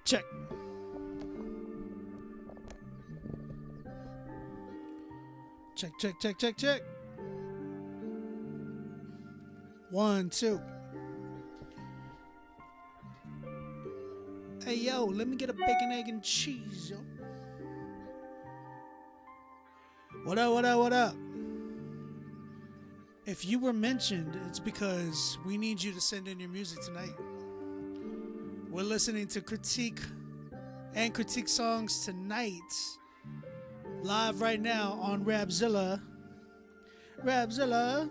Check. Check, check, check, check, check. 1, 2. Hey, yo, let me get a bacon, egg, and cheese, yo. What up, what up, what up? If you were mentioned, it's because we need you to send in your music tonight. We're listening to critique songs tonight. Live right now on Rapzilla. Rapzilla.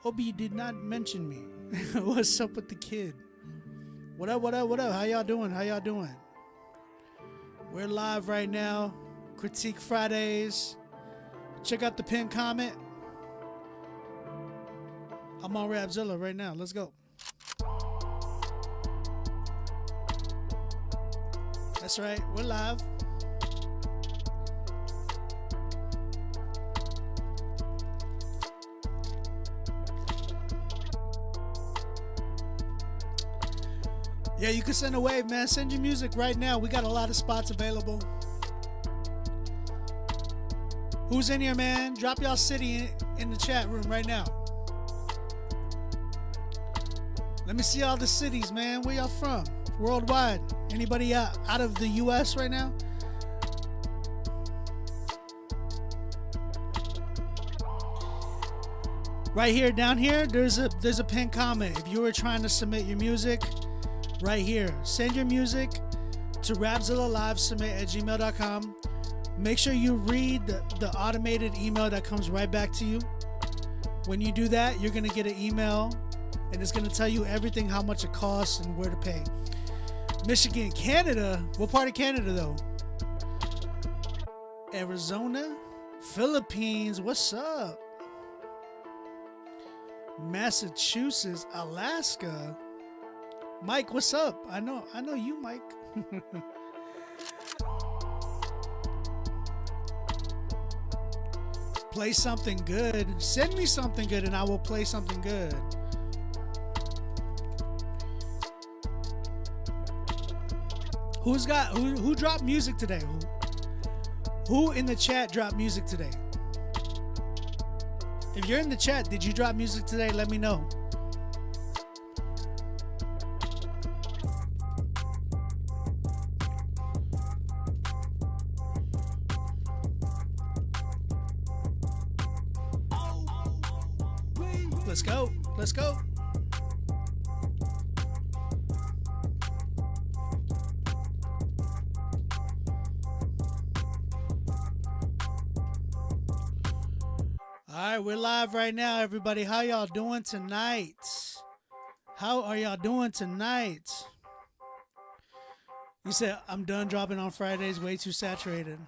Obi did not mention me. What's up with the kid? What up, what up, what up? How y'all doing? How y'all doing? We're live right now. Critique Fridays. Check out the pinned comment. I'm on Rapzilla right now. Let's go. That's right. We're live. Yeah, you can send a wave, man. Send your music right now. We got a lot of spots available. Who's in here, man? Drop y'all city in the chat room right now. Let me see all the cities, man. Where y'all from? Worldwide. Anybody out of the U.S. right now? Right here, down here, there's a pinned comment. If you were trying to submit your music, right here, send your music to rapzillalivesubmit@gmail.com. Make sure you read the automated email that comes right back to you. When you do that, you're going to get an email, and it's going to tell you everything, how much it costs and where to pay. Michigan, Canada. What part of Canada, though? Arizona, Philippines. What's up? Massachusetts, Alaska. Mike, what's up? I know you, Mike. Play something good. Send me something good, and I will play something good. Who dropped music today? Who in the chat dropped music today? If you're in the chat, did you drop music today? Let me know. Let's go. Let's go. All right, we're live right now, everybody. How y'all doing tonight? How are y'all doing tonight? You said, I'm done dropping on Fridays, way too saturated.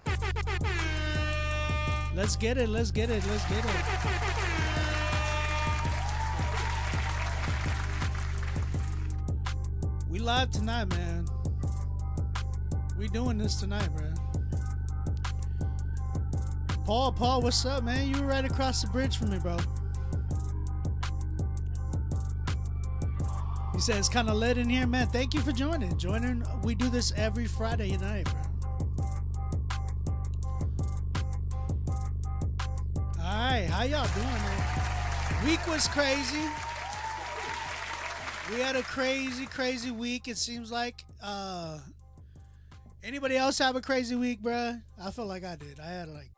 Let's get it, let's get it, let's get it. We live tonight, man. We doing this tonight, bro. Paul, what's up, man? You were right across the bridge from me, bro. He said it's kind of lit in here, man. Thank you for joining. We do this every Friday night, bro. All right, how y'all doing, man? Week was crazy. We had a crazy week, it seems like. Anybody else have a crazy week, bruh? I feel like I did. I had like...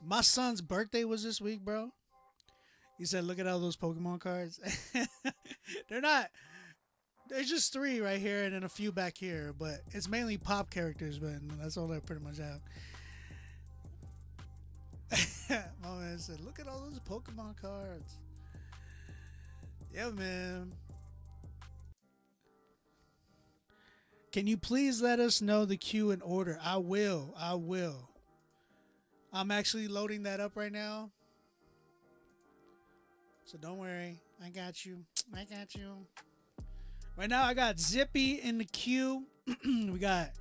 My son's birthday was this week, bro. He said, look at all those Pokemon cards. There's just 3 right here and then a few back here, but it's mainly pop characters, but that's all I pretty much have. My man said, look at all those Pokemon cards. Yeah, man. Can you please let us know the queue in order? I will. I'm actually loading that up right now. So don't worry. I got you. Right now I got Zippy in the queue. We got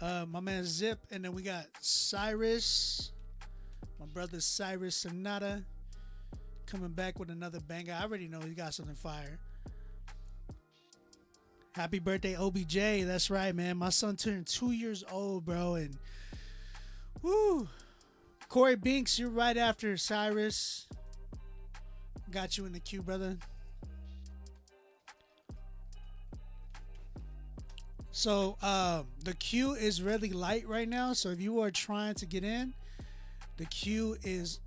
my man Zip, and then we got Cyrus. My brother Cyrus Sonata coming back with another banger. I already know he got something fire. Happy birthday, OBJ. That's right, man. My son turned 2 years old, bro. And woo. Corey Binks, you're right after Cyrus. Got you in the queue, brother. So the queue is really light right now. So if you are trying to get in, the queue is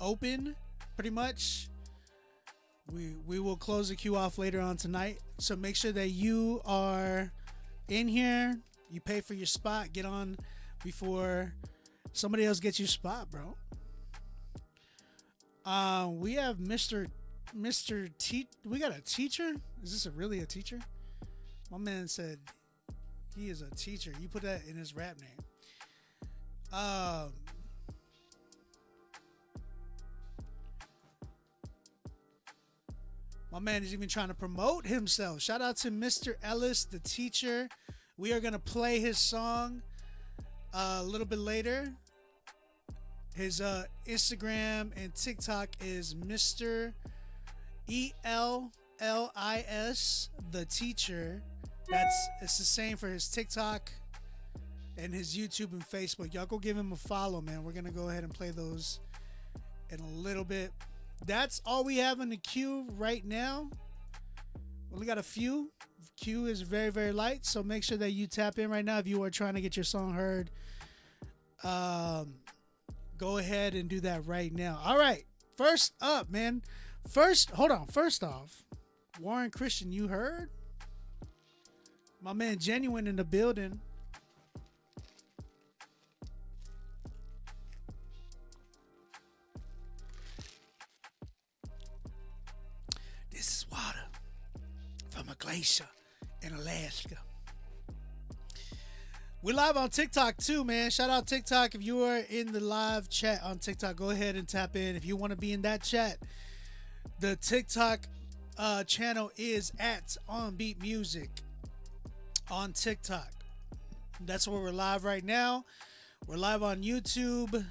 open pretty much. We will close the queue off later on tonight. So make sure that you are in here. You pay for your spot. Get on before somebody else gets your spot, bro. We have Mr. We got a teacher? Is this really a teacher? My man said he is a teacher. You put that in his rap name. My man is even trying to promote himself. Shout out to Mr. Ellis, the teacher. We are going to play his song a little bit later. His Instagram and TikTok is Mr. ELLIS, the teacher. It's the same for his TikTok and his YouTube and Facebook. Y'all go give him a follow, man. We're going to go ahead and play those in a little bit. That's all we have in the queue right now. We only got a few. The queue is very, very light, so make sure that you tap in right now if you are trying to get your song heard. Go ahead and do that right now. All right. First up, man. Hold on. First off, Warren Christian, you heard? My man Genuine in the building. This is water from a glacier in Alaska. We're live on TikTok too, man. Shout out TikTok. If you are in the live chat on TikTok, go ahead and tap in. If you want to be in that chat, the TikTok channel is at On Beat Music on TikTok. That's where we're live right now. We're live on YouTube,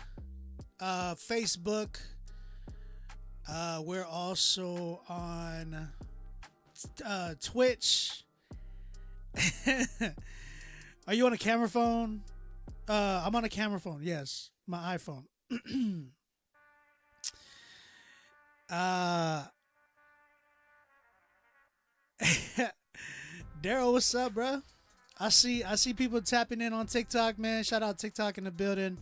Facebook. We're also on Twitch. Are you on a camera phone? I'm on a camera phone. Yes, my iPhone. Daryl, what's up, bro? I see people tapping in on TikTok, man. Shout out TikTok in the building.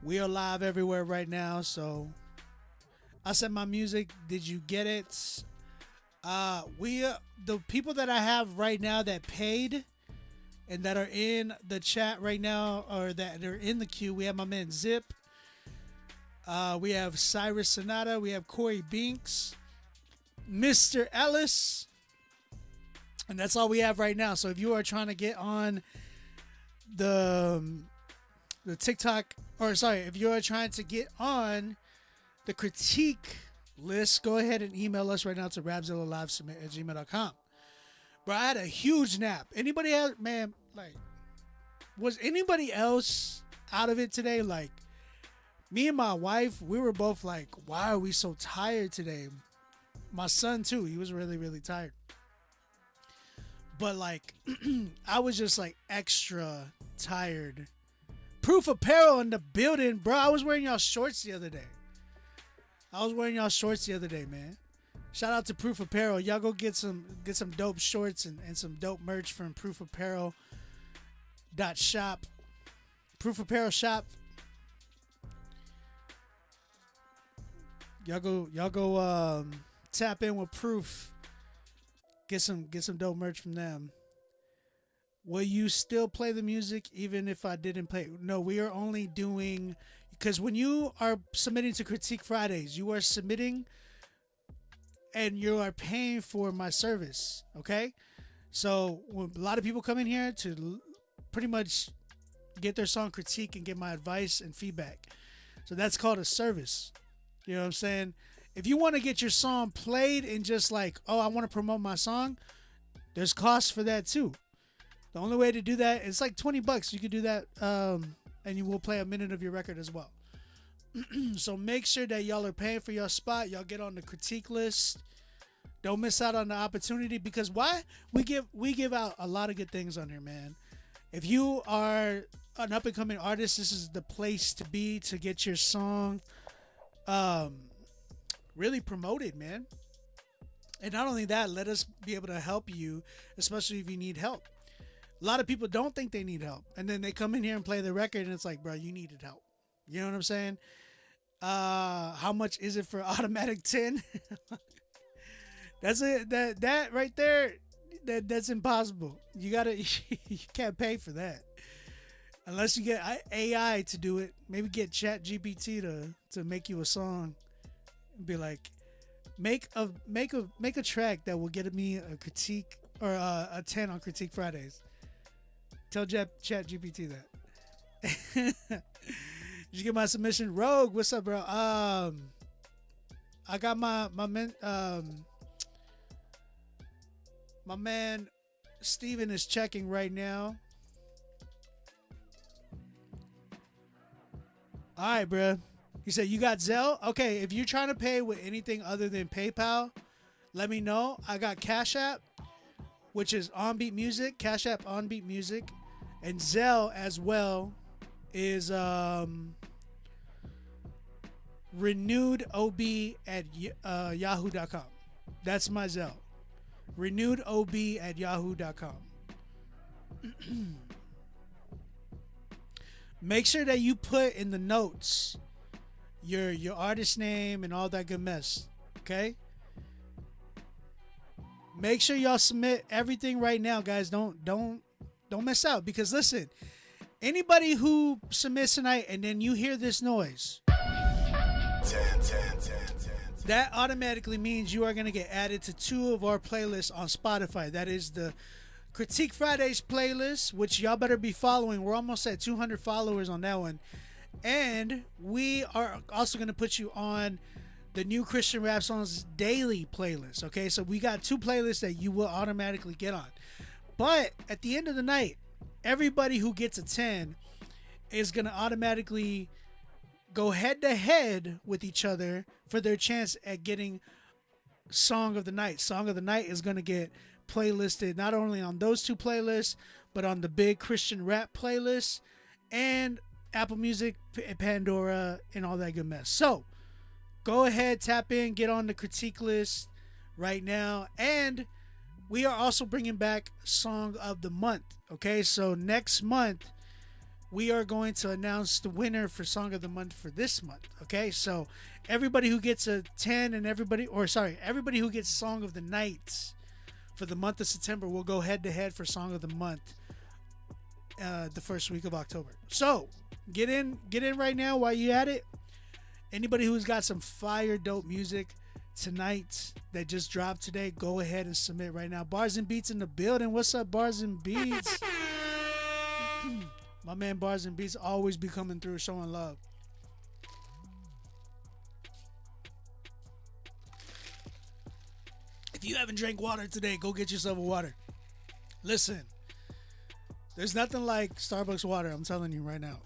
We are live everywhere right now, so I said my music. Did you get it? The people that I have right now that paid and that are in the chat right now, or that are in the queue, we have my man Zip. We have Cyrus Sonata. We have Corey Binks, Mr. Ellis, and that's all we have right now. So if you are trying to get on the TikTok, if you are trying to get on the critique list, go ahead and email us right now to rapzillalivesubmit@gmail.com. Bro, I had a huge nap. Anybody else, man, like, was anybody else out of it today? Like, me and my wife, we were both like, why are we so tired today? My son, too, he was really, really tired. But, like, I was just, like, extra tired. Proof Apparel in the building, bro. I was wearing y'all shorts the other day. Man. Shout out to Proof Apparel. Y'all go get some dope shorts and some dope merch from Proof Apparel .shop. Proof Apparel shop. Y'all go tap in with Proof. Get some dope merch from them. Will you still play the music even if I didn't play? No, we are only doing, because when you are submitting to Critique Fridays, you are submitting and you are paying for my service, okay? So when a lot of people come in here to pretty much get their song critique and get my advice and feedback. So that's called a service. You know what I'm saying? If you want to get your song played and just like, oh, I want to promote my song, there's costs for that too. The only way to do that, it's like $20. You can do that, and you will play a minute of your record as well. So make sure that y'all are paying for your spot. Y'all get on the critique list. Don't miss out on the opportunity because why? We give out a lot of good things on here, man. If you are an up and coming artist, this is the place to be to get your song really promoted, man. And not only that, let us be able to help you, especially if you need help. A lot of people don't think they need help, and then they come in here and play the record, and it's like, bro, you needed help. You know what I'm saying? How much is it for Automatic 10? That's it. That right there, that's impossible. You gotta, you can't pay for that unless you get AI to do it. Maybe get Chat GPT to make you a song. Be like, make a track that will get me a critique or a 10 on Critique Fridays. Tell Chat GPT that. Did you get my submission? Rogue, what's up, bro? I got my man Steven is checking right now. All right, bro. He said you got Zelle. Okay, if you're trying to pay with anything other than PayPal, let me know. I got Cash App, which is OnBeat Music. Cash App OnBeat Music, and Zelle as well is renewedOB at yahoo.com. That's my Zelle. renewedOB at yahoo.com. Make sure that you put in the notes your artist name and all that good mess. Okay? Make sure y'all submit everything right now, guys. Don't miss out, because listen, anybody who submits tonight and then you hear this noise, 10, that automatically means you are going to get added to 2 of our playlists on Spotify. That is the Critique Fridays playlist, which y'all better be following. We're almost at 200 followers on that one. And we are also going to put you on the New Christian Rap Songs Daily playlist. Okay, so we got 2 playlists that you will automatically get on. But at the end of the night, everybody who gets a 10 is going to automatically go head to head with each other for their chance at getting Song of the Night. Song of the Night is going to get playlisted not only on those 2 playlists, but on the big Christian rap playlist and Apple Music, Pandora, and all that good mess. So go ahead, tap in, get on the critique list right now. And we are also bringing back Song of the Month. Okay, so next month we are going to announce the winner for Song of the Month for this month. Okay, so everybody who gets a 10 and everybody who gets Song of the Night for the month of September will go head to head for Song of the Month the first week of October. So get in right now while you at it. Anybody who's got some fire dope music tonight that just dropped today, go ahead and submit right now. Bars and Beats in the building. What's up, Bars and Beats? My man Bars and Beats always be coming through showing love. If you haven't drank water today, go get yourself a water. Listen, there's nothing like Starbucks water, I'm telling you right now.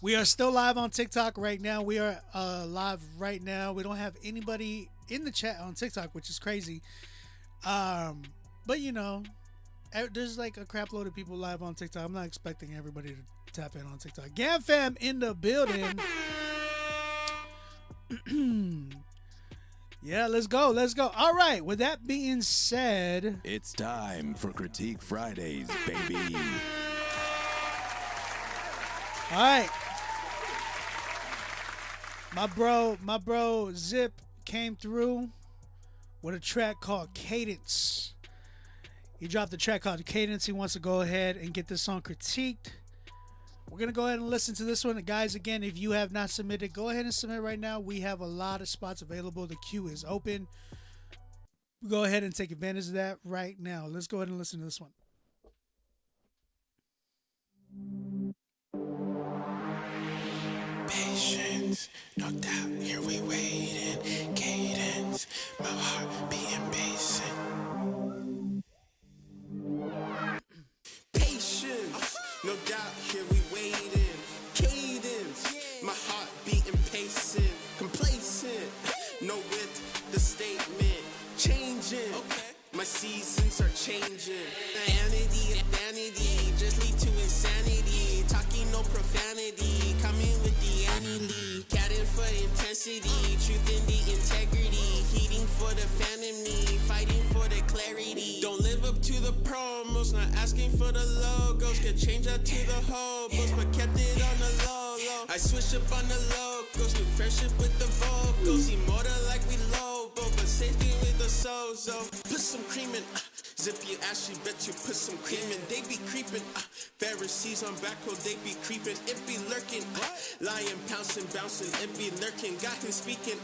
We are still live on TikTok right now. We are live right now. We don't have anybody in the chat on TikTok, which is crazy. But you know, there's like a crap load of people live on TikTok. I'm not expecting everybody to tap in on TikTok. Gam fam in the building. Yeah, let's go. All right, with that being said, it's time for Critique Fridays, baby. All right. My bro Zip came through with a track called Cadence. He dropped a track called Cadence. He wants to go ahead and get this song critiqued. We're going to go ahead and listen to this one. Guys, again, if you have not submitted, go ahead and submit right now. We have a lot of spots available. The queue is open. Go ahead and take advantage of that right now. Let's go ahead and listen to this one. Patience, no doubt, here we waiting. Cadence, my heart beating pacing. Patience, no doubt, here we waiting. Cadence, my heart beating pacing. Complacent, no width, the stage seasons are changing. Vanity of vanity just lead to insanity. Talking no profanity, coming with the annually. Catting for intensity, truth in the integrity. Heating for the fan in me, fighting for the clarity. Don't live up to the promos, not asking for the logos. Get changed out to the hobos, but kept it on the low. I switch up on the locals, new friendship with the vocals. Immortal like we Lobo, but safety with the sozo. Put some cream in, zip your ass, you bet you put some cream in. They be creeping, Pharisees on back road, they be creeping. It be lurking, lying, pouncing, bouncing. It be lurking, got him speaking.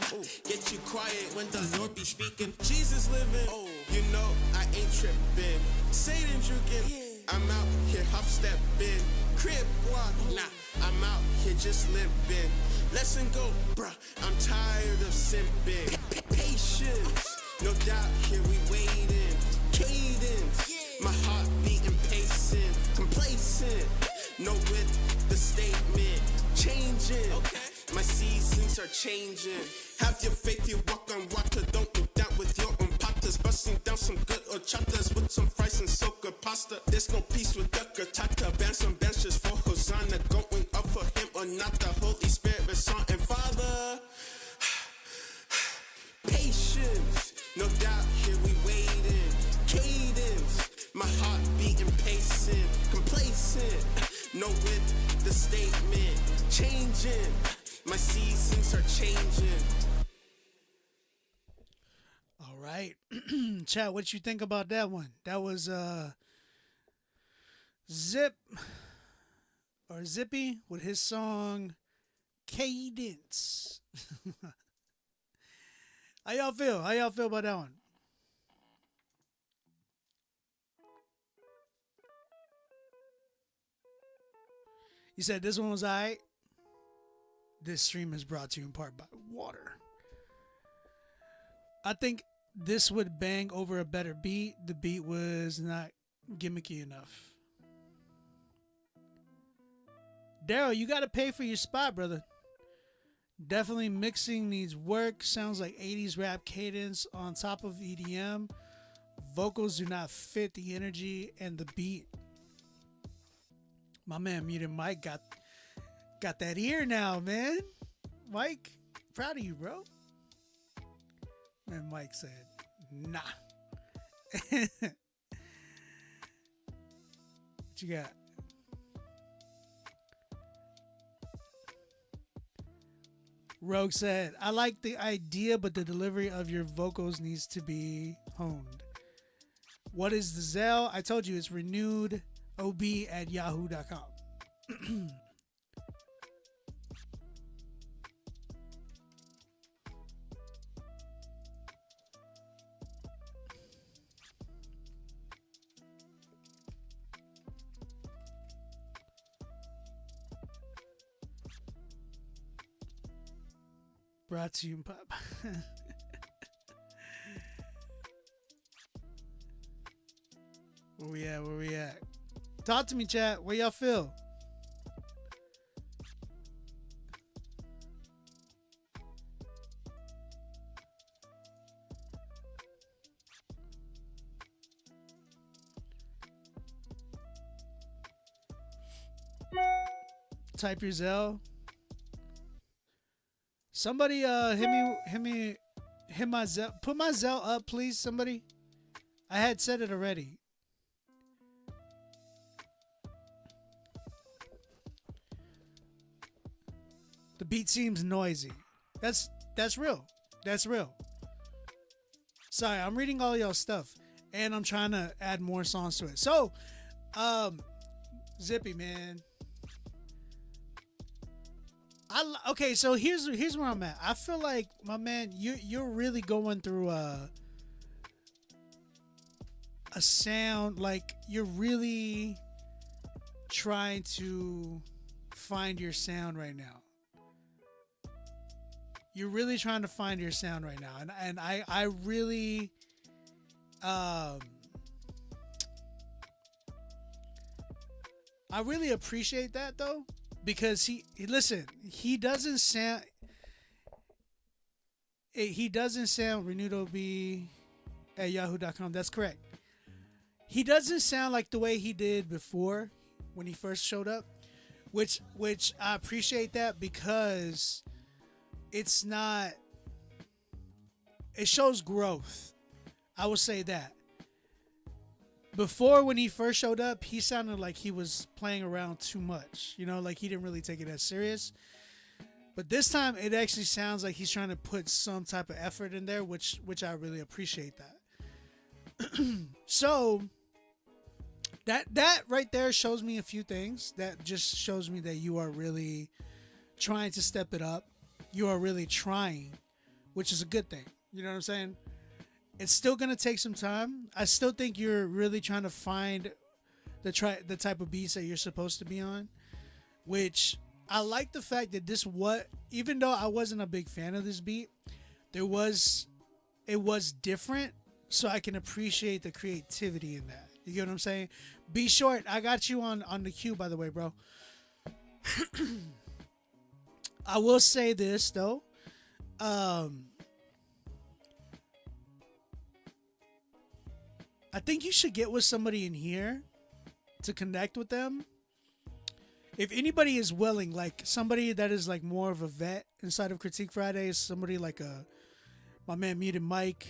Get you quiet when the Lord be speaking. Jesus living, you know I ain't tripping. Satan juking, I'm out here hop stepping. Crib walk, nah, I'm out here just limping. Lesson go, bruh, I'm tired of simping. Patience, no doubt here we waiting. Cadence, my heart beating pacing. Complacent, no with the statement. Changing, my seasons are changing. Have your faith, you walk on water. Don't look down with your own potters. Busting down some good horchatas with some fries and soca pasta. There's no peace with the tata. Ban some benches for Hosanna. Going up for him or not. The Holy Spirit, Son and Father. Patience, no doubt here we waiting. Cadence, my heart beating pacing. Complacent, no with the statement. Changing, my seasons are changing. All right. Chat, what you think about that one? That was Zip or Zippy with his song Cadence. How y'all feel? How y'all feel about that one? You said this one was alright? This stream is brought to you in part by water. I think this would bang over a better beat. The beat was not gimmicky enough. Daryl, you got to pay for your spot, brother. Definitely mixing needs work. Sounds like 80s rap cadence on top of EDM. Vocals do not fit the energy and the beat. My man Muted Mike got that ear now, man. Mike, proud of you, bro. And Mike said, nah. What you got? Rogue said, I like the idea, but the delivery of your vocals needs to be honed. What is the Zelle? I told you it's renewedob@yahoo.com. Brought to you in pop. Where we at? Where we at? Talk to me, chat. Where y'all feel? Type your Zelle. Somebody hit my Zelle. Put my Zelle up, please, somebody. I had said it already. The beat seems noisy. That's real. That's real. Sorry, I'm reading all y'all stuff and I'm trying to add more songs to it. So, Zippy, man. Okay, so here's where I'm at. I feel like, my man, you're really going through a sound, like you're really trying to find your sound right now. You're really trying to find your sound right now, and I really appreciate that though. Because he doesn't sound Renudo B at yahoo.com. That's correct. He doesn't sound like the way he did before when he first showed up, which I appreciate that because it's not. It shows growth. I will say that. Before, when he first showed up, he sounded like he was playing around too much. You know, like he didn't really take it as serious. But this time, it actually sounds like he's trying to put some type of effort in there, which I really appreciate that. So that right there shows me a few things. That just shows me that you are really trying to step it up. You are really trying, which is a good thing. You know what I'm saying? It's still gonna take some time. I still think you're really trying to find the type of beats that you're supposed to be on, which I like the fact that even though I wasn't a big fan of this beat, it was different, so I can appreciate the creativity in that. You get what I'm saying? Be Short, I got you on the queue, by the way, bro. I will say this though. I think you should get with somebody in here to connect with them. If anybody is willing, like somebody that is like more of a vet inside of Critique Fridays, somebody like my man Muted Mike,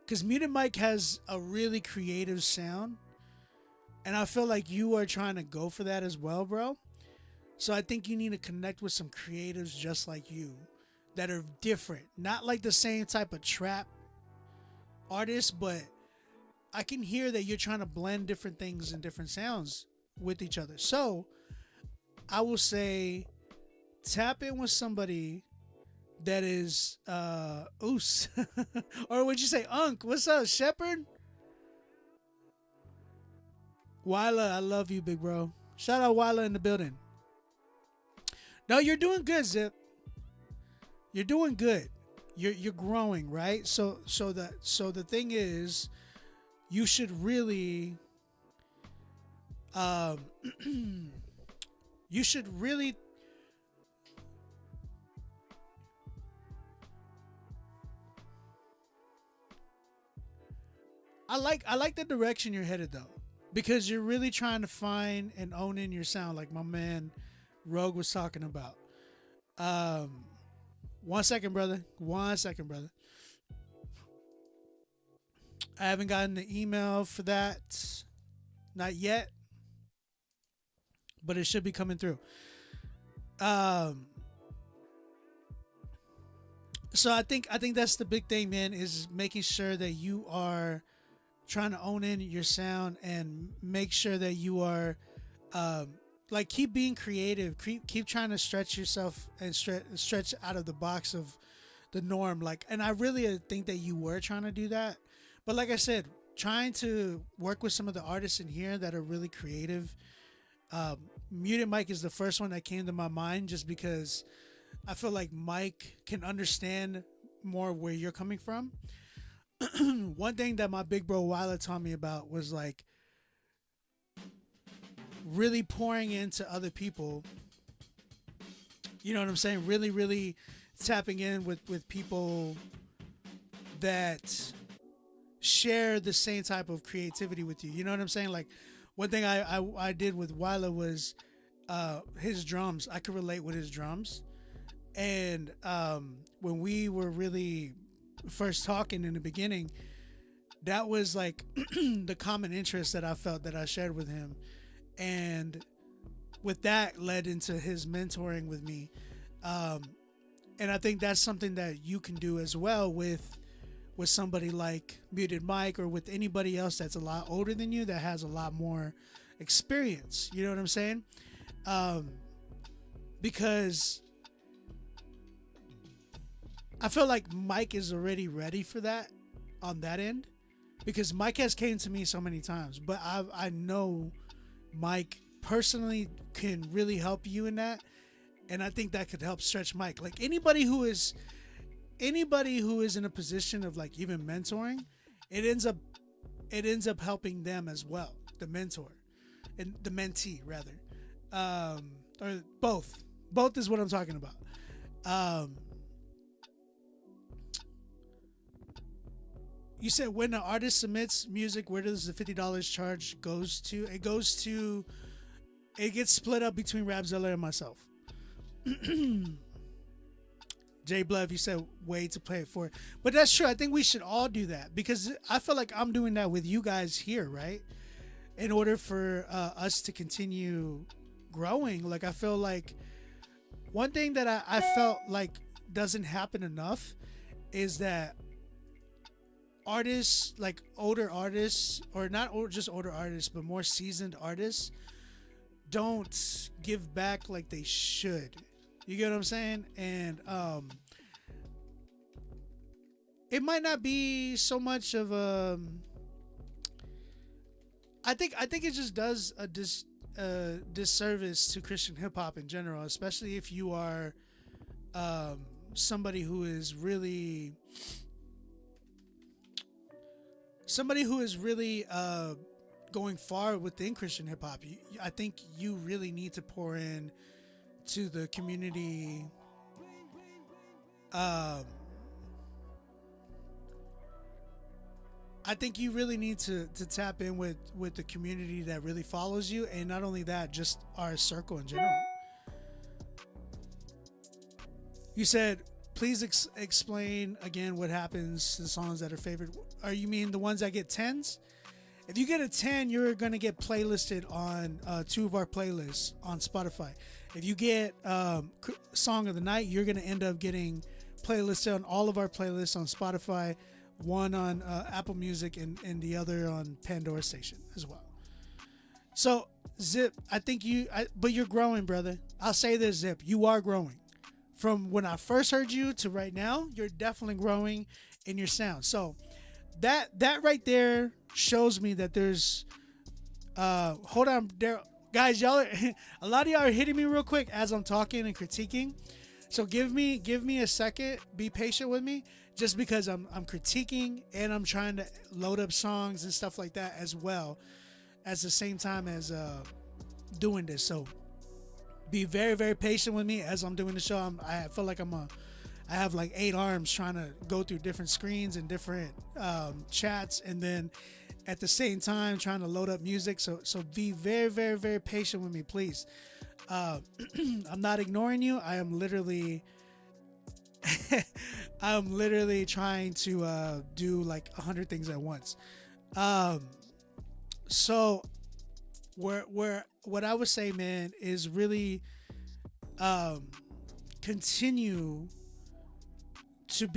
because Muted Mike has a really creative sound, and I feel like you are trying to go for that as well, bro. So I think you need to connect with some creatives just like you that are different, not like the same type of trap artists, but I can hear that you're trying to blend different things and different sounds with each other. So I will say tap in with somebody that is Oos. Or would you say Unk? What's up, Shepherd? Wyla, I love you, big bro. Shout out Wyla in the building. No, you're doing good, Zip. You're doing good. You're growing, right? So the thing is, you should really you should really I like the direction you're headed though, because you're really trying to find and own in your sound, like my man Rogue was talking about. 1 second, brother. 1 second, brother. I haven't gotten the email for that. Not yet. But it should be coming through. So I think that's the big thing, man, is making sure that you are trying to own in your sound and make sure that you are like keep being creative, keep trying to stretch yourself and stretch out of the box of the norm. Like, and I really think that you were trying to do that. But like I said, trying to work with some of the artists in here that are really creative. Muted Mike is the first one that came to my mind, just because I feel like Mike can understand more where you're coming from. One thing that my big bro Wyla taught me about was like really pouring into other people. You know what I'm saying? Really, really tapping in with people that share the same type of creativity with you. You know what I'm saying? Like, one thing I did with Wyla was his drums. I could relate with his drums. And when we were really first talking in the beginning, that was like the common interest that I felt that I shared with him. And with that led into his mentoring with me. And I think that's something that you can do as well with somebody like Muted Mike, or with anybody else that's a lot older than you that has a lot more experience. You know what I'm saying? Because I feel like Mike is already ready for that on that end, because Mike has came to me so many times, but I know Mike personally can really help you in that. And I think that could help stretch Mike. Like anybody who is in a position of like even mentoring, it ends up helping them as well, the mentor and the mentee rather, or both is what I'm talking about. You said when an artist submits music, where does the $50 charge goes to? It goes to. It gets split up between Rapzilla and myself. Jay Bluff, you said way to play it for it. But that's true. I think we should all do that because I feel like I'm doing that with you guys here, right? In order for us to continue growing. Like, I feel like one thing that I felt like doesn't happen enough is that artists, like older artists, or not just older artists, but more seasoned artists, don't give back like they should. You get what I'm saying? And it might not be so much of a. I think it just does a disservice to Christian hip hop in general, especially if you are somebody who is really going far within Christian hip hop. I think you really need to pour in to the community. I think you really need to tap in with the community that really follows you, and not only that, just our circle in general. You said, please explain again what happens to the songs that are favored. Are you mean the ones that get 10s? If you get a 10, you're going to get playlisted on 2 of our playlists on Spotify. If you get Song of the Night, you're going to end up getting playlisted on all of our playlists on Spotify, one on Apple Music and the other on Pandora Station as well. So, Zip, I think but you're growing, brother. I'll say this, Zip, you are growing. From when I first heard you to right now, you're definitely growing in your sound. So that right there shows me that there's hold on there, guys. Y'all are, a lot of y'all are hitting me real quick as I'm talking and critiquing. So give me a second. Be patient with me, just because I'm critiquing and I'm trying to load up songs and stuff like that as well, at the same time as doing this. So be very, very patient with me as I'm doing the show. I feel like I have like 8 arms trying to go through different screens and different chats, and then at the same time trying to load up music. So be very, very, very patient with me, please. I'm not ignoring you. I am literally trying to do like 100 things at once. So what I would say, man, is really continue to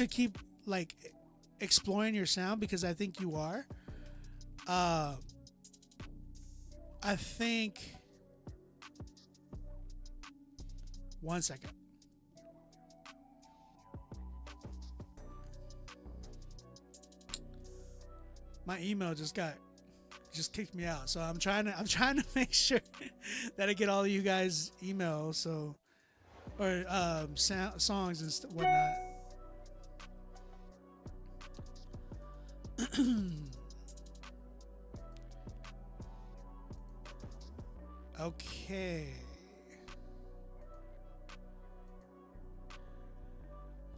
keep like exploring your sound, because I think you are. I think, one second. My email just kicked me out, so I'm trying to make sure that I get all of you guys' emails, so, or songs and whatnot. Okay.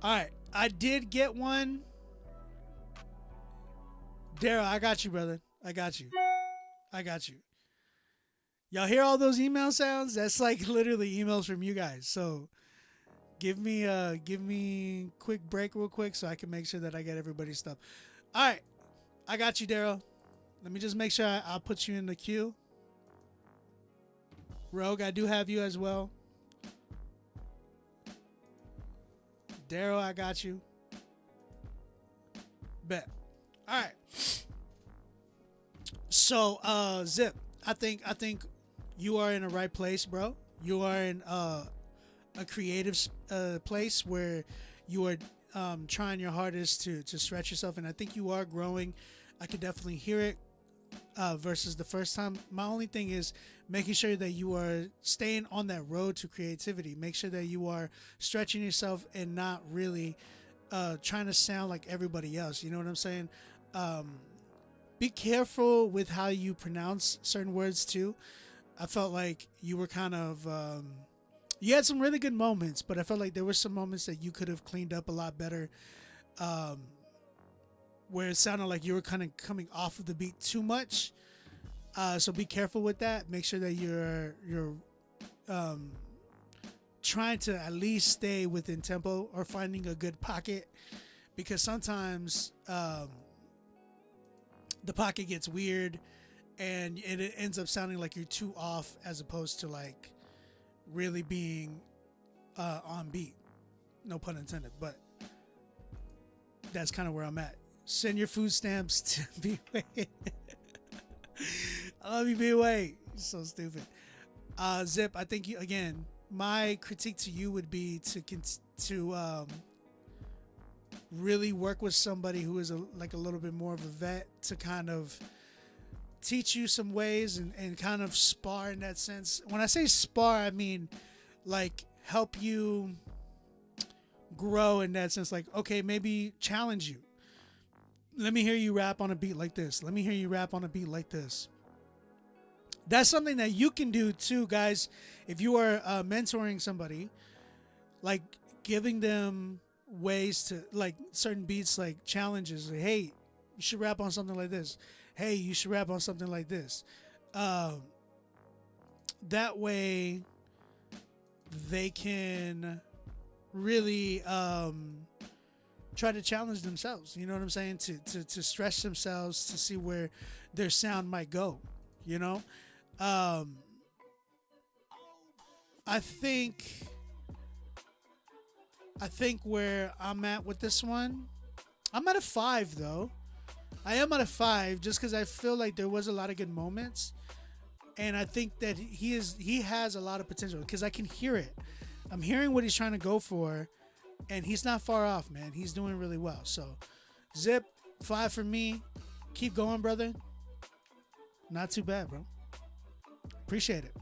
All right, I did get one. Daryl, I got you, brother. I got you. Y'all hear all those email sounds? That's like literally emails from you guys. So give me a quick break real quick so I can make sure that I get everybody's stuff. All right, I got you, Daryl. Let me just make sure I'll put you in the queue. Rogue, I do have you as well. Daryl, I got you. Bet. All right. So, Zip, I think you are in the right place, bro. You are in a creative place where you are trying your hardest to stretch yourself, and I think you are growing. I could definitely hear it versus the first time. My only thing is making sure that you are staying on that road to creativity. Make sure that you are stretching yourself and not really trying to sound like everybody else. You know what I'm saying? Be careful with how you pronounce certain words too. I felt like you were kind of You had some really good moments, but I felt like there were some moments that you could have cleaned up a lot better, where it sounded like you were kind of coming off of the beat too much. So be careful with that. Make sure that you're trying to at least stay within tempo or finding a good pocket, because sometimes the pocket gets weird and it ends up sounding like you're too off as opposed to like really being on beat. No pun intended, but that's kind of where I'm at. Send your food stamps to B-Way. I love you, B-Way. You're so stupid. Zip, I think you, again, my critique to you would be to really work with somebody who is like a little bit more of a vet to kind of teach you some ways and kind of spar in that sense. When I say spar, I mean like help you grow in that sense. Like, okay, maybe challenge you. Let me hear you rap on a beat like this. Let me hear you rap on a beat like this. That's something that you can do too, guys. If you are mentoring somebody, like giving them ways to like certain beats, like challenges. Like, hey, you should rap on something like this. Hey, you should rap on something like this. That way they can really try to challenge themselves. You know what I'm saying? To stretch themselves to see where their sound might go. You know? I think where I'm at with this one, I'm at a 5 though. I am at a 5 just because I feel like there was a lot of good moments, and I think that he has a lot of potential because I can hear it. I'm hearing what he's trying to go for, and he's not far off, man. He's doing really well. So, Zip, 5 for me. Keep going, brother. Not too bad, bro. Appreciate it.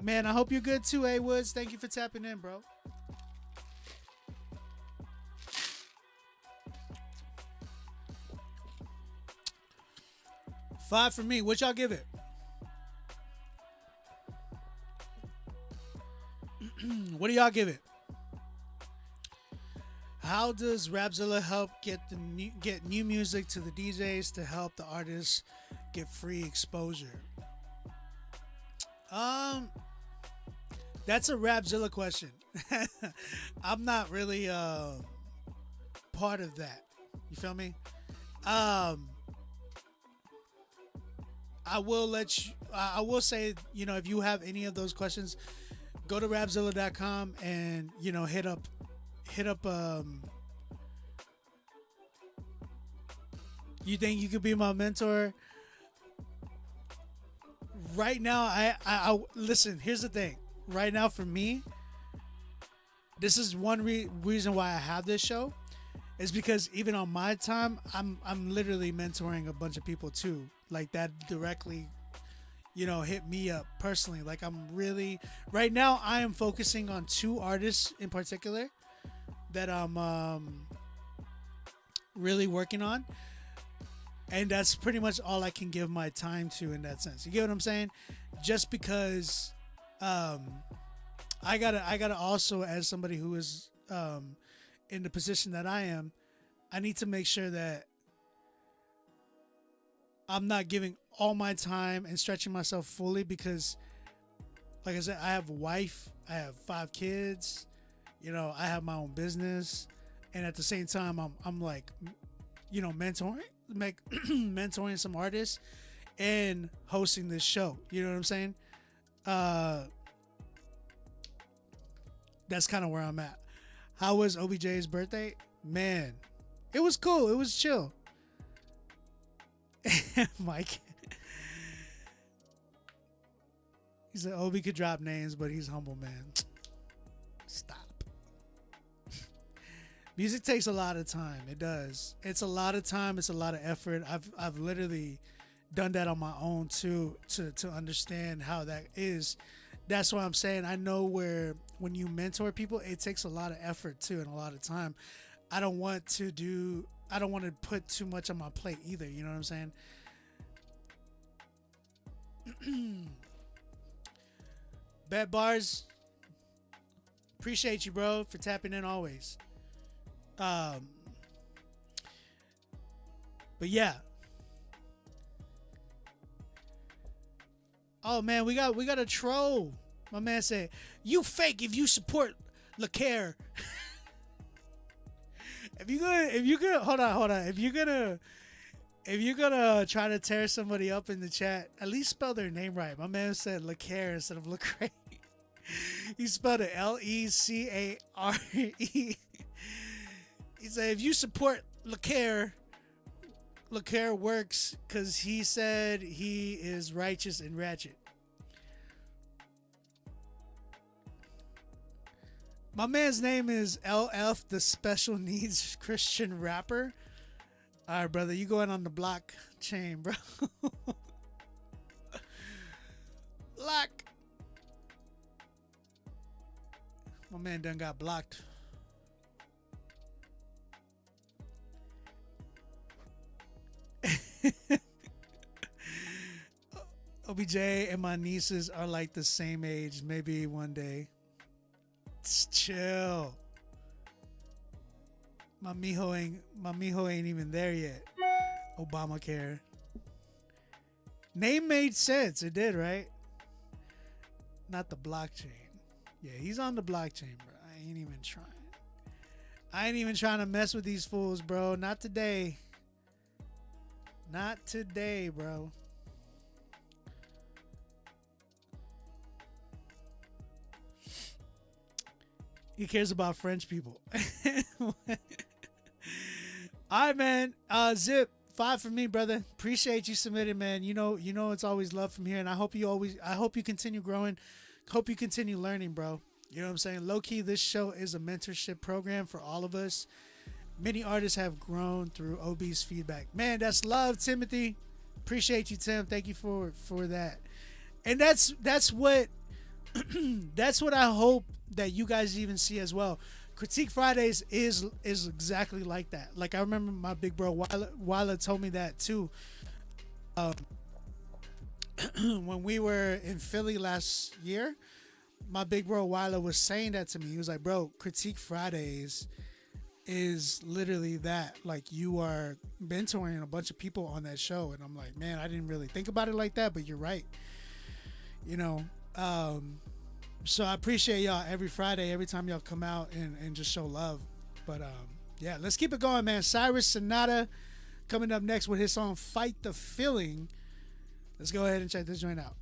Man, I hope you're good too, A Woods. Thank you for tapping in, bro. Five for me. What y'all give it? What do y'all give it? How does Rapzilla help get new music to the DJs to help the artists get free exposure? That's a Rapzilla question. I'm not really part of that. You feel me? I will say, you know, if you have any of those questions, go to rapzilla.com and, you know, hit up you think you could be my mentor? Right now, I listen, here's the thing. Right now for me, this is one reason why I have this show, is because even on my time, I'm literally mentoring a bunch of people too. Like that directly, you know, hit me up personally. Like I'm really, right now I am focusing on 2 artists in particular that I'm really working on. And that's pretty much all I can give my time to in that sense. You get what I'm saying? Just because I gotta also, as somebody who is in the position that I am, I need to make sure that I'm not giving all my time and stretching myself fully, because like I said, I have a wife, I have 5 kids, you know, I have my own business, and at the same time I'm like, you know, mentoring some artists and hosting this show. You know what I'm saying? That's kind of where I'm at. How was OBJ's birthday? Man, it was cool. It was chill. Mike. He said Obi could drop names, but he's humble, man. Stop. Music takes a lot of time. It does. It's a lot of time. It's a lot of effort. I've literally done that on my own too, to understand how that is. That's why I'm saying I know where when you mentor people, it takes a lot of effort too and a lot of time. I don't want to put too much on my plate either. You know what I'm saying? Bet Bars, appreciate you, bro, for tapping in always. But yeah. Oh man, we got a troll. My man said, "You fake if you support LeCare." if you're gonna hold on. If you're gonna try to tear somebody up in the chat, at least spell their name right. My man said LeCare instead of Lecrae. He spelled it Lecare. He said, "If you support LeCare, LeCare works because he said he is righteous and ratchet." My man's name is LF, the special needs Christian rapper. All right, brother, you going on the blockchain, bro. Block. My man done got blocked. OBJ and my nieces are like the same age. Maybe one day. Chill. My mijo ain't even there yet. Obamacare. Name made sense. It did, right? Not the blockchain. Yeah, he's on the blockchain, bro. I ain't even trying to mess with these fools, bro. Not today. Not today, bro. He cares about French people. All right, man. Zip 5 for me, brother. Appreciate you submitting, man. You know it's always love from here, and I hope you continue growing. Hope you continue learning, bro. You know what I'm saying? Low key, this show is a mentorship program for all of us. Many artists have grown through OB's feedback. Man, that's love, Timothy. Appreciate you, Tim. Thank you for that. And that's what that's what I hope that you guys even see as well. Critique Fridays is exactly like that. Like, I remember my big bro Willa told me that too. When we were in Philly last year, my big bro Willa was saying that to me. He was like, "Bro, Critique Fridays is literally that. Like, you are mentoring a bunch of people on that show." And I'm like, man, I didn't really think about it like that, but you're right. You know, so I appreciate y'all every Friday, every time y'all come out and just show love. But yeah, let's keep it going, man. Cyrus Sonata coming up next with his song "Fight the Feeling." Let's go ahead and check this joint out.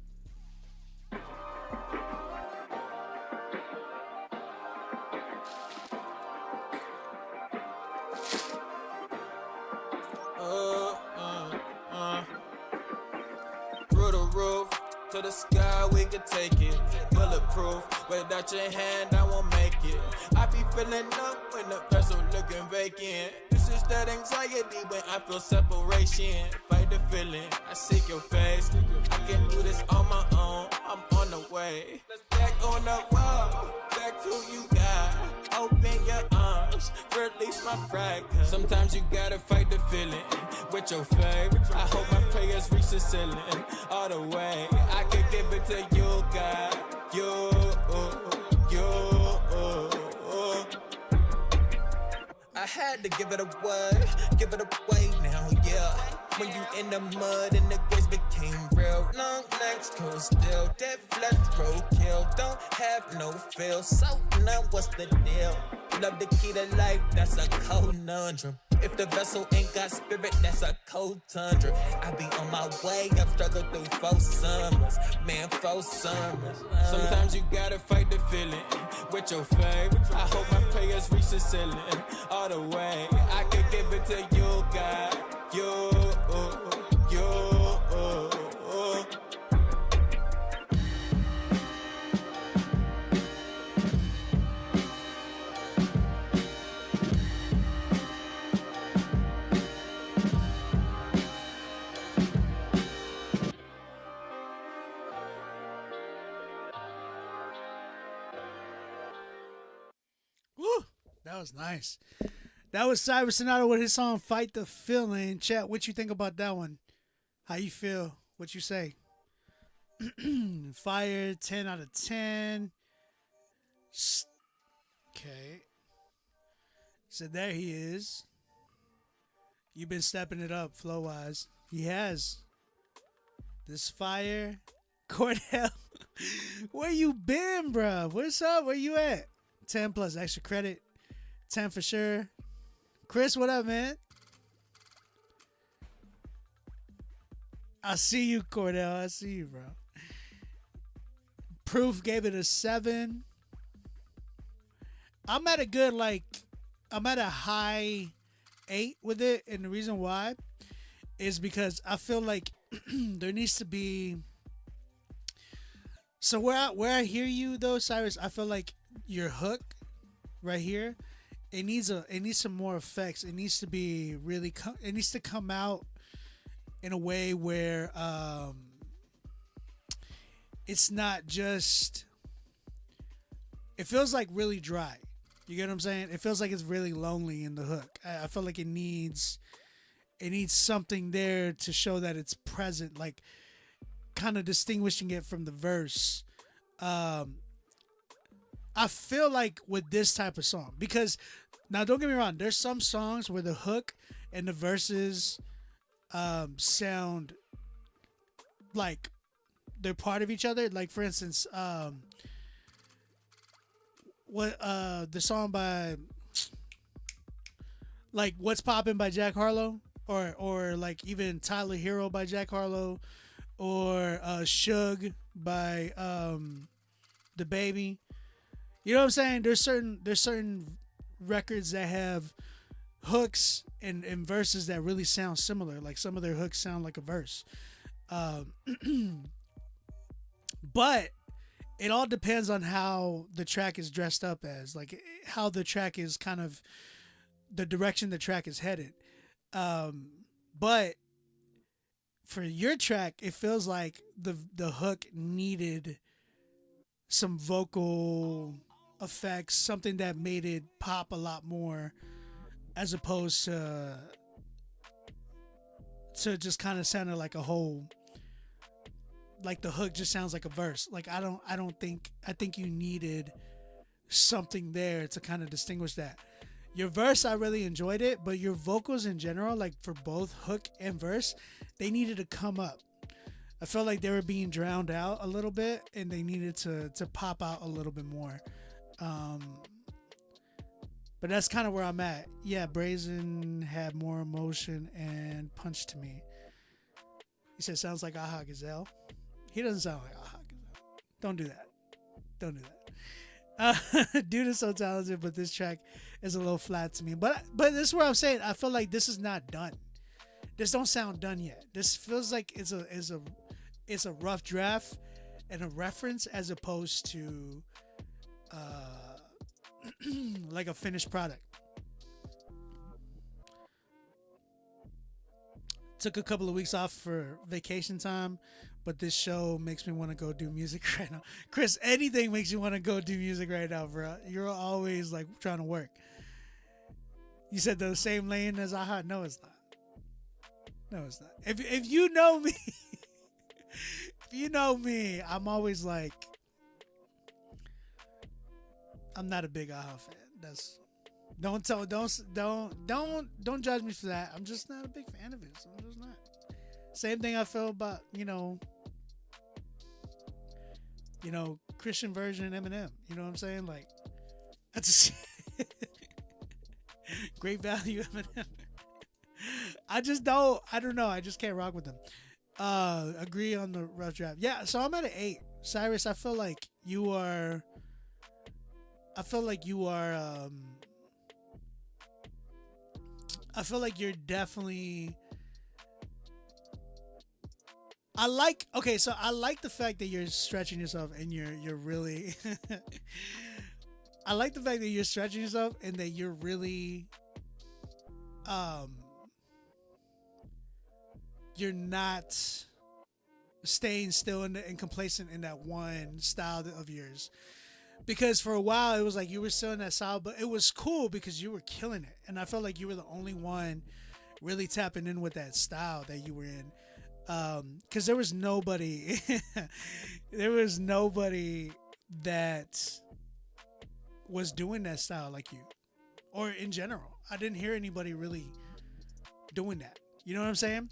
Through the roof to the sky, we can take it. Bulletproof, without your hand, I won't make it. I be filling up when the vessel looking vacant. This is that anxiety when I feel separation. Fight the feeling, I seek your face. I can do this on my own, I'm on the way. Back on the wall, back to you, God. Open your arms, release my pride. Sometimes you gotta fight the feeling with your faith. I hope my prayers reach the ceiling all the way. I can give it to you, God. You. I had to give it away now, yeah. When you in the mud and the grace became real. Long nights cold still, dead flesh roadkill. Don't have no feel, so now what's the deal? Love the key to life, that's a conundrum. If the vessel ain't got spirit, that's a cold tundra. I be on my way, I've struggled through 4 summers. Man, 4 summers. Sometimes you gotta fight the feeling with your faith. I hope my prayers reach the ceiling all the way. I can give it to you, God. You. Woo, that was nice. That was Cyrus Sonata with his song "Fight the Feeling." Chat, what you think about that one? How you feel? What you say? Fire, 10 out of 10. Okay. So there he is. You've been stepping it up flow wise. He has. This fire. Cordell. Where you been, bruh? What's up? Where you at? 10 plus extra credit. 10 for sure. Chris, what up, man? I see you, Cordell. I see you, bro. Proof gave it a 7. I'm at a good, I'm at a high 8 with it. And the reason why is because I feel like there needs to be. So where I hear you though, Cyrus, I feel like your hook right here, it needs some more effects. It needs to be really, it needs to come out in a way where it's not just, it feels like really dry. You get what I'm saying? It feels like it's really lonely in the hook. I feel like it needs something there to show that it's present, like kind of distinguishing it from the verse. I feel like with this type of song, because now don't get me wrong, there's some songs where the hook and the verses sound like they're part of each other. Like for instance, the song by like What's Poppin' by Jack Harlow, or like even Tyler Hero by Jack Harlow, or Suge by the Baby. You know what I'm saying? There's certain records that have hooks and verses that really sound similar. Like some of their hooks sound like a verse. But it all depends on how the track is dressed up as, like how the track is kind of the direction the track is headed. But for your track, it feels like the hook needed some vocal effects, something that made it pop a lot more, as opposed to just kind of sounding like a whole, like the hook just sounds like a verse. Like I think you needed something there to kind of distinguish that. Your verse, I really enjoyed it, but your vocals in general, like for both hook and verse, they needed to come up. I felt like they were being drowned out a little bit, and they needed to pop out a little bit more. But that's kind of where I'm at. Yeah, Brazen had more emotion and punch to me. He said, sounds like Aha Gazelle. He doesn't sound like Aha Gazelle. Don't do that. Don't do that. Dude is so talented, but this track is a little flat to me. But this is where I'm saying I feel like this is not done. This don't sound done yet. This feels like it's a rough draft and a reference, as opposed to like a finished product. Took a couple of weeks off for vacation time, but this show makes me want to go do music right now. Chris, anything makes you want to go do music right now, bro. You're always like trying to work. You said the same lane as Aha. No, it's not. No, it's not. If you know me, if you know me, I'm always like, I'm not a big Aha fan. That's don't judge me for that. I'm just not a big fan of it. So I'm just not. Same thing I feel about Christian version Eminem. You know what I'm saying? Like that's great value Eminem. I don't know. I just can't rock with them. Agree on the rough draft. Yeah, so I'm at an 8. Cyrus, I feel like you are I feel like you're definitely I like the fact that you're stretching yourself and you're really I like the fact that you're stretching yourself and that you're really you're not staying still and complacent in that one style of yours. Because for a while it was like you were still in that style, but it was cool because you were killing it. And I felt like you were the only one really tapping in with that style that you were in. Because there was nobody, there was nobody that was doing that style like you, or in general. I didn't hear anybody really doing that. You know what I'm saying?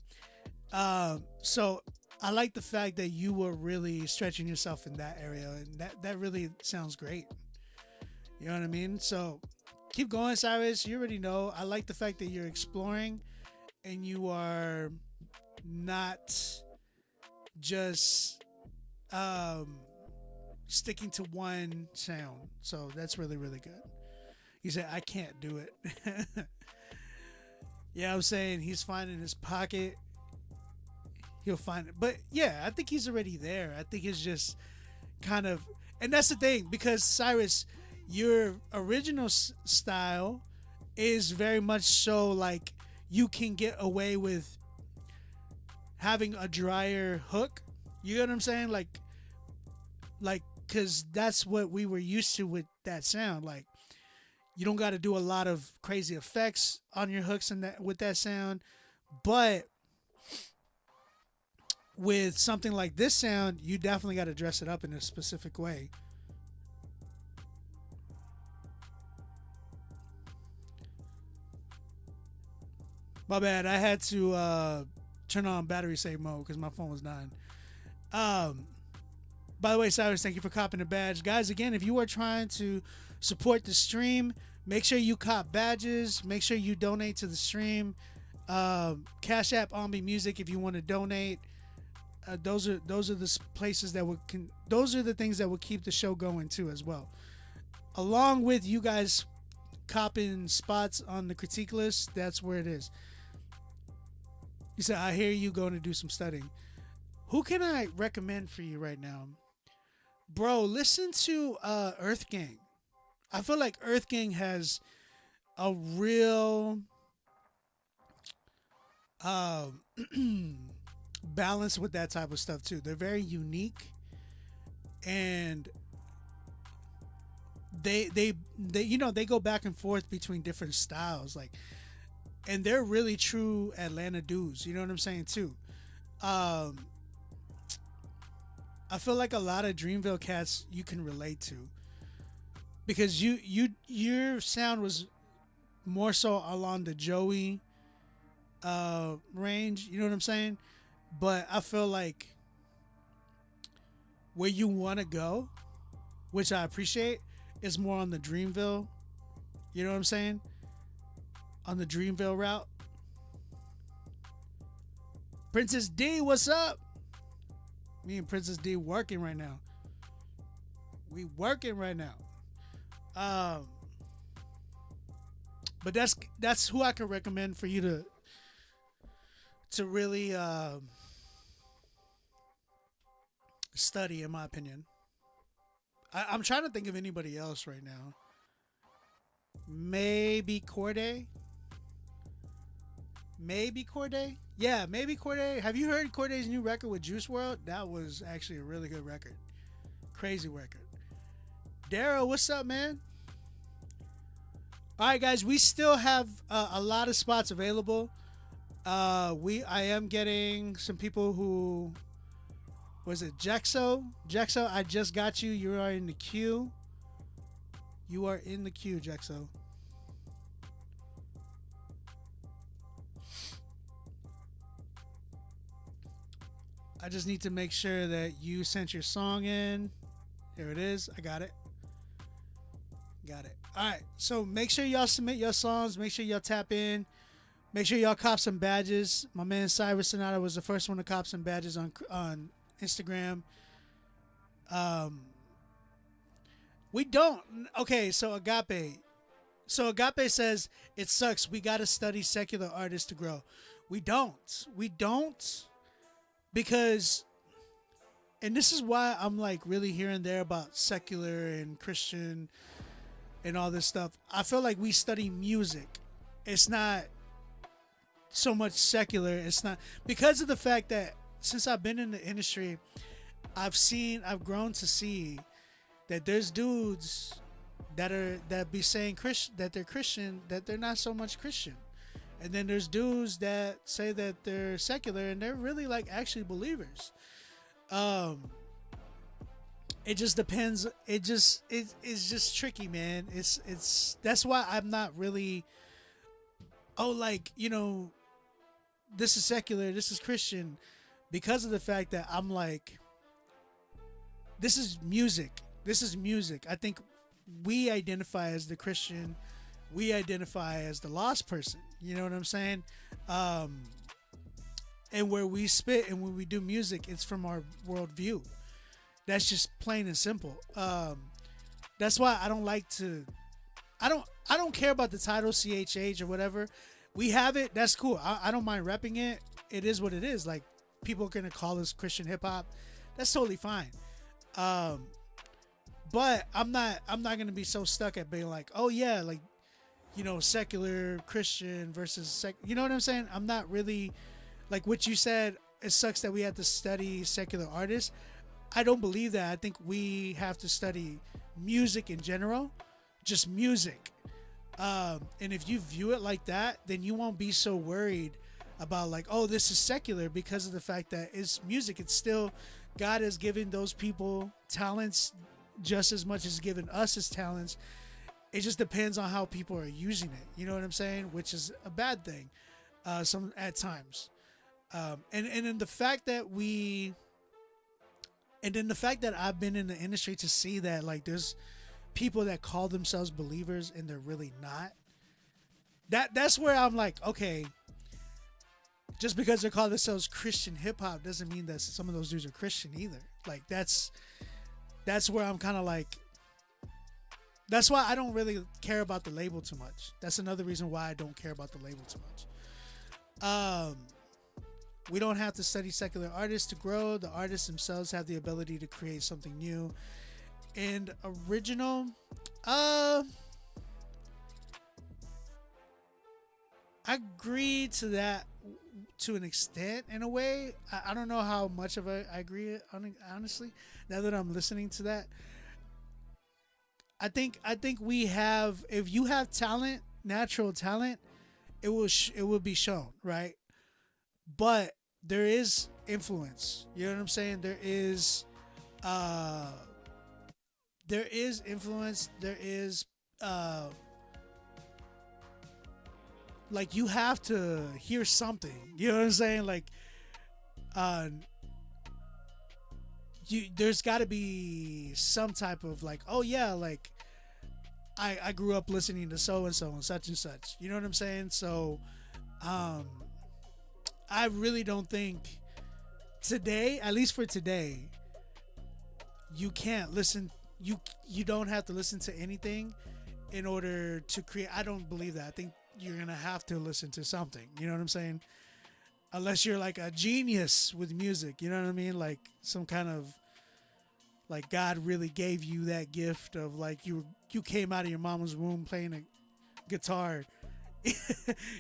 So I like the fact that you were really stretching yourself in that area, and that really sounds great. You know what I mean? So keep going, Cyrus. You already know. I like the fact that you're exploring, and you are not just sticking to one sound. So that's really, really good. He said, I can't do it. Yeah, I'm saying he's finding his pocket. He'll find it. But yeah, I think he's already there. I think it's just kind of, and that's the thing, because Cyrus, your original style is very much so like you can get away with having a drier hook. You know what I'm saying? Like, because that's what we were used to with that sound. Like, you don't got to do a lot of crazy effects on your hooks and that with that sound, but with something like this sound, you definitely got to dress it up in a specific way. My bad. I had to turn on battery save mode because my phone was dying. By the way, Cyrus, thank you for copping the badge. Guys, again, if you are trying to support the stream, make sure you cop badges. Make sure you donate to the stream. Cash App, Ombi Music, if you want to donate. Those are the places that those are the things that will keep the show going too, as well. Along with you guys copping spots on the critique list, that's where it is. You said, I hear you going to do some studying. Who can I recommend for you right now? Bro, listen to Earth Gang. I feel like Earth Gang has a real balance with that type of stuff too. They're very unique, and they you know, they go back and forth between different styles, like, and they're really true Atlanta dudes. You know what I'm saying too. I feel like a lot of Dreamville cats you can relate to, because your sound was more so along the Joey range. You know what I'm saying? But I feel like where you want to go, which I appreciate, is more on the Dreamville. You know what I'm saying? On the Dreamville route. Princess D, what's up? Me and Princess D working right now. We working right now. But that's who I can recommend for you to really study, in my opinion. I'm trying to think of anybody else right now. Maybe Corday. Yeah, maybe Corday. Have you heard Corday's new record with Juice WRLD? That was actually a really good record. Crazy record. Daryl, what's up, man? All right, guys, we still have a lot of spots available. I am getting some people who, was it Jexo? Jexo, I just got you. You are in the queue. You are in the queue, Jexo. I just need to make sure that you sent your song in. Here it is. I got it. Got it. All right. So make sure y'all submit your songs. Make sure y'all tap in. Make sure y'all cop some badges. My man Cyrus Sonata was the first one to cop some badges on Instagram. We don't. Okay, so Agape. So Agape says, it sucks. We got to study secular artists to grow. We don't. We don't. Because, and this is why I'm like really here and there about secular and Christian and all this stuff. I feel like we study music. It's not so much secular. It's not, because of the fact that since I've been in the industry, I've grown to see that there's dudes that be saying that they're Christian, that they're not so much Christian. And then there's dudes that say that they're secular and they're really like actually believers. It just depends. It's just tricky, man. It's that's why I'm not really, oh, like, you know, this is secular, this is Christian, because of the fact that I'm like, this is music. This is music. I think we identify as the Christian, we identify as the lost person. You know what I'm saying? And where we spit and when we do music, it's from our worldview. That's just plain and simple. That's why I don't like to. I don't care about the title CHH or whatever. We have it. That's cool. I don't mind repping it. It is what it is. Like, people are gonna call us Christian hip hop. That's totally fine. But I'm not gonna be so stuck at being like, oh yeah, like, you know, secular Christian versus you know what I'm saying? I'm not really like what you said. It sucks that we have to study secular artists. I don't believe that. I think we have to study music in general, just music. And if you view it like that, then you won't be so worried about like, oh, this is secular, because of the fact that it's music. It's still, God has given those people talents just as much as given us his talents. It just depends on how people are using it. You know what I'm saying? Which is a bad thing, some at times. And then the fact that I've been in the industry to see that like there's people that call themselves believers and they're really not. That's where I'm like, okay, just because they call themselves Christian hip hop doesn't mean that some of those dudes are Christian either. Like that's where I'm kind of like, that's why I don't really care about the label too much. That's another reason why I don't care about the label too much. We don't have to study secular artists to grow. The artists themselves have the ability to create something new and original. I agree to that to an extent, in a way. I don't know how much of I agree, honestly, now that I'm listening to that. I think we have, if you have talent, natural talent, it will be shown, right? But there is influence. You know what I'm saying? There is influence. There is like, you have to hear something. You know what I'm saying? Like, there's got to be some type of like, oh yeah, like I grew up listening to so and so and such and such. You know what I'm saying? So I really don't think today, at least for today, you can't listen. You don't have to listen to anything in order to create. I don't believe that. I think you're gonna have to listen to something. You know what I'm saying? Unless you're like a genius with music, you know what I mean? Like some kind of, like, God really gave you that gift of like, you came out of your mama's womb playing a guitar,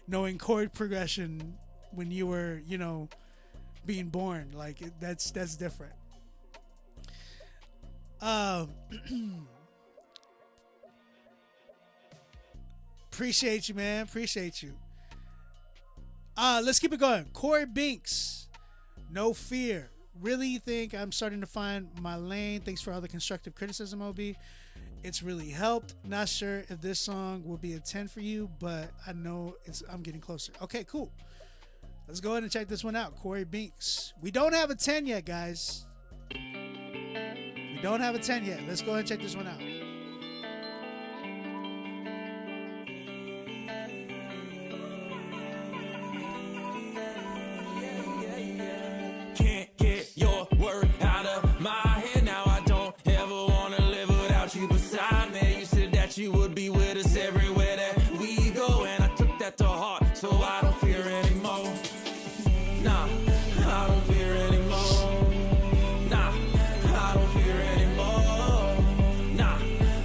knowing chord progression when you were, you know, being born. Like that's different. Appreciate you, man. Appreciate you. Let's keep it going. Corey Binks, No Fear. Really think I'm starting to find my lane. Thanks for all the constructive criticism, OB. It's really helped. Not sure if this song will be a 10 for you, but I know I'm getting closer. Okay, cool. Let's go ahead and check this one out. Corey Binks. We don't have a 10 yet, guys. We don't have a 10 yet. Let's go ahead and check this one out. Can't get your word out of my head. Now I don't ever want to live without you beside me. You said that you would be with us everywhere that we go, and I took that to heart, so I don't fear anymore. Nah, I don't fear anymore. Nah, I don't fear anymore. Nah,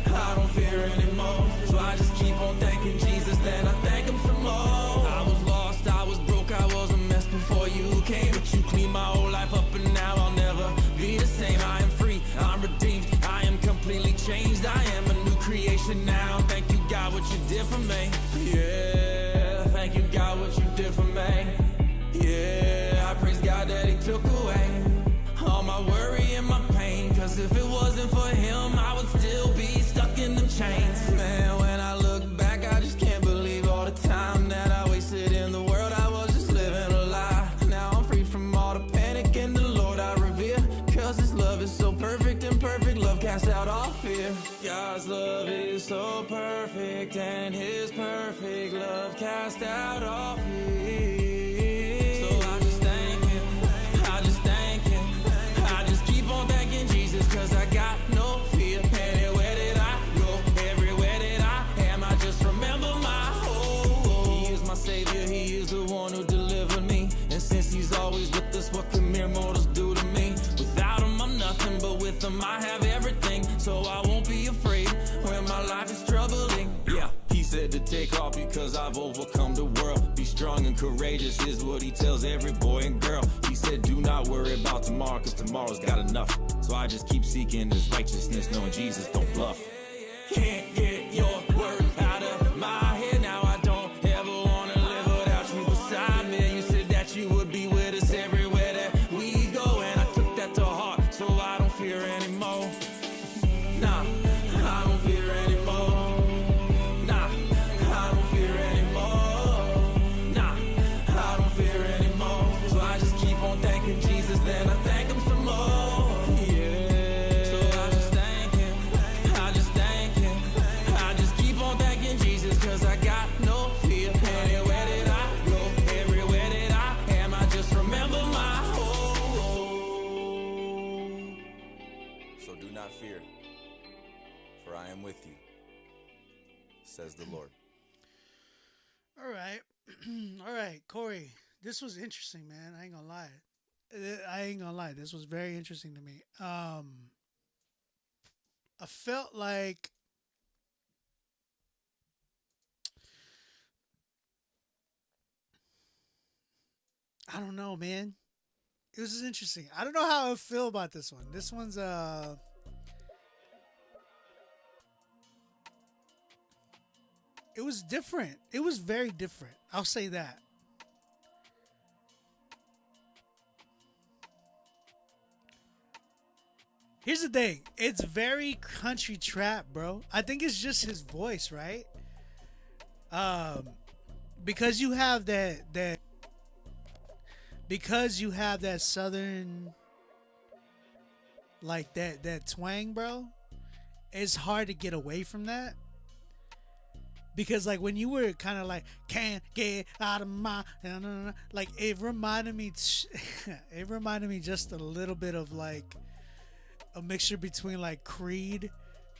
I don't fear anymore. So I just keep on thanking Jesus, then I thank him some more. I was lost, I was broke, I was a mess before you came, but you cleaned my whole life up, and now I'll never be the same. I am free, I'm redeemed, I am completely changed. I am a new creation now. Thank you, God, what you did for me. Yeah, thank you, God, what perfect love casts out all fear. God's love is so perfect, and his perfect love casts out all fear. So I just thank him, I just thank him. I just keep on thanking Jesus, cause I got no fear. Anywhere that I go, everywhere that I am, I just remember my hope. He is my savior, he is the one who delivered me. And since he's always with us, what can mere mortals do to me? Without him I'm nothing, but with him I have everything. So I won't be afraid when my life is troubling. Yeah, he said to take off because I've overcome the world. Be strong and courageous is what he tells every boy and girl. He said do not worry about tomorrow, cause tomorrow's got enough. So I just keep seeking his righteousness, knowing Jesus don't bluff. Can't get your word out of my head now. I don't ever wanna live without you beside me. You said that you would be with us everywhere that we go, and I took that to heart, so I don't fear anymore. Nah, I don't fear anymore. Nah, I don't fear anymore. Nah, I don't fear anymore. So I just keep on thanking Jesus, then I thank him some more. Yeah. So I just thank him, I just thank him. I just keep on thanking Jesus, cause I got no fear. Anywhere that I go, everywhere that I am, I just remember my home. So do not fear, for I am with you, says the Lord. All right. All right, Corey. This was interesting, man. I ain't gonna lie. This was very interesting to me. I felt like I don't know, man. It was just interesting. I don't know how I feel about this one. This one's it was different. It was very different. I'll say that. Here's the thing. It's very country trap, bro. I think it's just his voice, right? Because you have that southern, like that twang, bro. It's hard to get away from that. Because like when you were kind of like can't get out of my, like it reminded me just a little bit of like a mixture between like Creed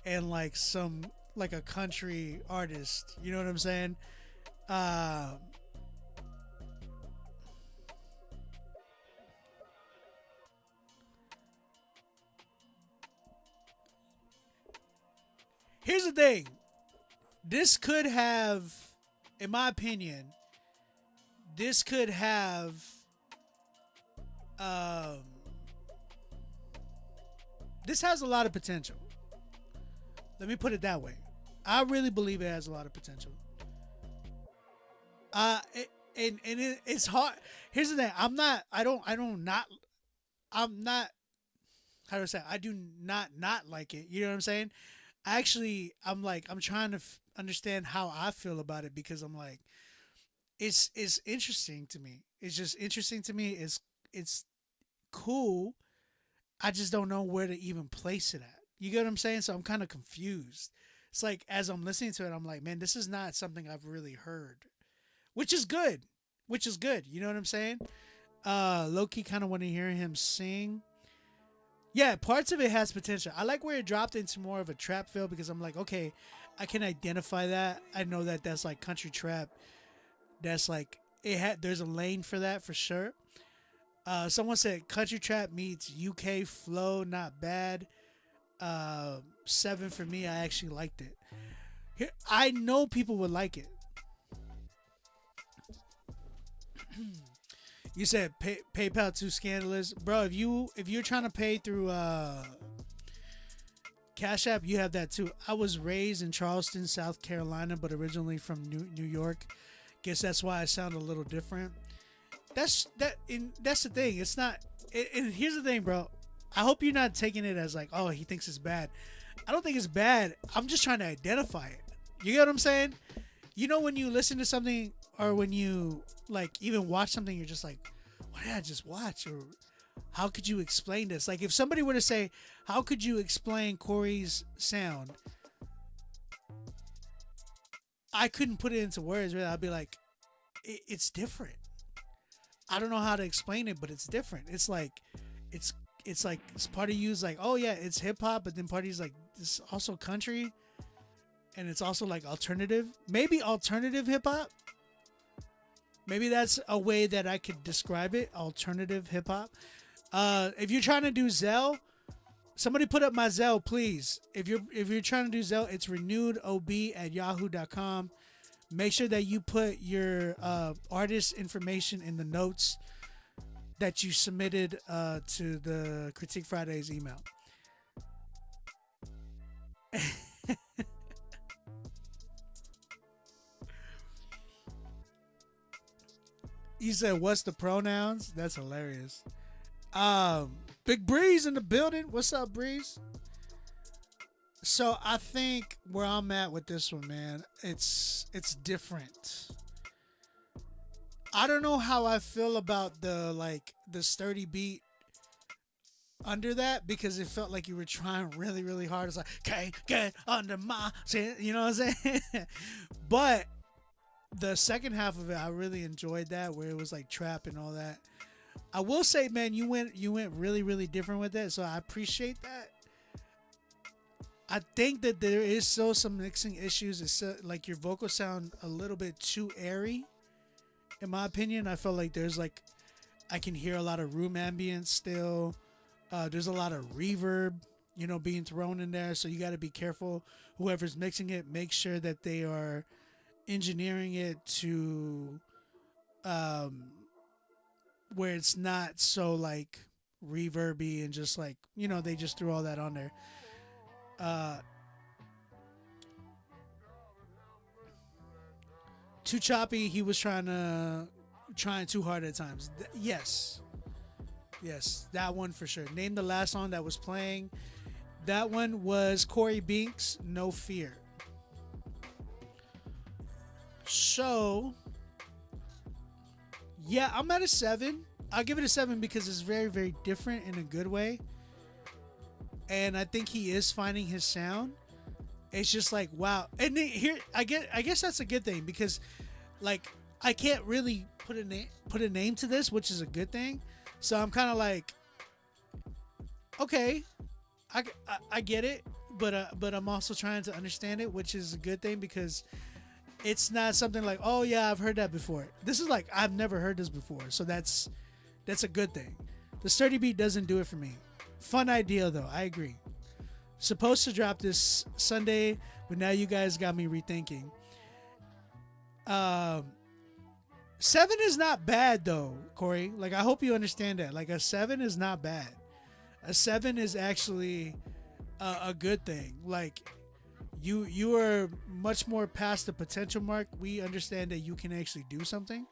and like some like a country artist. You know what I'm saying? Here's the thing. This could have, in my opinion, this has a lot of potential. Let me put it that way. I really believe it has a lot of potential. It's hard. Here's the thing. I'm not, how do I say it? I do not like it. You know what I'm saying? Actually, I'm trying to understand how I feel about it, because I'm like, it's interesting to me. It's just interesting to me. It's cool. I just don't know where to even place it at. You get what I'm saying? So I'm kind of confused. It's like, as I'm listening to it, I'm like, man, this is not something I've really heard, which is good. You know what I'm saying? Low-key kind of want to hear him sing. Yeah, parts of it has potential. I like where it dropped into more of a trap feel, because I'm like, okay, I can identify that. I know that that's like country trap. That's like, there's a lane for that for sure. Someone said country trap meets UK flow, not bad. 7 for me. I actually liked it. Here, I know people would like it. You said PayPal too scandalous, bro. If you're trying to pay through Cash App, you have that too. I was raised in Charleston, South Carolina, but originally from New York. Guess that's why I sound a little different. That's the thing. It's not. And here's the thing, bro. I hope you're not taking it as like, oh, he thinks it's bad. I don't think it's bad. I'm just trying to identify it. You get what I'm saying? You know, when you listen to something, or when you like even watch something, you're just like, what did I just watch? Or how could you explain this? Like if somebody were to say, how could you explain Corey's sound? I couldn't put it into words. Really. I'd be like, it's different. I don't know how to explain it, but it's different. It's like, it's like it's part of you is like, oh yeah, it's hip hop, but then part of you's like, it's also country, and it's also like alternative. Maybe alternative hip hop. Maybe that's a way that I could describe it. Alternative hip hop. If you're trying to do Zelle, somebody put up my Zelle, please. If you're trying to do Zelle, it's renewedob@yahoo.com. Make sure that you put your artist information in the notes that you submitted to the Critique Fridays email. You said, what's the pronouns? That's hilarious. Big Breeze in the building. What's up, Breeze? So I think where I'm at with this one, man, it's different. I don't know how I feel about the sturdy beat under that, because it felt like you were trying really, really hard. It's like, can't get under my skin, you know what I'm saying? But the second half of it, I really enjoyed that, where it was like trap and all that. I will say, man, you went really, really different with it, so I appreciate that. I think that there is still some mixing issues. It's like your vocals sound a little bit too airy, in my opinion. I felt like there's like, I can hear a lot of room ambience still. There's a lot of reverb, being thrown in there. So you got to be careful. Whoever's mixing it, make sure that they are engineering it to where it's not so like reverby and just like, they just threw all that on there. Too choppy. He was trying too hard at times. Yes, that one for sure. Name the last song that was playing. That one was Corey Binks, No Fear. So yeah, I'm at a 7. I'll give it a 7 because it's very, very different in a good way. And I think he is finding his sound. It's just like, wow. And here, I guess that's a good thing, because like I can't really put a name to this, which is a good thing. So I'm kind of like, okay, I get it, but I'm also trying to understand it, which is a good thing, because it's not something like, oh yeah, I've heard that before. This is like, I've never heard this before. So that's a good thing. The sturdy beat doesn't do it for me. Fun idea though, I agree. Supposed to drop this Sunday, but now you guys got me rethinking. 7 is not bad though, Corey. Like, I hope you understand that. Like, a 7 is not bad. A 7 is actually a good thing. Like, you are much more past the potential mark. We understand that you can actually do something.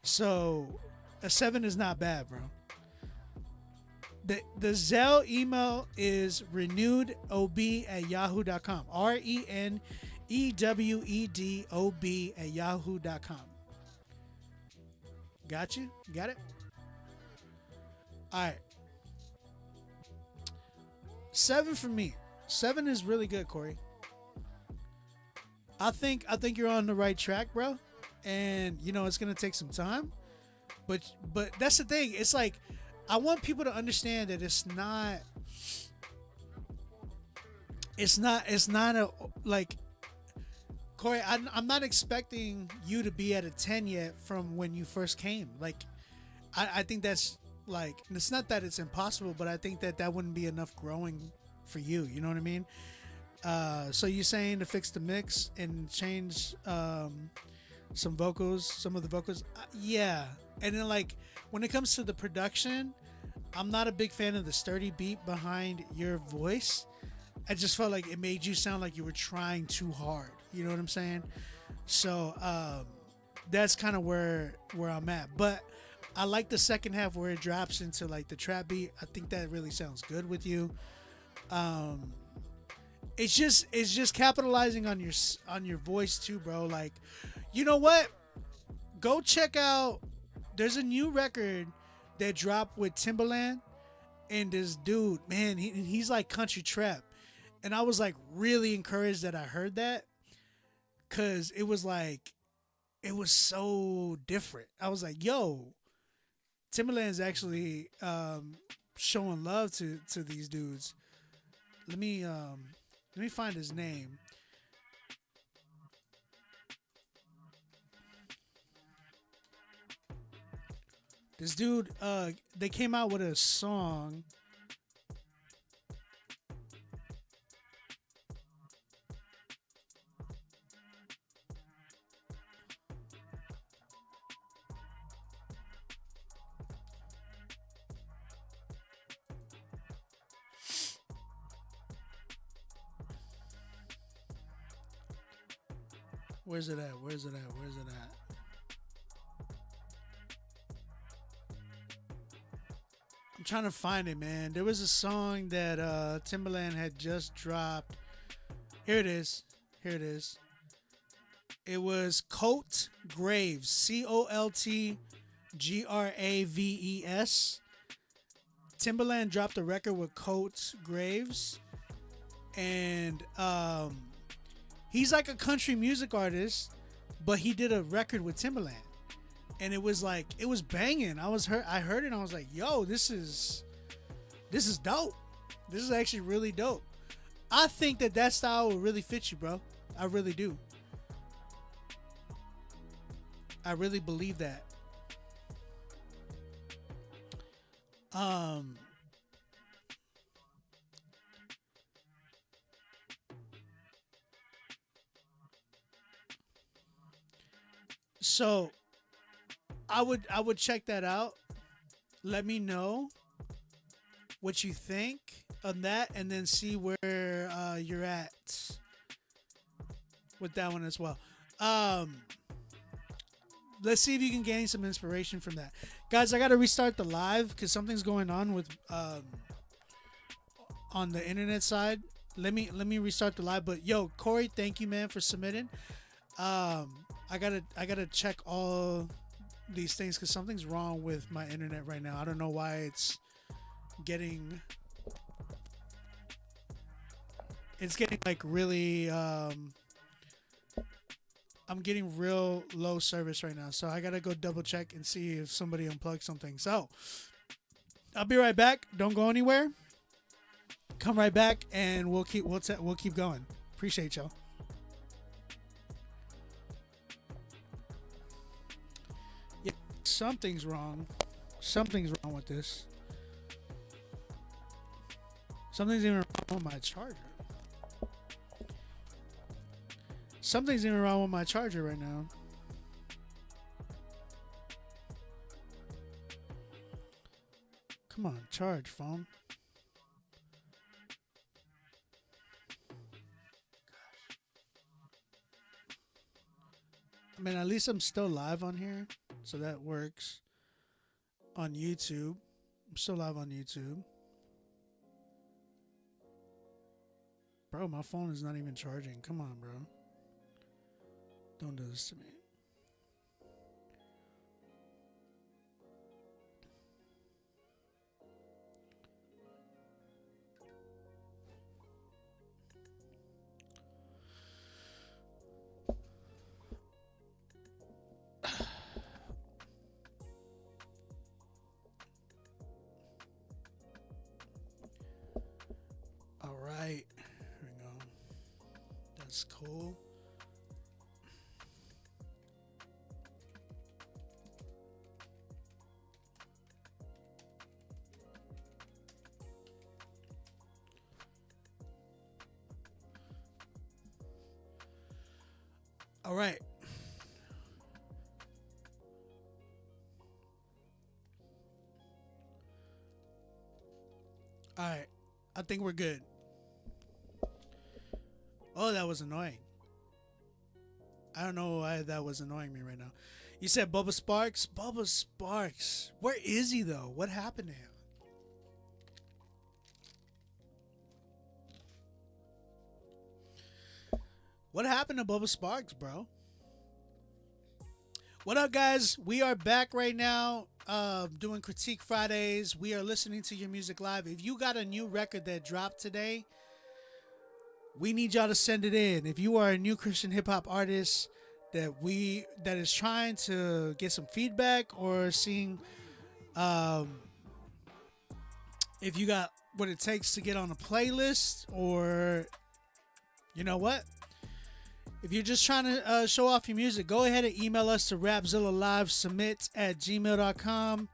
So a 7 is not bad, bro. The Zelle email is renewedob@yahoo.com. RENEWEDOB@yahoo.com. Got you? Got it? All right. 7 for me. 7 is really good, Corey. I think you're on the right track, bro. And it's gonna take some time. But that's the thing. It's like, I want people to understand that it's not a, like, Corey, I'm not expecting you to be at a 10 yet from when you first came. Like, I think that's like, it's not that it's impossible, but I think that wouldn't be enough growing for you. You know what I mean? So you're saying to fix the mix and change some of the vocals? Yeah. And then, like, when it comes to the production, I'm not a big fan of the sturdy beat behind your voice. I just felt like it made you sound like you were trying too hard. You know what I'm saying? So that's kind of where I'm at. But I like the second half where it drops into like the trap beat. I think that really sounds good with you. It's just capitalizing on your voice too, bro. Like, you know what? Go check out. There's a new record that dropped with Timbaland. And this dude, man, he's like country trap. And I was like really encouraged that I heard that, because it was like, it was so different. I was like, yo, Timberland's actually showing love to these dudes. Let me find his name. This dude, they came out with a song. Where's it at? Where's it at? Where's it at? I'm trying to find it, man. There was a song that Timberland had just dropped. Here it is. Here it is. It was Colt Graves. COLT GRAVES. Timberland dropped a record with Colt Graves. And he's like a country music artist, but he did a record with Timberland. And it was like, it was banging. I heard it and I was like, yo, this is dope. This is actually really dope. I think that style will really fit you, bro. I really do. I really believe that. So I would check that out. Let me know what you think on that, and then see where you're at with that one as well. Let's see if you can gain some inspiration from that, guys. I got to restart the live because something's going on with on the internet side. Let me restart the live. But yo, Corey, thank you, man, for submitting. I gotta check all these things because something's wrong with my internet right now. I don't know why it's getting like really I'm getting real low service right now, so I gotta go double check and see if somebody unplugged something. So I'll be right back. Don't go anywhere. Come right back and we'll keep going. Appreciate y'all. Yeah, something's wrong. Something's wrong with this. Something's even wrong with my charger. Something's even wrong with my charger right now. Come on, charge, phone. I mean, at least I'm still live on here, so that works. On YouTube. I'm still live on YouTube. Bro, my phone is not even charging. Come on, bro. Don't do this to me. All right. Here we go. That's cool. All right. All right. I think we're good. Oh, that was annoying. I don't know why that was annoying me right now. You said Bubba Sparks? Bubba Sparks. Where is he, though? What happened to him? What happened to Bubba Sparks, bro? What up, guys? We are back right now. doing Critique Fridays. We are listening to your music live. If you got a new record that dropped today, we need y'all to send it in. If you are a new Christian hip hop artist that is trying to get some feedback or seeing if you got what it takes to get on a playlist, or you know what? If you're just trying to show off your music, go ahead and email us to rapzillalivesubmit@gmail.com.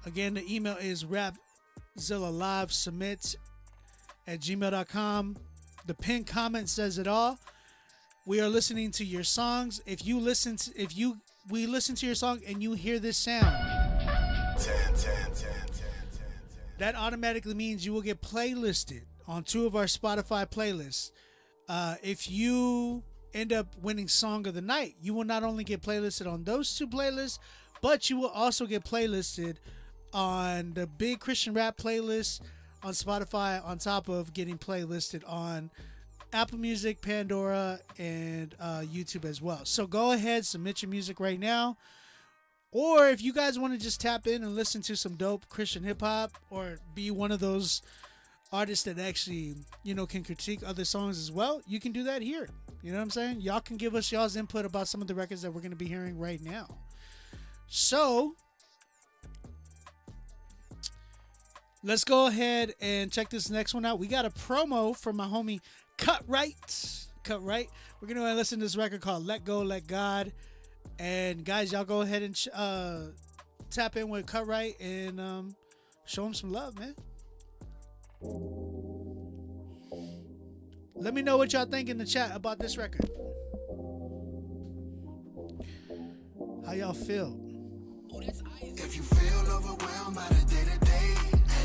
Again, the email is rapzillalivesubmit@gmail.com. The pinned comment says it all. We are listening to your songs. We listen to your song and you hear this sound, that automatically means you will get playlisted on 2 of our Spotify playlists. If you end up winning Song of the Night, you will not only get playlisted on those 2 playlists, but you will also get playlisted on the Big Christian Rap playlist on Spotify, on top of getting playlisted on Apple Music, Pandora, and YouTube as well. So go ahead, submit your music right now. Or if you guys want to just tap in and listen to some dope Christian hip hop, or be one of those artists that actually, can critique other songs as well, you can do that here. You know what I'm saying? Y'all can give us y'all's input about some of the records that we're going to be hearing right now. So let's go ahead and check this next one out. We got a promo from my homie Cut Right. We're going to listen to this record called Let Go, Let God. And guys, y'all go ahead and tap in with Cut Right and show him some love, man. Let me know what y'all think in the chat about this record. How y'all feel? If you feel overwhelmed by the day-to-day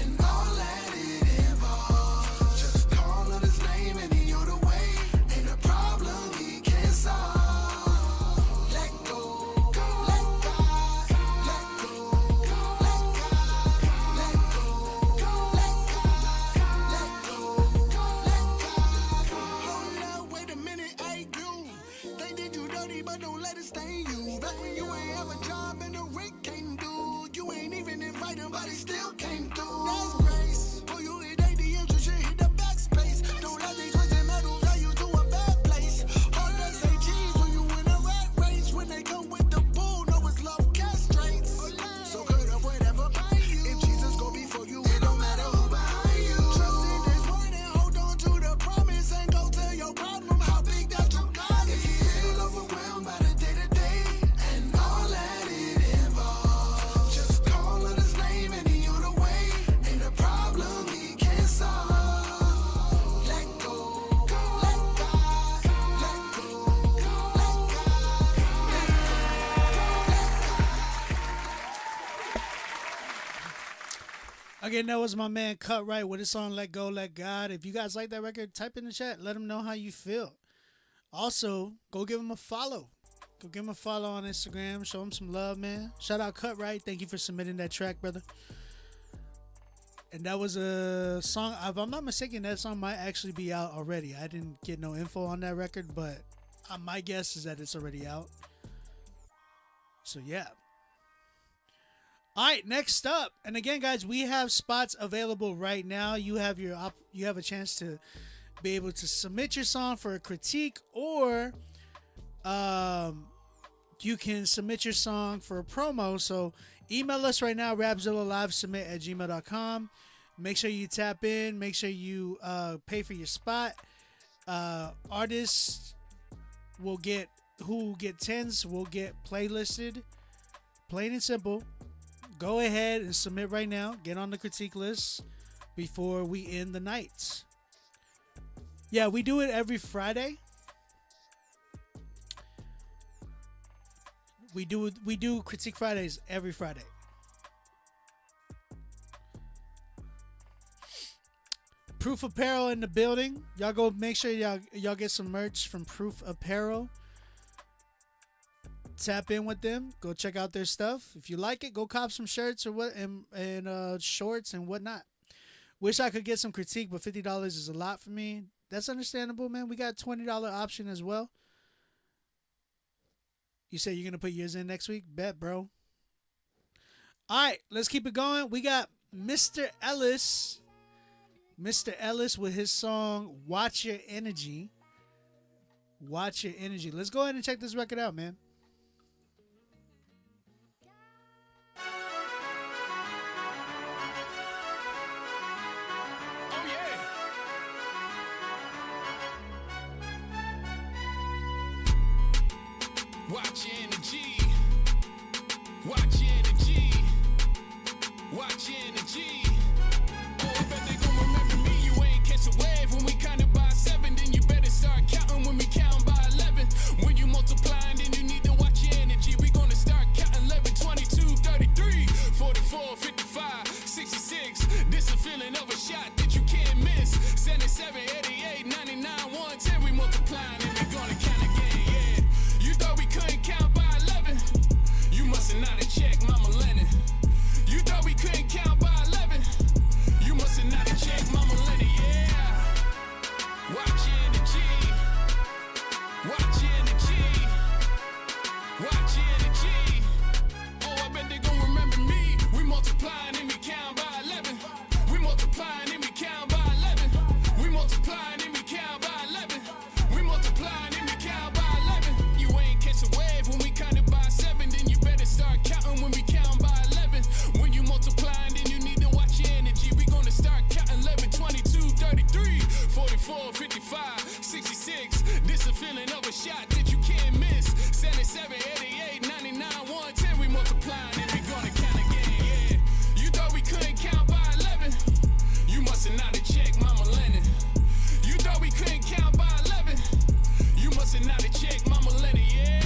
and all that it involves, just call on his name and he on the way. Ain't a problem he can't solve. Let go, let God, let go, let God, let go, let God, let go, let God. Hold up, wait a minute, hey you. They did you dirty, but don't let it stain you. Back when you ain't have a job and the rent came due, you ain't even invited, but it still came through. That's grace. Pull you hit ADM, you should hit the backspace. Don't let these twisted metal drive you to a bad place. All that say cheese when you in a rat race. When they come with the bull, know it's love castrates. So good of whatever by you. If Jesus go before you, it don't matter who behind you. Trust in this word and hold on to the promise, and go tell your problem how big that you got it. If you feel overwhelmed by the day-to-day and all that it involves, just call on his name and he on the way. Ain't a problem he can't solve. Let go, let God, let go, let God, let Again, that was my man Cut Right with his song Let Go, Let God. If you guys like that record, type in the chat. Let him know how you feel. Also, go give him a follow. Go give him a follow on Instagram. Show him some love, man. Shout out Cut Right. Thank you for submitting that track, brother. And that was a song, if I'm not mistaken, that song might actually be out already. I didn't get no info on that record, but my guess is that it's already out. So, yeah. All right, next up. And again, guys, we have spots available right now. You have a chance to be able to submit your song for a critique, or you can submit your song for a promo. So email us right now, rapzillalivesubmit@gmail.com. Make sure you tap in. Make sure you pay for your spot. Artists will get, who get 10s will get playlisted. Plain and simple. Go ahead and submit right now. Get on the critique list before we end the night. Yeah, we do it every Friday. We do Critique Fridays every Friday. Proof Apparel in the building. Y'all go make sure y'all get some merch from Proof Apparel. Tap in with them. Go check out their stuff. If you like it, go cop some shirts or what and shorts and whatnot. Wish I could get some critique, but $50 is a lot for me. That's understandable, man. We got $20 option as well. You say you're gonna put yours in next week? Bet, bro. All right, let's keep it going. We got Mr. Ellis. Mr. Ellis with his song Watch Your Energy. Watch Your Energy. Let's go ahead and check this record out, man. Oh yeah. Watch your energy. Watch your energy. Watch your energy. Oh, I bet they gon' remember me. You ain't catch a wave when we counted by 7. Then you better start counting when we count by 11. When you multiplying, then you need to watch your energy. We gonna start counting 11, 22, 33, 44, 55, 66. This a feeling of a shot that you can't miss. 77, 88, 99, 110. We multiplying and we gonna count again, yeah. You thought we couldn't count by 11? You must have not have checked Mama Lennon. You thought we couldn't count by 11? You must have not have checked Mama Lennon, yeah. Watch your energy. Watch your energy. Watch your energy. Oh, I bet they gon' remember me. We multiplying and we count by 11. We multiplying and we count by 11. We multiplying and we count by 11. We multiplying and we count by 11. You ain't catch a wave when we counted by 7. Then you better start counting when we count by 11. When you multiplying, then you need to watch your energy. We gonna start counting 11, 22, 33, 44, 55, 66. This a feeling of a shot that you can't miss. 77, 88, 99, 110. We multiplying and we gonna count again, yeah. You thought we couldn't count by 11? You must have not have checked Mama Lennon. You thought we couldn't count by 11? You must have not have checked Mama Lennon, yeah.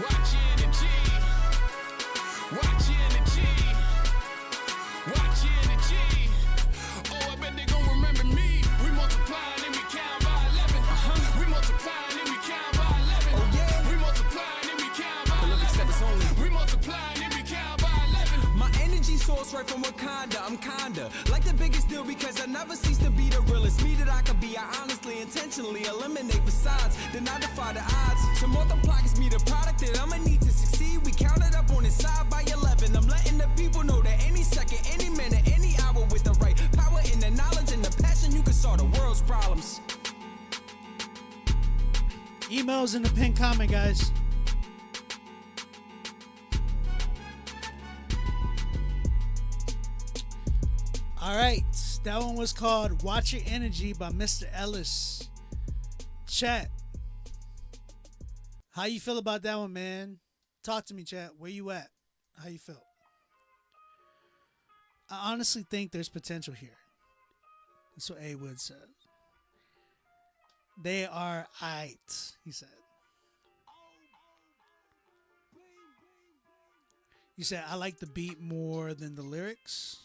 Watch your energy. Watch your energy. Watch your energy. Oh, I bet they gon' remember me. We multiplying and we count by 11. We multiplying and we count by 11. Oh, yeah. We multiplying and we count by Olympic 11. steppers only. We multiplying and we count by 11. My energy source right from Wakanda. I'm kinda like the biggest deal because I never cease to be the realest me that I could be. I honestly, intentionally eliminate facades, then I defy the odds. To multiply gives me the product that I'ma need to succeed. We counted up on the side by 11. I'm letting the people know that any second, any minute, any hour with the right power and the knowledge and the passion, you can solve the world's problems. Emails in the pinned comment, guys. All right, that one was called Watch Your Energy by Mr. Ellis. Chat, how you feel about that one, man? Talk to me, chat. Where you at? How you feel? I honestly think there's potential here. That's what A Wood said. They are aight, he said. You said, I like the beat more than the lyrics.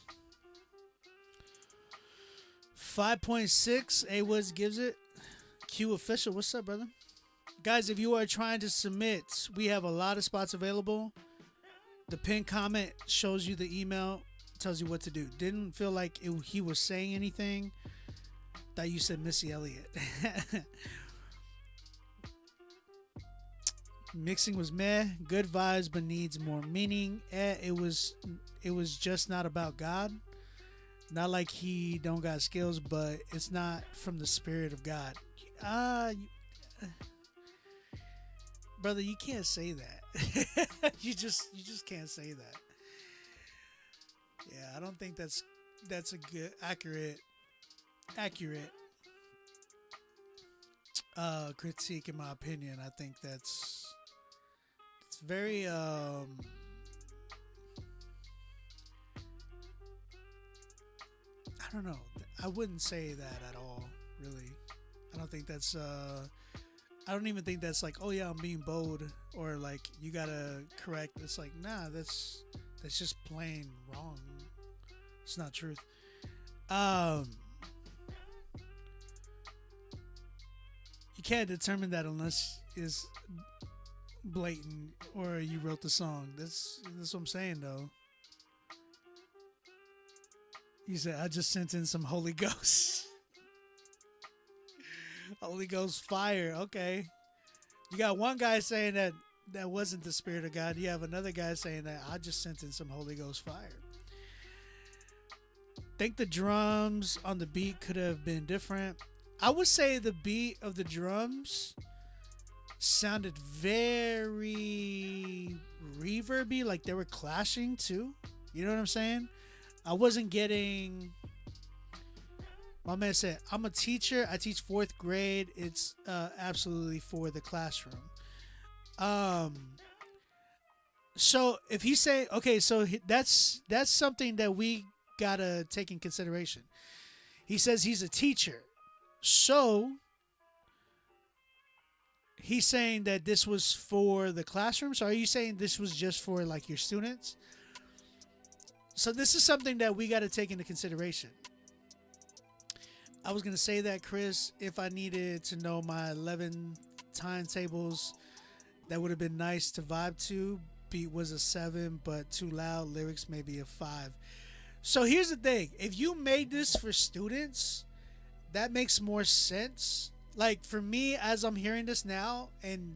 5.6, A Woods gives it. Q Official, what's up, brother? Guys, if you are trying to submit, we have a lot of spots available. The pinned comment shows you the email, tells you what to do. Didn't feel like he was saying anything. Thought you said Missy Elliott. Mixing was meh. Good vibes, but needs more meaning. It was just not about God. Not like he don't got skills, but it's not from the spirit of God. Brother, you can't say that. you just can't say that. Yeah, I don't think that's a good accurate critique in my opinion. I think it's very I don't know. I wouldn't say that at all, really. I don't think that's I don't even think that's like, oh yeah, I'm being bold, or like you gotta correct. It's like, nah, that's just plain wrong. It's not truth. You can't determine that unless it's blatant or you wrote the song. That's what I'm saying, though. You said, I just sent in some Holy Ghost. Holy Ghost fire. Okay. You got one guy saying that that wasn't the Spirit of God. You have another guy saying that I just sent in some Holy Ghost fire. Think the drums on the beat could have been different. I would say the beat of the drums sounded very reverby, like they were clashing too. You know what I'm saying? I wasn't getting. My man said, "I'm a teacher. I teach 4th grade. It's absolutely for the classroom." So if he's saying, okay, so that's something that we gotta take in consideration. He says he's a teacher, so he's saying that this was for the classroom. So are you saying this was just for like your students? So this is something that we got to take into consideration. I was gonna say that, Chris, if I needed to know my 11 timetables, that would have been nice to vibe to. Beat was a 7, but too loud. Lyrics maybe a 5. So here's the thing: if you made this for students, that makes more sense. Like for me, as I'm hearing this now, and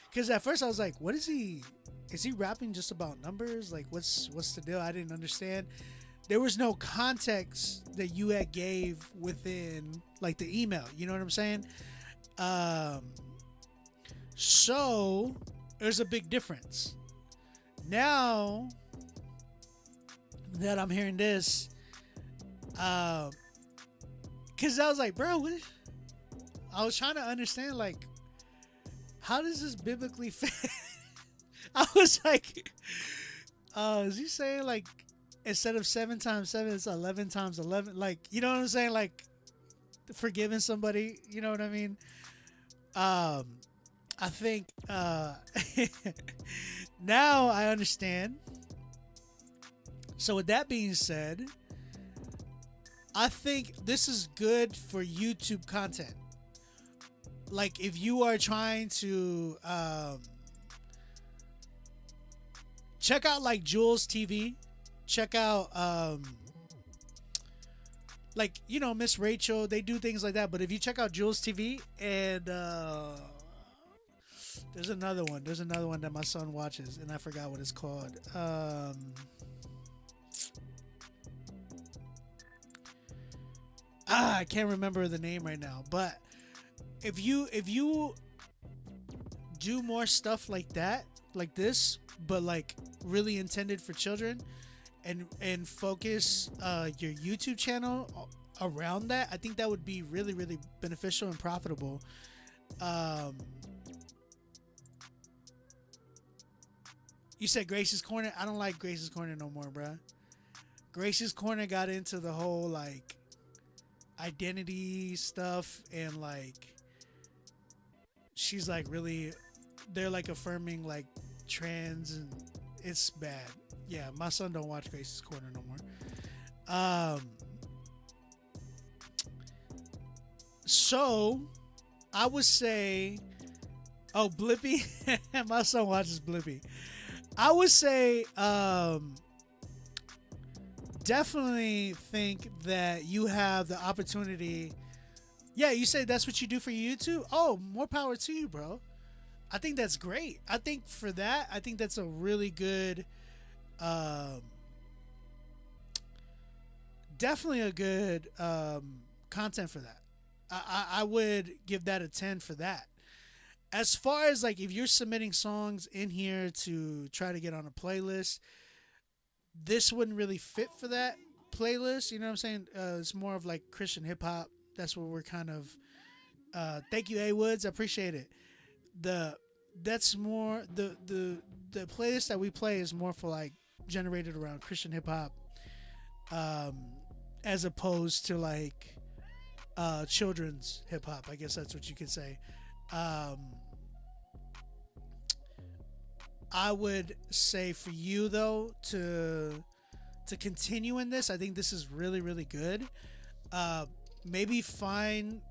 because at first I was like, "What is he? Is he rapping just about numbers? Like, what's the deal?" I didn't understand. There was no context that you had gave within like the email. You know what I'm saying? So there's a big difference. Now that I'm hearing this, because I was like, bro, what? I was trying to understand, like, how does this biblically fit? I was like, is he saying like instead of 7 times 7, it's 11 times 11? Like, you know what I'm saying? Like forgiving somebody, you know what I mean? I think now I understand. So with that being said, I think this is good for YouTube content. Like if you are trying to check out like Jules TV, check out like, you know, Miss Rachel, they do things like that. But if you check out Jules TV and there's another one that my son watches and I forgot what it's called. I can't remember the name right now, but if you do more stuff like that, like this, but like really intended for children, and focus your YouTube channel around that, I think that would be really, really beneficial and profitable. You said Grace's Corner. I don't like Grace's Corner no more, bruh. Grace's Corner got into the whole like identity stuff, and like she's like really, they're like affirming like trans, and it's bad. Yeah, my son don't watch Grace's Corner no more. So I would say, oh, Blippi. My son watches Blippi. I would say definitely think that you have the opportunity. Yeah, you say that's what you do for your YouTube? Oh, more power to you, bro. I think that's great. I think for that, I think that's a really good, definitely a good content for that. I would give that a 10 for that. As far as like if you're submitting songs in here to try to get on a playlist, this wouldn't really fit for that playlist. You know what I'm saying? It's more of like Christian hip hop. That's what we're kind of. Thank you, A Woods. I appreciate it. That's more the playlist that we play is more for like generated around Christian hip hop, as opposed to like children's hip hop. I guess that's what you could say. I would say for you though to continue in this, I think this is really, really good. Maybe find.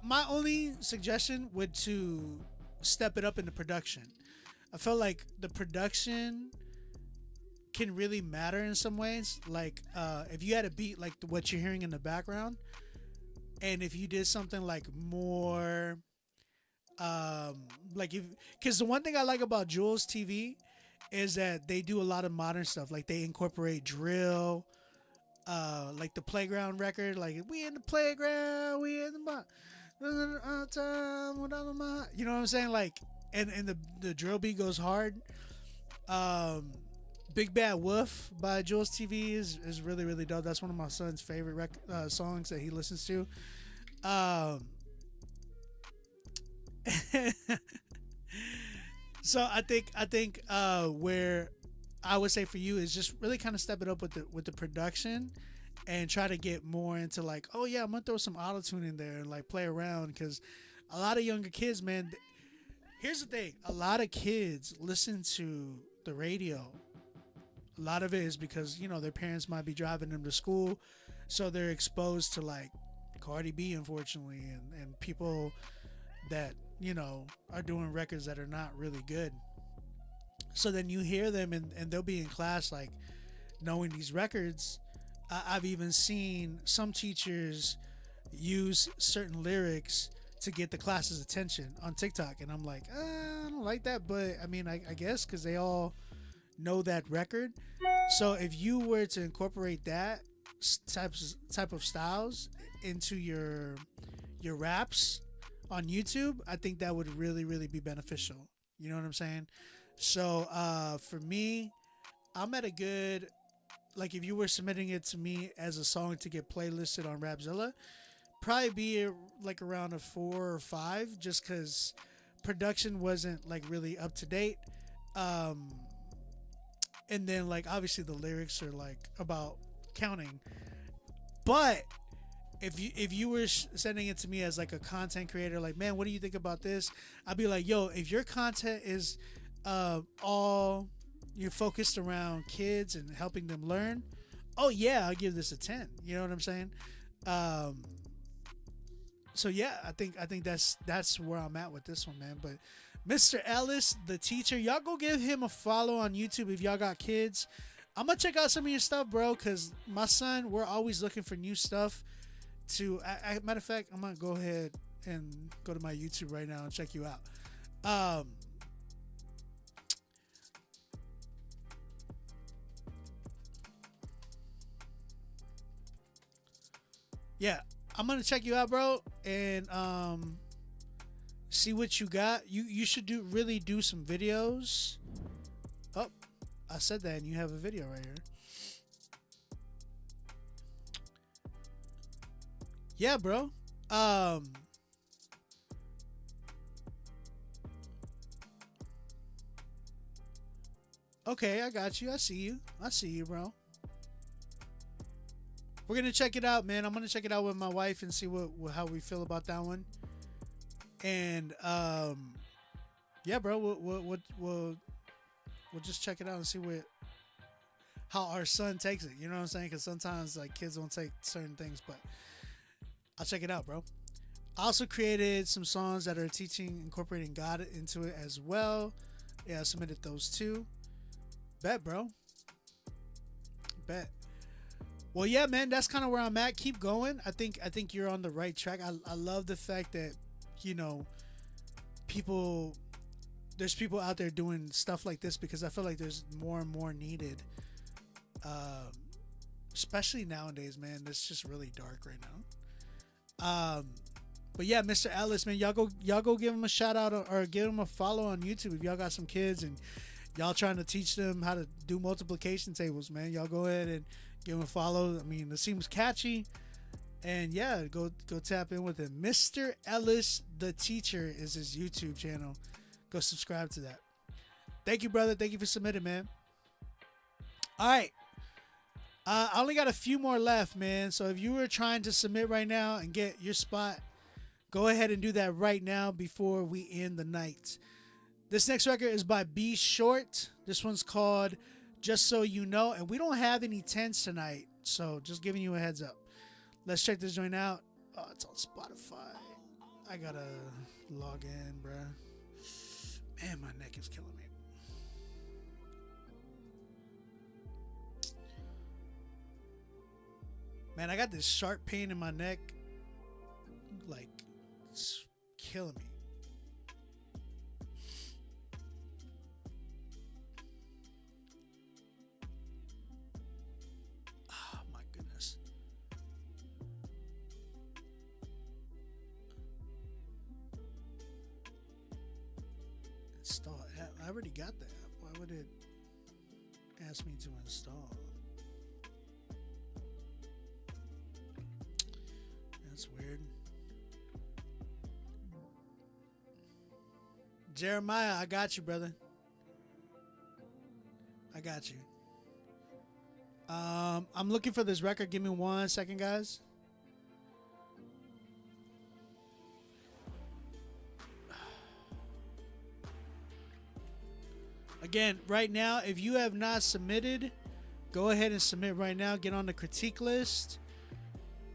My only suggestion would to step it up in the production. I felt like the production can really matter in some ways. Like if you had a beat like what you're hearing in the background, and if you did something like more Like if, because the one thing I like about Jules TV is that they do a lot of modern stuff. Like they incorporate drill, like the Playground record, like we in the playground, we in the time without my, you know what I'm saying? Like, and the drill beat goes hard. Big Bad Wolf by Jules TV is really really dope. That's one of my son's favorite songs that he listens to. So I think where I would say for you is just really kind of step it up with the production and try to get more into like, oh yeah, I'm gonna throw some auto tune in there and like play around, because a lot of younger kids, man. Here's the thing: a lot of kids listen to the radio. A lot of it is because, you know, their parents might be driving them to school, so they're exposed to like Cardi B, unfortunately, and people that, you know, are doing records that are not really good. So then you hear them and they'll be in class like knowing these records. I've even seen some teachers use certain lyrics to get the class's attention on TikTok, and I'm like, I don't like that, but I mean, I guess because they all know that record. So if you were to incorporate that type of styles into your raps on YouTube, I think that would really really be beneficial. You know what I'm saying? So for me, I'm at a good, like if you were submitting it to me as a song to get playlisted on Rapzilla, probably be like around a 4 or 5, just because production wasn't like really up to date. And then like obviously the lyrics are like about counting, but if you were sending it to me as like a content creator, like, man, what do you think about this? I'd be like, yo, if your content is all you're focused around kids and helping them learn, oh yeah, I'll give this a 10. You know what I'm saying? So yeah, I think that's where I'm at with this one, man. But Mr. Ellis, the teacher, y'all go give him a follow on YouTube if y'all got kids. I'm gonna check out some of your stuff, bro, because my son, we're always looking for new stuff to. Matter of fact, I'm gonna go ahead and go to my YouTube right now and check you out. Yeah, I'm gonna check you out, bro, and see what you got. You should really do some videos. Oh, I said that, and you have a video right here. Yeah, bro. Okay, I got you. I see you, bro. We're gonna check it out, man. I'm gonna check it out with my wife and see how we feel about that one. And yeah, bro, we'll just check it out and see how our son takes it. You know what I'm saying? Because sometimes like kids don't take certain things, but I'll check it out, bro. I also created some songs that are incorporating God into it as well. Yeah, I submitted those too. Bet, bro. Bet. Well, yeah, man, that's kind of where I'm at. Keep going. I think you're on the right track. I love the fact that, you know, there's people out there doing stuff like this, because I feel like there's more and more needed. Especially nowadays, man. It's just really dark right now. But yeah, Mr. Ellis, man, y'all go give him a shout out or give him a follow on YouTube if y'all got some kids and y'all trying to teach them how to do multiplication tables, man. Y'all go ahead and give him a follow. I mean, it seems catchy. And yeah, go tap in with him. Mr. Ellis, the teacher, is his YouTube channel. Go subscribe to that. Thank you, brother. Thank you for submitting, man. All right. I only got a few more left, man. So if you were trying to submit right now and get your spot, go ahead and do that right now before we end the night. This next record is by B Short. This one's called Just So You Know. And we don't have any 10s tonight, so just giving you a heads up. Let's check this joint out. Oh, it's on Spotify. I gotta log in, bruh. Man, my neck is killing me. Man, I got this sharp pain in my neck. Like, it's killing me. Install app. I already got the app. Why would it ask me to install? That's weird. Jeremiah, I got you, brother. I got you. I'm looking for this record. Give me 1 second, guys. Again, right now, if you have not submitted, go ahead and submit right now. Get on the critique list.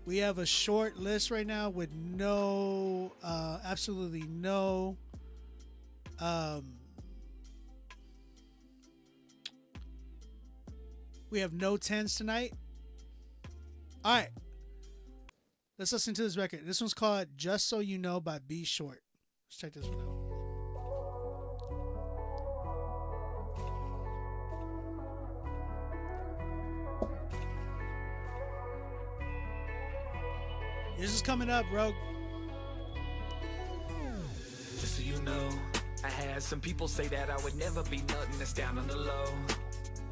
We have a short list right now with no, absolutely no, we have no 10s tonight. All right. Let's listen to this record. This one's called Just So You Know by B Short. Let's check this one out. This is coming up, bro. Just so you know, I had some people say that I would never be nothing that's down on the low.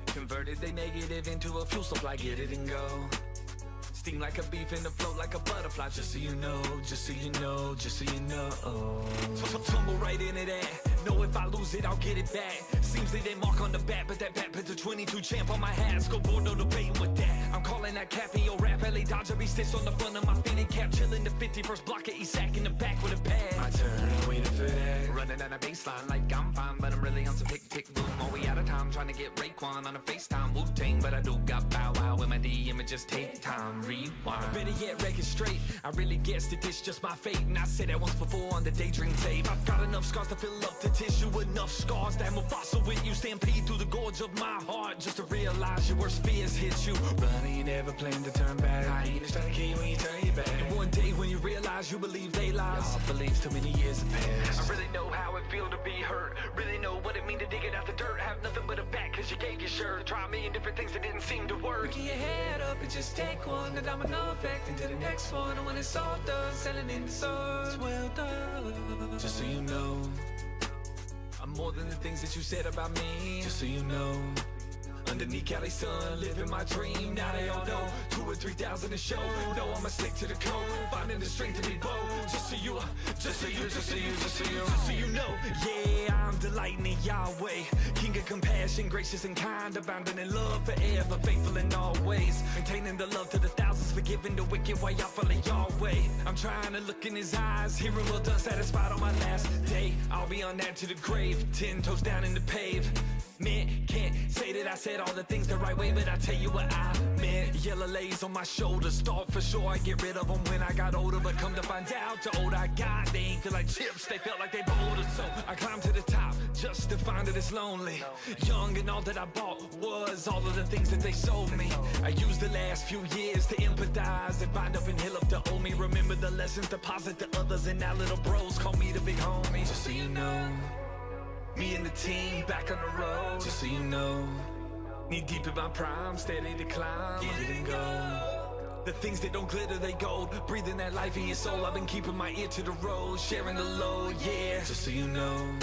Converted they negative into a fuel supply, get it and go. Steam like a beef and float like a butterfly. Just so you know, just so you know, just so you know. Tumble right into that. Know if I lose it, I'll get it back. Seems they didn't mark on the bat, but that bat put the 22 champ on my hat. Scoreboard, no debating with that. I'm calling that Cappy or rap. LA Dodger be stitched on the front of my fitted cap. Chilling the 51st block of Esac in the back with a pad. My turn, I waited for that. Running down a baseline like I'm fine, but I'm really on some tick boom. All we out of time trying to get Raekwon on a FaceTime. Wu-Tang, but I do got Bow Wow in my DM. It just take time, rewind. Better yet, wreck it straight. I really guessed that this just my fate, and I said that once before on the daydream tape. I've got enough scars to fill up the tissue, enough scars to have Mufasa with you. Stampede through the gorge of my heart just to realize your worst fears hit you. But I ain't ever planned to turn back. I ain't trying to kill you when you turn your back. And one day when you realize you believe they lies, y'all believe too many years have passed. I really know how it feel to be hurt. Really know what it mean to dig it out the dirt. Have nothing but a back cause you gave your shirt. Try a million different things that didn't seem to work. Get your head up and just take one. The domino effect into the next one. And when it's all done, selling in the sun, it's well done. Just so you know, I'm more than the things that you said about me. Just so you know, underneath Cali sun, living my dream. Now they all know 2,000 or 3,000 a show. No, I'ma stick to the code, finding the strength to be bold. Just so you, just so you, just so you, just so you, just so you know. Yeah, I'm delighting in Yahweh, King of compassion, gracious and kind, abounding in love forever, faithful in all ways, maintaining the love to the thousands, forgiving the wicked while y'all follow Yahweh. I'm trying to look in his eyes, hear him well done, satisfied on my last day. I'll be on that to the grave, 10 toes down in the pave. Man, can't say that I said all the things the right way, but I tell you what I meant. Yellow lays on my shoulders, thought for sure I'd get rid of them when I got older, but come to find out, the older I got, they ain't feel like chips, they felt like they bolder. So I climbed to the top, just to find that it's lonely. Young and all that I bought was all of the things that they sold me. I used the last few years to empathize and bind up and heal up the old me. Remember the lessons, deposit to others, and now little bros call me the big homie. Just so you know, me and the team back on the road. Just so you know, knee deep in my prime, steady to climb, get it and go. The things that don't glitter, they gold. Breathing that life in your soul. I've been keeping my ear to the road, sharing the load, yeah. Just so you know.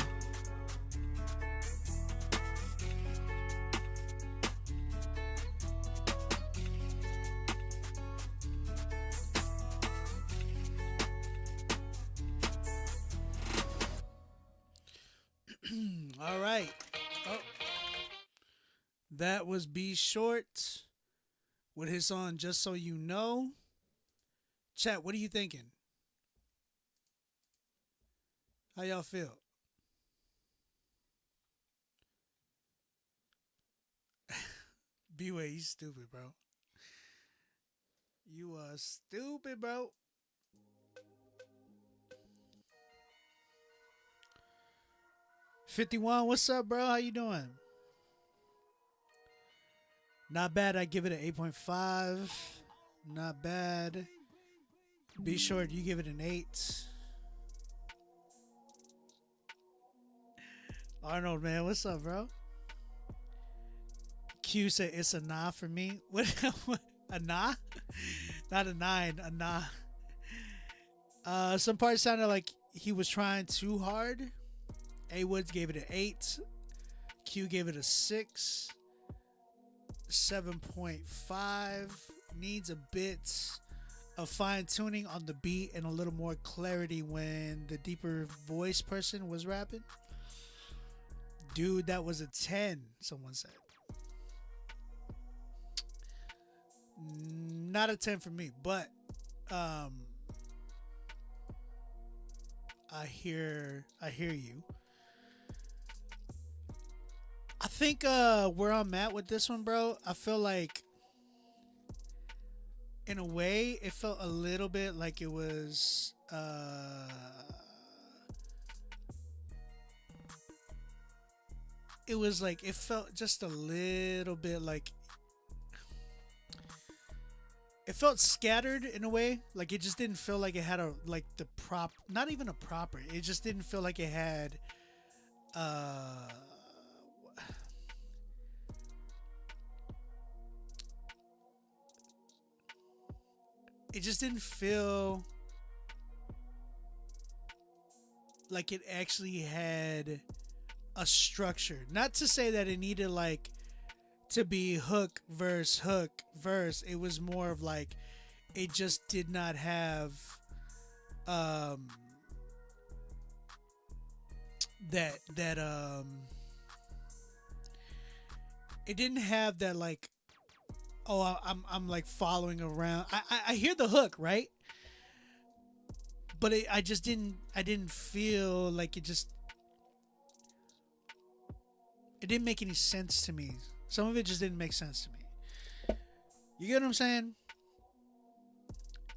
All right. Oh. That was B Short with his song Just So You Know. Chat, what are you thinking? How y'all feel? B-Way, you stupid, bro. You are stupid, bro. $51, what's up, bro? How you doing? Not bad. I give it an 8.5. Not bad. Be Short, you give it an 8. Arnold, man, what's up, bro? Q said it's a nah for me. What? A nah? Not a 9. A nah. Some parts sounded like he was trying too hard. A Woods gave it an 8. Q gave it a 6. 7.5. Needs a bit of fine tuning on the beat and a little more clarity when the deeper voice person was rapping. Dude, that was a 10, someone said. Not a 10 for me, but I hear you. I think where I'm at with this one, bro, I feel like in a way it felt a little bit like it was like it felt just a little bit like it felt scattered in a way. Like it just didn't feel like it had a like the prop, not even a proper. It just didn't feel like it had it just didn't feel like it actually had a structure. Not to say that it needed like to be hook verse. It was more of like it just did not have that it didn't have that like, oh, I'm like following around. I hear the hook, right? But I didn't feel like it didn't make any sense to me. Some of it just didn't make sense to me. You get what I'm saying?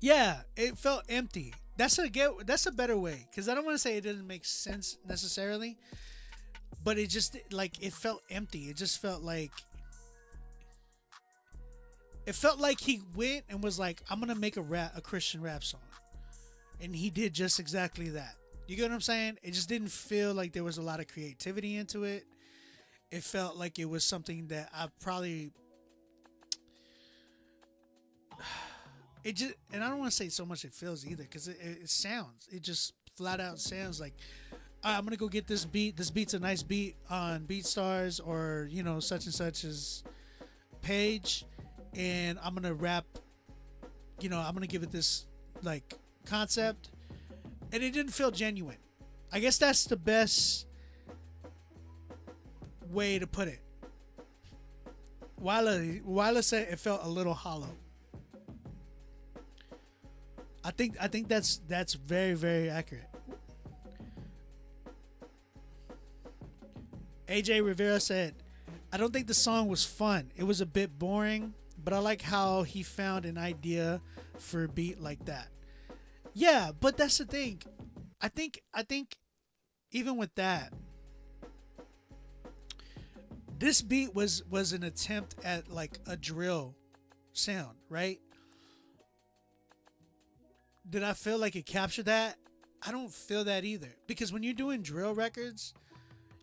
Yeah, it felt empty. That's a better way, because I don't want to say it didn't make sense necessarily, but it just like it felt empty. It just felt like he went and was like, I'm gonna make a Christian rap song, and he did just exactly that. You get what I'm saying? It just didn't feel like there was a lot of creativity into it. It felt like it was something that I probably and I don't want to say so much it feels either, because it sounds, it just flat out sounds like, all right, I'm gonna go get this beat. This beat's a nice beat on BeatStars or such and such's page, and I'm gonna rap. I'm gonna give it this like concept, and it didn't feel genuine. I guess that's the best way to put it. Wila said it felt a little hollow. I think that's very, very accurate. AJ Rivera said, I don't think the song was fun. It was a bit boring, but I like how he found an idea for a beat like that. Yeah, but that's the thing. I think even with that, this beat was an attempt at like a drill sound, right? Did I feel like it captured that? I don't feel that either. Because when you're doing drill records,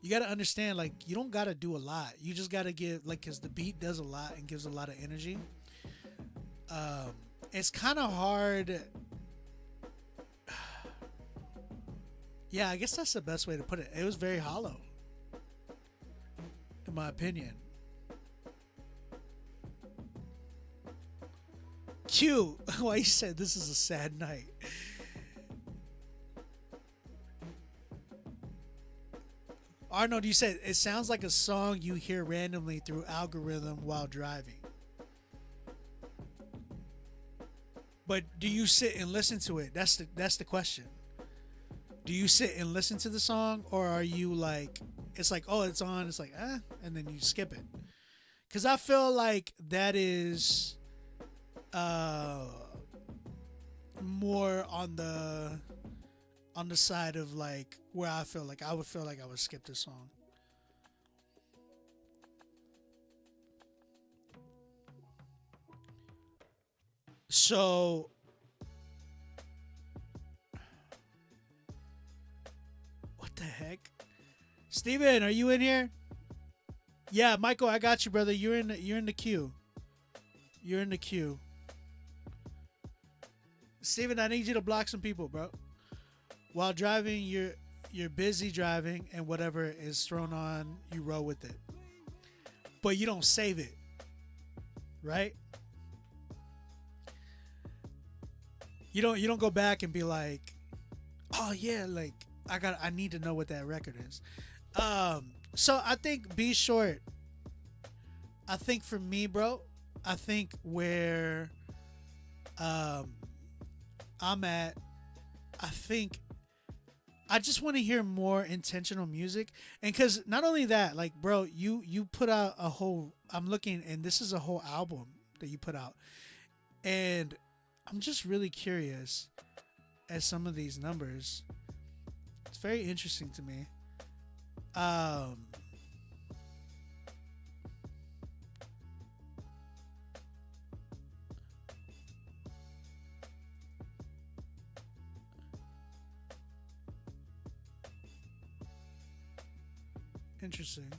you got to understand, like, you don't got to do a lot. You just got to give, like, because the beat does a lot and gives a lot of energy. It's kind of hard. Yeah, I guess that's the best way to put it. It was very hollow, in my opinion. Q, why you said this is a sad night. Arnold, you said it sounds like a song you hear randomly through algorithm while driving. But do you sit and listen to it? That's the question. Do you sit and listen to the song, or are you like, it's like, oh, it's on, it's like, and then you skip it? Because I feel like that is more on the side of like where I feel like I would skip this song. So what the heck? Steven, are you in here? Yeah, Michael, I got you, brother. You're in the queue. You're in the queue. Steven, I need you to block some people, bro. While driving, you're busy driving and whatever is thrown on, you roll with it. But you don't save it, right? You don't go back and be like, oh yeah, like I need to know what that record is. So I think Be Short. I think for me, bro, I think where I'm at, I think I just want to hear more intentional music. And cause not only that, like bro, you put out a whole, I'm looking, and this is a whole album that you put out. And I'm just really curious at some of these numbers. It's very interesting to me. Interesting.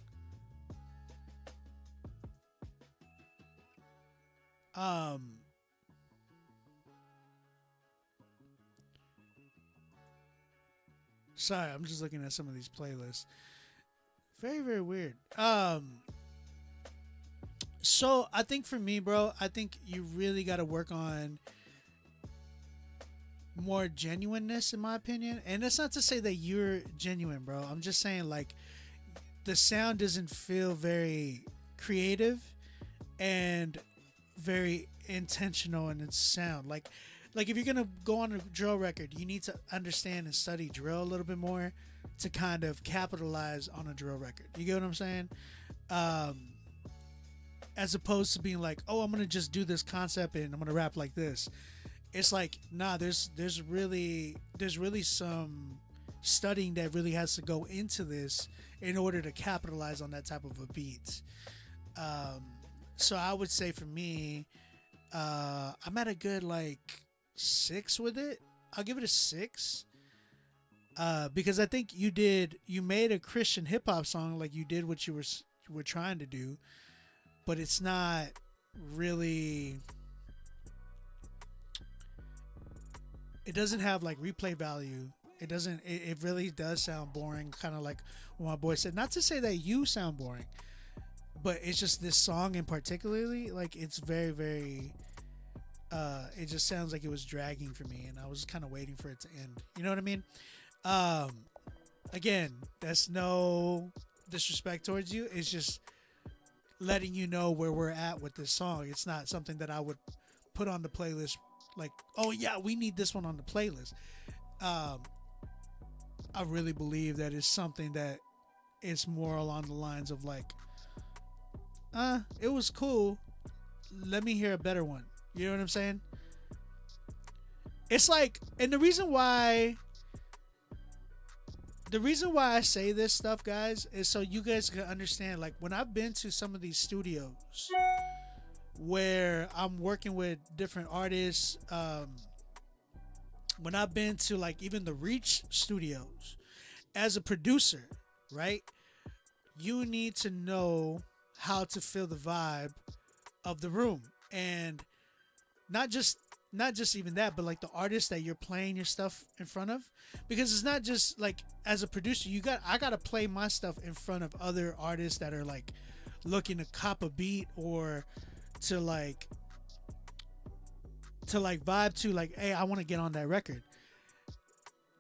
Sorry, I'm just looking at some of these playlists. Very, very weird. So I think for me, bro, I think you really got to work on more genuineness, in my opinion. And that's not to say that you're genuine, bro. I'm just saying, like, the sound doesn't feel very creative and very intentional in its sound. Like if you're gonna go on a drill record, you need to understand and study drill a little bit more to kind of capitalize on a drill record. You get what I'm saying? As opposed to being like, oh, I'm gonna just do this concept and I'm gonna rap like this. It's like, nah, there's really some studying that really has to go into this in order to capitalize on that type of a beat. So I would say for me, I'm at a good like 6 with it. I'll give it a 6. Because I think you made a Christian hip hop song, like you did what you were trying to do, but it's not really, it doesn't have like replay value. It really does sound boring, kind of like what my boy said. Not to say that you sound boring, but it's just this song in particularly, like it's very, very, it just sounds like it was dragging for me, and I was kind of waiting for it to end. You know what I mean? Again, that's no disrespect towards you. It's just letting you know where we're at with this song. It's not something that I would put on the playlist like, oh yeah, we need this one on the playlist. I really believe that it's something that is more along the lines of like, it was cool. Let me hear a better one. You know what I'm saying? It's like, and the reason why I say this stuff, guys, is so you guys can understand. Like when I've been to some of these studios where I'm working with different artists, when I've been to like even the Reach Studios as a producer, right? You need to know how to feel the vibe of the room, and not just even that, but like the artists that you're playing your stuff in front of, because it's not just like as a producer, I gotta play my stuff in front of other artists that are like looking to cop a beat or to vibe to, like, hey, I want to get on that record.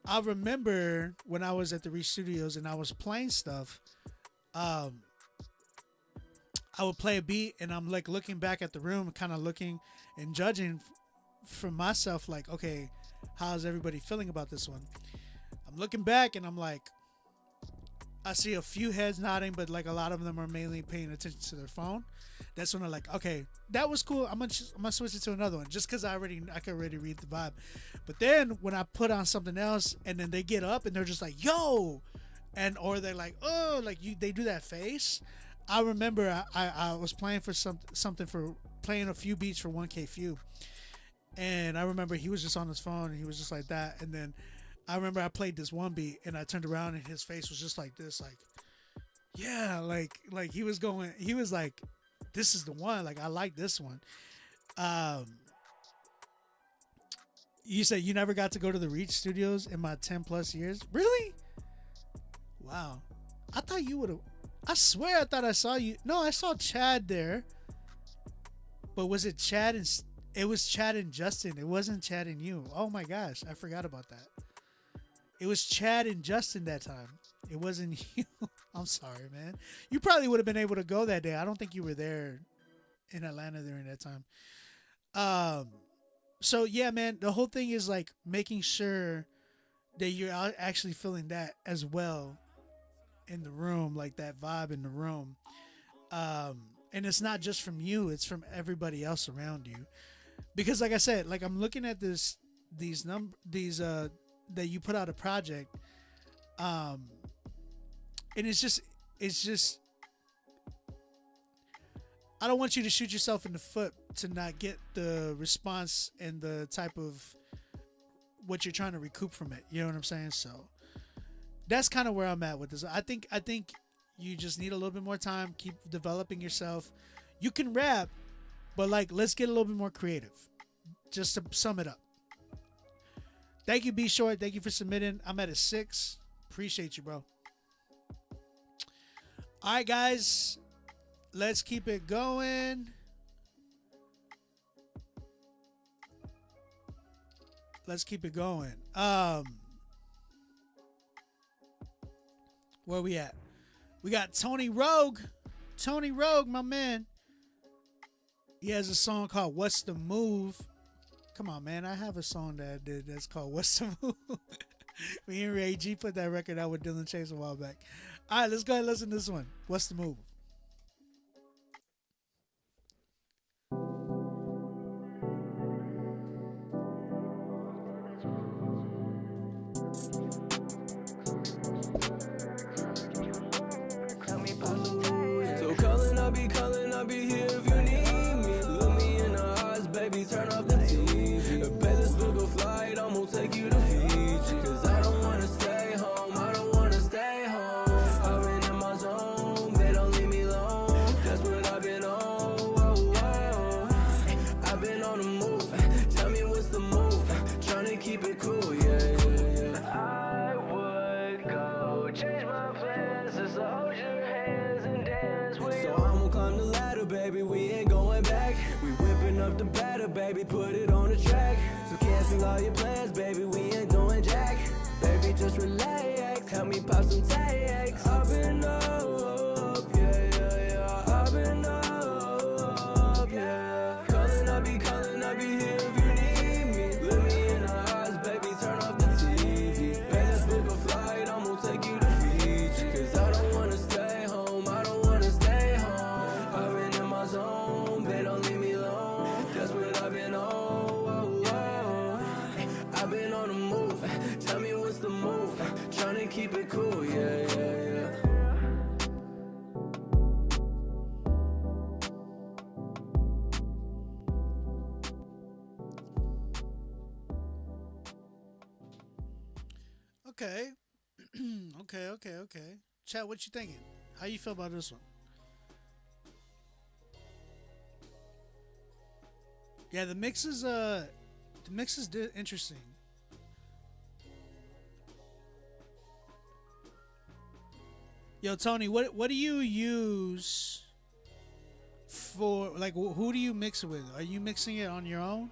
I remember when I was at the Reach Studios and I was playing stuff, I would play a beat and I'm like looking back at the room, kind of looking and judging for myself, like, okay, how's everybody feeling about this one? I'm looking back and I'm like, I see a few heads nodding, but like a lot of them are mainly paying attention to their phone. That's when I'm like, okay, that was cool. I'm gonna switch it to another one just because I can already read the vibe. But then when I put on something else and then they get up and they're just like, yo, and or they're like, oh, like they do that face. I remember I was playing for something for playing a few beats for 1K Few, and I remember he was just on his phone and he was just like that, and then I remember I played this one beat and I turned around and his face was just like this, like, yeah, like he was like, this is the one, like I like this one. You said you never got to go to the Reach Studios in my 10 plus years? Really? Wow. I thought you would have. I swear I thought I saw you. No, I saw Chad there. But was it Chad and... It was Chad and Justin. It wasn't Chad and you. Oh my gosh. I forgot about that. It was Chad and Justin that time. It wasn't you. I'm sorry, man. You probably would have been able to go that day. I don't think you were there in Atlanta during that time. So yeah, man, the whole thing is like making sure that you're actually feeling that as well in the room, like that vibe in the room. And it's not just from you, it's from everybody else around you. Because like I said, like I'm looking at these that you put out a project, and it's just I don't want you to shoot yourself in the foot to not get the response and the type of what you're trying to recoup from it. You know what I'm saying? So that's kind of where I'm at with this. I think you just need a little bit more time. Keep developing yourself. You can rap, but like let's get a little bit more creative. Just to sum it up. Thank you, B Short. Thank you for submitting. I'm at a 6. Appreciate you, bro. All right, guys. Let's keep it going. Let's keep it going. Where we at? We got Tony Rogue. Tony Rogue, my man. He has a song called What's the Move? Come on, man. I have a song that I did that's called What's the Move? Me and Ray G put that record out with Dylan Chase a while back. All right, let's go ahead and listen to this one. What's the Move? So I'll be here if you need me. Look me in the eyes, baby, turn off the TV. Pay this book a flight, I'm gonna take you to Fiji. Cause I don't wanna stay home, I don't wanna stay home. I've been in my zone, they don't leave me alone. That's what I've been on, whoa, whoa. I've been on the move, tell me what's the move. Tryna keep it cool, yeah. I would go change my plans just to hold your hands and dance with you. So I'ma climb the ladder, baby, we ain't going back. We whipping up the batter, baby, put it on the track. So cancel all your plans, baby, we ain't doing jack. Baby, just relax, help me pop some tags. I've been up, yeah. I've been up, yeah. Calling, I'll be here if you need me. Look me in the eyes, baby, turn off the TV. Pay this book a flight, I'm gonna take you to Fiji. Cause I don't wanna stay home, I don't wanna stay home. I've been in my zone, they don't leave me alone. That's what I've been on, whoa. I've been on the move, tell me what's the move. Tryna keep it cool, yeah. Okay. Okay. Chat, what you thinking? How you feel about this one? Yeah, the mix is interesting. Yo, Tony, what do you use for, like, who do you mix it with? Are you mixing it on your own?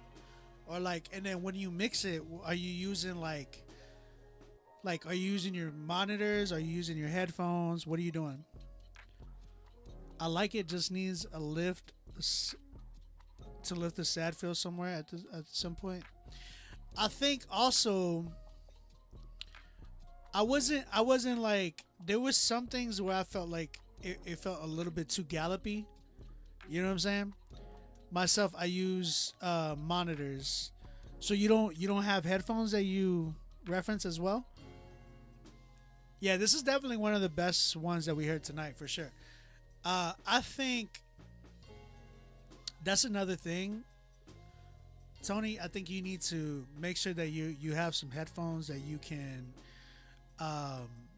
Or like, and then when you mix it, are you using like are you using your monitors? Are you using your headphones? What are you doing? I like it just needs a lift to lift the sad feel somewhere at some point. I think also I wasn't like, there was some things where I felt like it felt a little bit too gallopy. You know what I'm saying? Myself, I use monitors. So you don't have headphones that you reference as well? Yeah, this is definitely one of the best ones that we heard tonight for sure. I think that's another thing, Tony. I think you need to make sure that you have some headphones that you can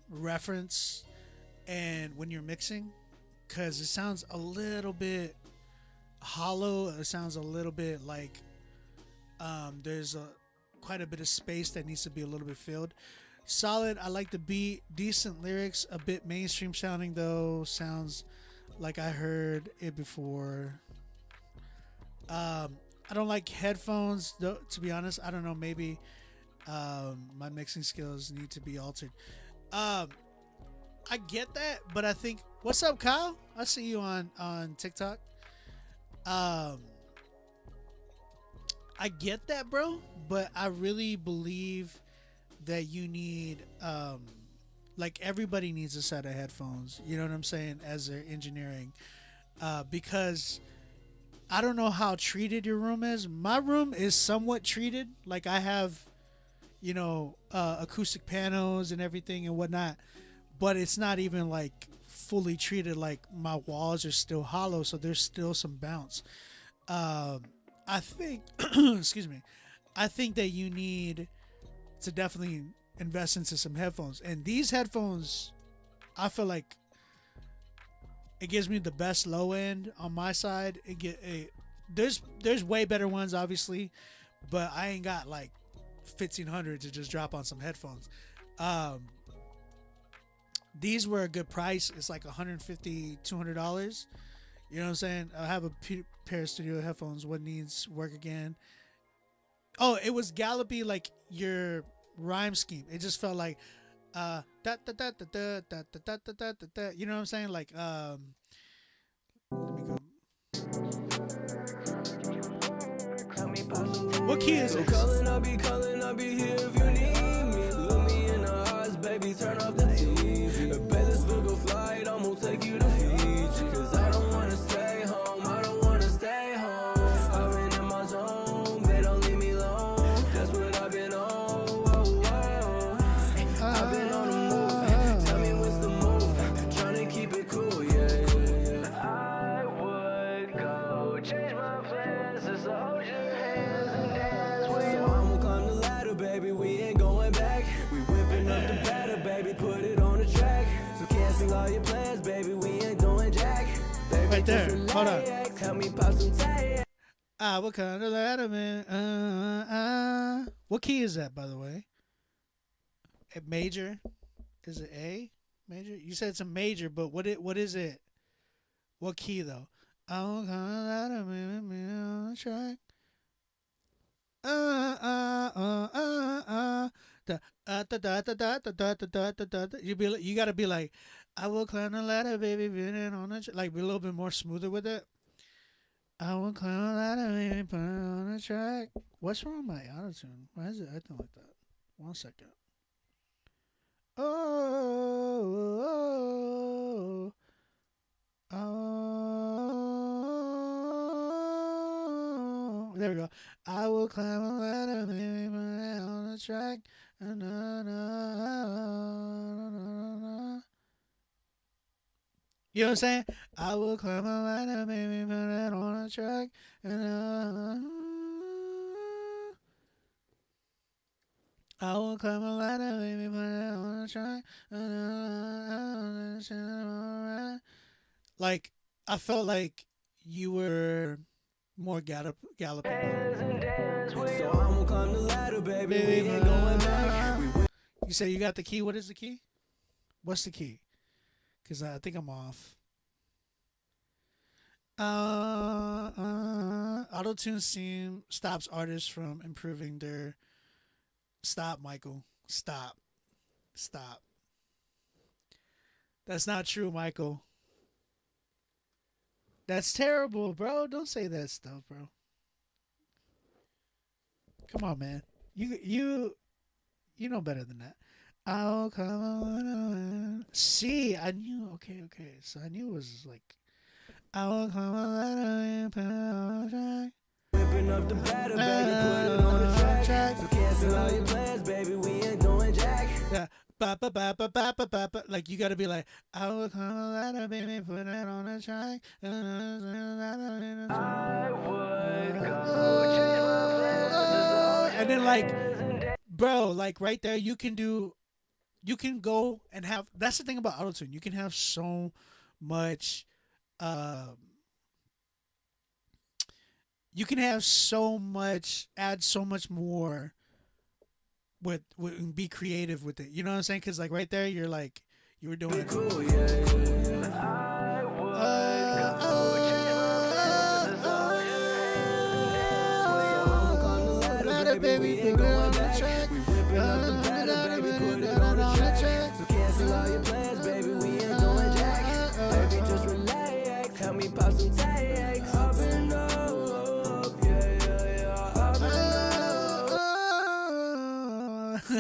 reference and when you're mixing, because it sounds a little bit hollow. It sounds a little bit like there's quite a bit of space that needs to be a little bit filled. solid. I like the beat. Decent lyrics. A bit mainstream sounding though. Sounds like I heard it before. I don't like headphones though. To be honest, I don't know. Maybe my mixing skills need to be altered. I get that, but I think what's up, Kyle? I see you on TikTok. I get that, bro, but I really believe that you need like everybody needs a set of headphones. You know what I'm saying? As they're engineering, because I don't know how treated your room is. My room is somewhat treated. Like I have, you know, acoustic panels and everything and whatnot, but it's not even like fully treated. Like my walls are still hollow, so there's still some bounce. I think, excuse me, I think that you need to definitely invest into some headphones. And these headphones, I feel like it gives me the best low end on my side. There's way better ones, obviously, but I ain't got like 1,500 to just drop on some headphones. These were a good price. It's like $150, $200. You know what I'm saying? I have a pair of studio headphones. What needs work again? Oh, it was gallopy like your rhyme scheme. It just felt like da da da da da da da da da da da. You know what I'm saying? Like let me go. What key is it? I'll be here if you need me. Look me in the eyes, baby, turn off the TV. Pay this book a flight, I'm gonna take you to Fiji. Cause I don't wanna stay home, I don't wanna stay home. I've been in my zone, they don't leave me alone. That's what I've been on, whoa, whoa. I've been on the move, tell me what's the move. Tryna keep it cool, yeah. I would go change my plans, just hold your hands and dance with you. So I'ma climb the ladder, baby, we ain't going back. We whipping up the batter, baby, put it on the track. So cancel all your plans, baby, we ain't doing jack. Baby, Right there, just hold on. relax, help me pop some tag. What kind of ladder, man? What key is that, by the way? A major? Is it A? Major? You said it's a major, but what is it? What key though? What kind of ladder, man? On the track. You gotta be like, I will climb the ladder, baby, put it on the like be a little bit more smoother with it. I will climb the ladder, baby, put it on the track. What's wrong with my autotune? Why is it acting like that? 1 second. Oh, there we go. I will climb a ladder, baby, put it on the track. You know what I'm saying? I will climb a ladder, baby, put it on the track. I will climb a ladder, baby, put it on the track. Like, I felt like you were more galloping. So I'ma climb the ladder, baby, we ain't going back. You say you got the key. What is the key? What's the key? Because I think I'm off. Auto-tune stops artists from improving their... Stop, Michael. Stop. That's not true, Michael. That's terrible, bro. Don't say that stuff, bro. Come on, man. You know better than that. Oh, come on. See, I knew. Okay. So I knew it was like, oh, come on. Whipping up the batter, baby, put it on the track. So cancel all your plans, baby, we ain't doing jack. Yeah. Ba, ba, ba, ba, ba, ba, ba, ba. Like, you gotta be like, I will come a ladder, baby, put it on the track. I would go And then, like, bro, like, right there, you can go and have, that's the thing about autotune. You can have so much, add so much more with be creative with it. You know what I'm saying? Because like right there, you're like you were doing it. Baby, put it on the track. We whipping up the batter, baby, put it on the track. So cancel all your plans, baby, we ain't doing jack. Baby, just relax, help me pop some tags. Up and up, yeah, up and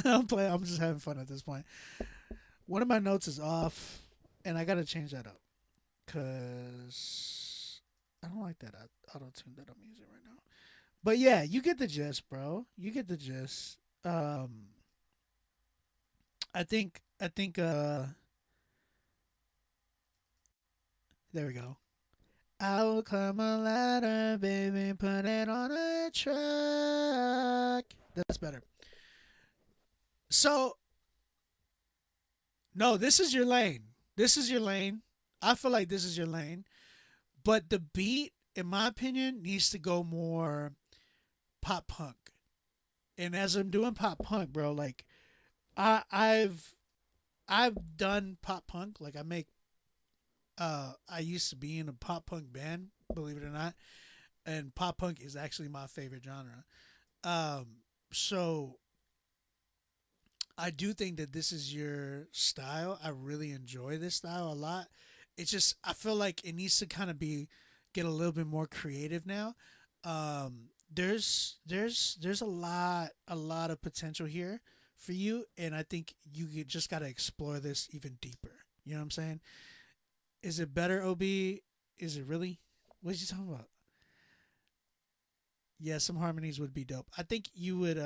up. I'm just having fun at this point. One of my notes is off, and I gotta change that up, cause I don't like that auto tune that I'm using right now. But yeah, you get the gist, bro. You get the gist. I think there we go. I will climb a ladder, baby, put it on a track. That's better. So no, this is your lane. This is your lane. I feel like this is your lane. But the beat, in my opinion, needs to go more pop punk. And as I'm doing pop punk, bro, like I've done pop punk. Like I used to be in a pop punk band, believe it or not. And pop punk is actually my favorite genre. So I do think that this is your style. I really enjoy this style a lot. It's just I feel like it needs to kind of get a little bit more creative now. There's a lot of potential here for you, and I think you just got to explore this even deeper. You know what I'm saying? Is it better, OB? Is it really? What are you talking about? Yeah, some harmonies would be dope. I think you would.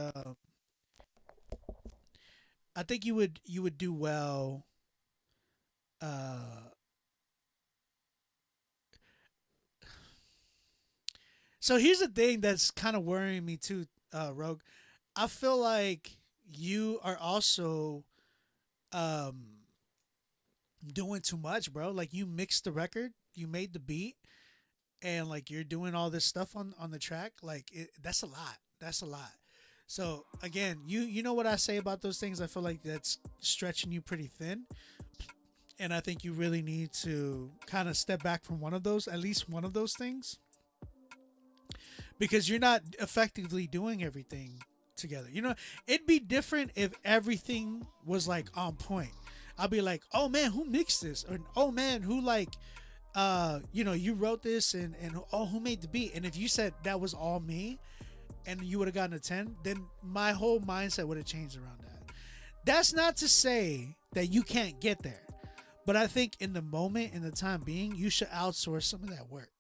I think you would do well. So here's the thing that's kind of worrying me too, Rogue. I feel like you are also doing too much, bro. Like you mixed the record, you made the beat, and like you're doing all this stuff on the track. Like that's a lot. That's a lot. So again, you know what I say about those things. I feel like that's stretching you pretty thin, and I think you really need to kind of step back from one of those, at least one of those things, because you're not effectively doing everything together. You know, it'd be different if everything was like on point. I'll be like, oh man, who mixed this? Or oh man, who like, you wrote this and oh, who made the beat? And if you said that was all me, and you would have gotten a 10, then my whole mindset would have changed around that. That's not to say that you can't get there, but I think in the moment, in the time being, you should outsource some of that work.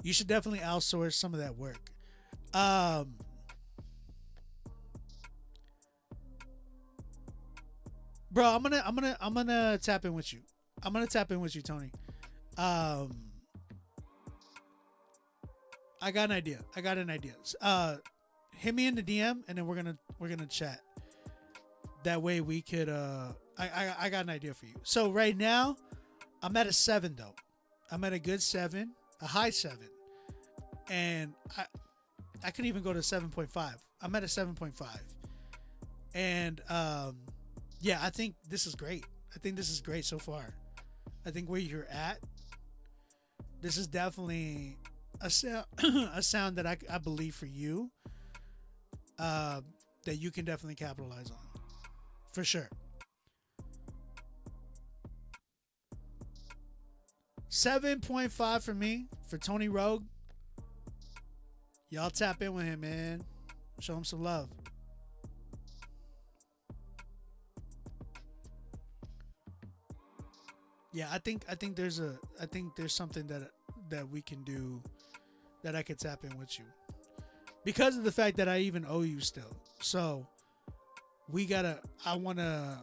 You should definitely outsource some of that work. Bro, I'm gonna tap in with you. I'm gonna tap in with you, Tony. I got an idea. Hit me in the DM and then we're gonna chat. That way we could I got an idea for you. So right now, I'm at a 7 though. I'm at a good 7, a high 7. And I could even go to 7.5. I'm at a 7.5. And yeah, I think this is great. I think this is great so far. I think where you're at, this is definitely a sound that I believe for you, that you can definitely capitalize on, for sure. 7.5 for me, for Tony Rogue. Y'all tap in with him, man. Show him some love. Yeah, I think there's something that we can do, that I could tap in with you, because of the fact that I even owe you still. So I want to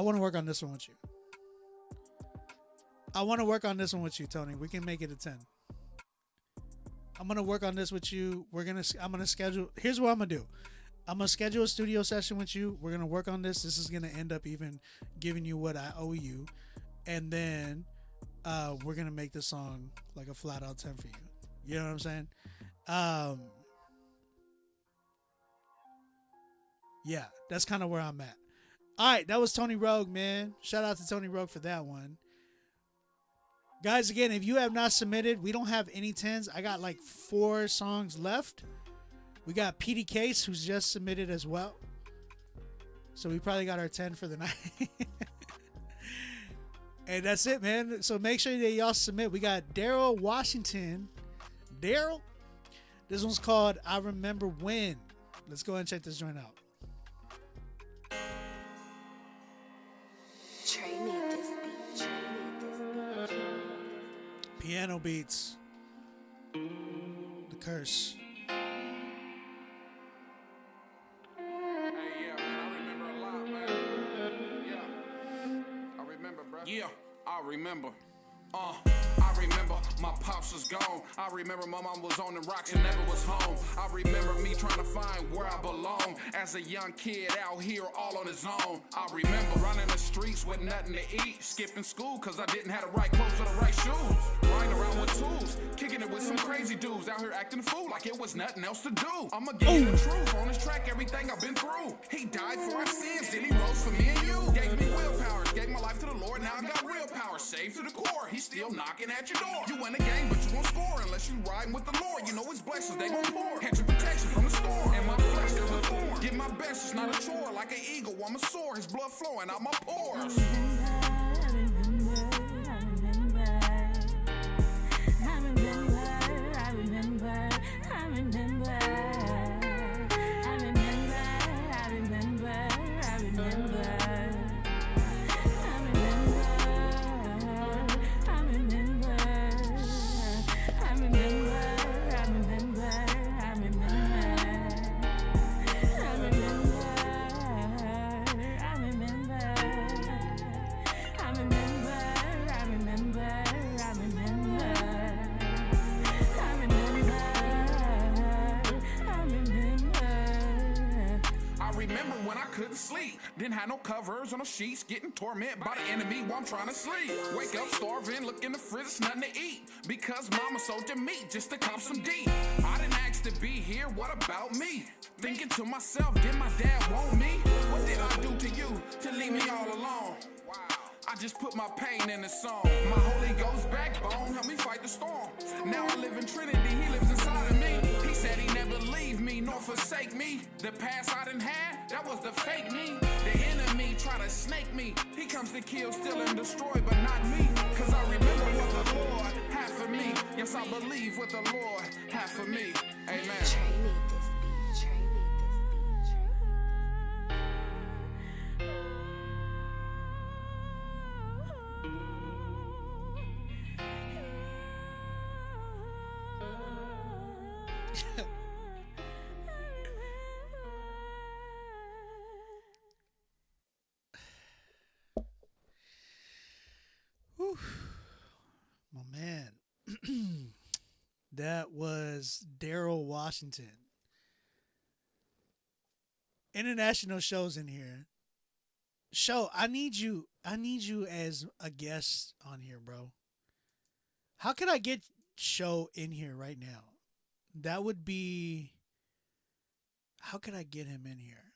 work on this one with you. I want to work on this one with you, Tony. We can make it a 10. I'm going to work on this with you. I'm going to schedule. Here's what I'm going to do. I'm going to schedule a studio session with you. We're going to work on this. This is going to end up even giving you what I owe you. And then we're going to make the song like a flat out 10 for you. You know what I'm saying? Yeah, that's kind of where I'm at. All right, that was Tony Rogue, man. Shout out to Tony Rogue for that one. Guys, again, if you have not submitted, we don't have any 10s. I got like 4 songs left. We got PD Case, who's just submitted as well. So we probably got our 10 for the night. And that's it, man. So make sure that y'all submit. We got Daryl Washington. Daryl? This one's called I Remember When. Let's go ahead and check this joint out. Trey need this beat. Trey need this beat. Piano beats. The Curse. Hey, yeah, man, I remember a lot, man. Yeah, I remember, bro. Yeah, I remember. I remember my pops was gone. I remember my mom was on the rocks and never was home. I remember me trying to find where I belong as a young kid out here all on his own. I remember running the streets with nothing to eat, skipping school cause I didn't have the right clothes or the right shoes, riding around with tools, kicking it with some crazy dudes out here acting a fool like it was nothing else to do. I'ma give you the truth on this track, everything I've been through. He died for our sins, then he rose for me and you. Gave me willpower, gave my life to the Lord, now I got real power, saved to the core. He's still knocking at your door. You in the game, but you won't score unless you riding with the Lord. You know his blessings, they gon' pour. Hedge your protection from the storm. And my flesh, there's a thorn. Give my best, it's not a chore. Like an eagle, I'ma soar. His blood flowing out my pores. Couldn't sleep, didn't have no covers or no sheets, getting tormented by the enemy while I'm trying to sleep. Wake up starving, look in the fridge, there's nothing to eat, because mama sold the meat just to cop some D. I didn't ask to be here, what about me? Thinking to myself, did my dad want me? What did I do to you to leave me all alone? I just put my pain in the song. My Holy Ghost backbone help me fight the storm. Now I live in Trinity, he lives inside of me. He said he never leave me nor forsake me. The past I done had, that was the fake me. The enemy try to snake me. He comes to kill, steal, and destroy, but not me. Cause I remember what the Lord had for me. Yes, I believe what the Lord had for me. Amen. Trey need this beat. Trey need this beat. Whew. My man. That was Daryl Washington. International shows in here. Show, I need you as a guest on here, bro. How can I get Show in here right now? That would be, how could I get him in here?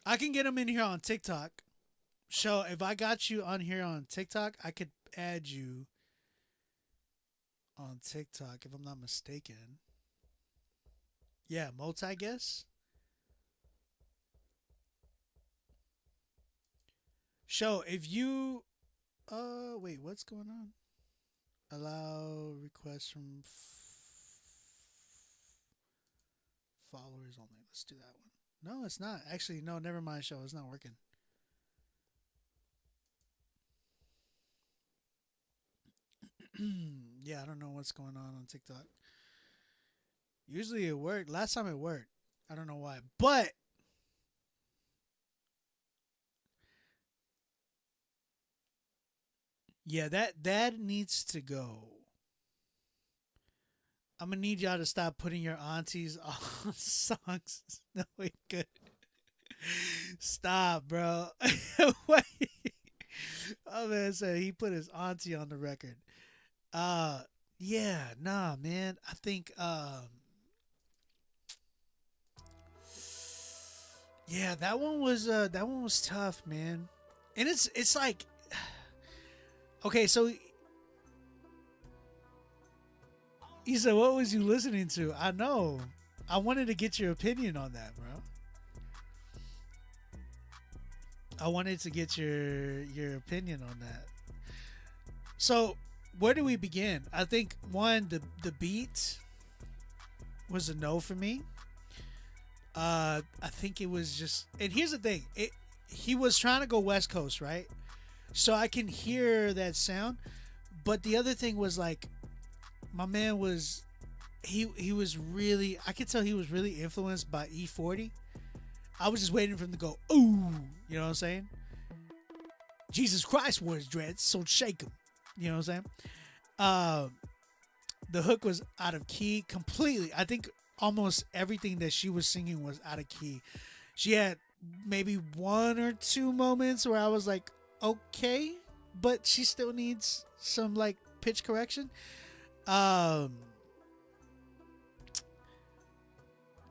I can get him in here on TikTok. Show, if I got you on here on TikTok, I could add you on TikTok if I'm not mistaken. Yeah, multi guess. Show, if you wait, what's going on? Allow requests from followers only. Let's do that one. No, it's not. Actually, no, never mind, Show. It's not working. Yeah, I don't know what's going on TikTok. Usually it worked. Last time it worked. I don't know why. But yeah, that needs to go. I'm gonna need y'all to stop putting your aunties on songs. No, wait, good. Stop, bro. Wait. Oh man said he put his auntie on the record. Yeah, nah, man. I think Yeah, that one was tough, man. And it's like, okay, so you said, what was you listening to? I know. I wanted to get your opinion on that, bro. I wanted to get your opinion on that. So, where do we begin? I think one, the beat was a no for me. I think it was just, and here's the thing, he was trying to go West Coast, right? So I can hear that sound, but the other thing was like, my man was, he was really, I could tell he was really influenced by E40. I was just waiting for him to go, ooh, you know what I'm saying? Jesus Christ wore his dreads, so shake him. You know what I'm saying? The hook was out of key completely. I think almost everything that she was singing was out of key. She had maybe one or two moments where I was like, okay, but she still needs some like pitch correction.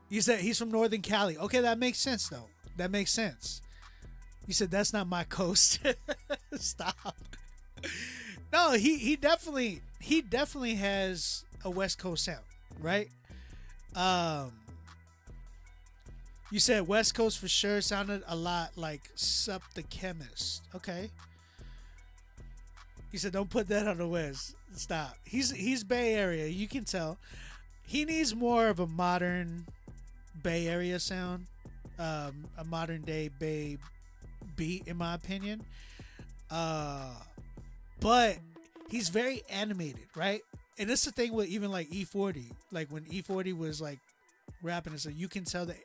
You said he's from Northern Cali. Okay, that makes sense though. That makes sense. You said that's not my coast. Stop. No, he definitely has a West Coast sound, right? You said West Coast for sure. Sounded a lot like Sup the Chemist. Okay. You said don't put that on the West. Stop. He's Bay Area. You can tell. He needs more of a modern Bay Area sound, a modern day Bay beat, in my opinion. But he's very animated, right? And that's the thing with even like E40. Like when E40 was like rapping, so you can tell that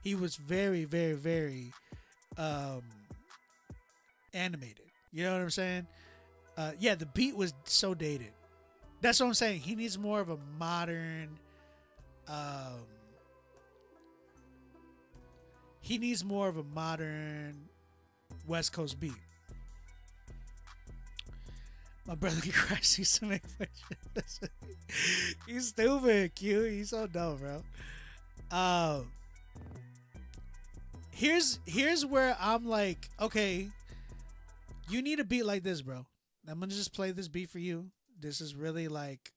he was very, very, very animated. You know what I'm saying? Yeah, the beat was so dated. That's what I'm saying. He needs more of a modern. He needs more of a modern West Coast beat. My brother Christ used to make fun of shit. He's stupid, Q. He's so dumb, bro. Here's where I'm like, okay, you need a beat like this, bro. I'm gonna just play this beat for you. This is really like,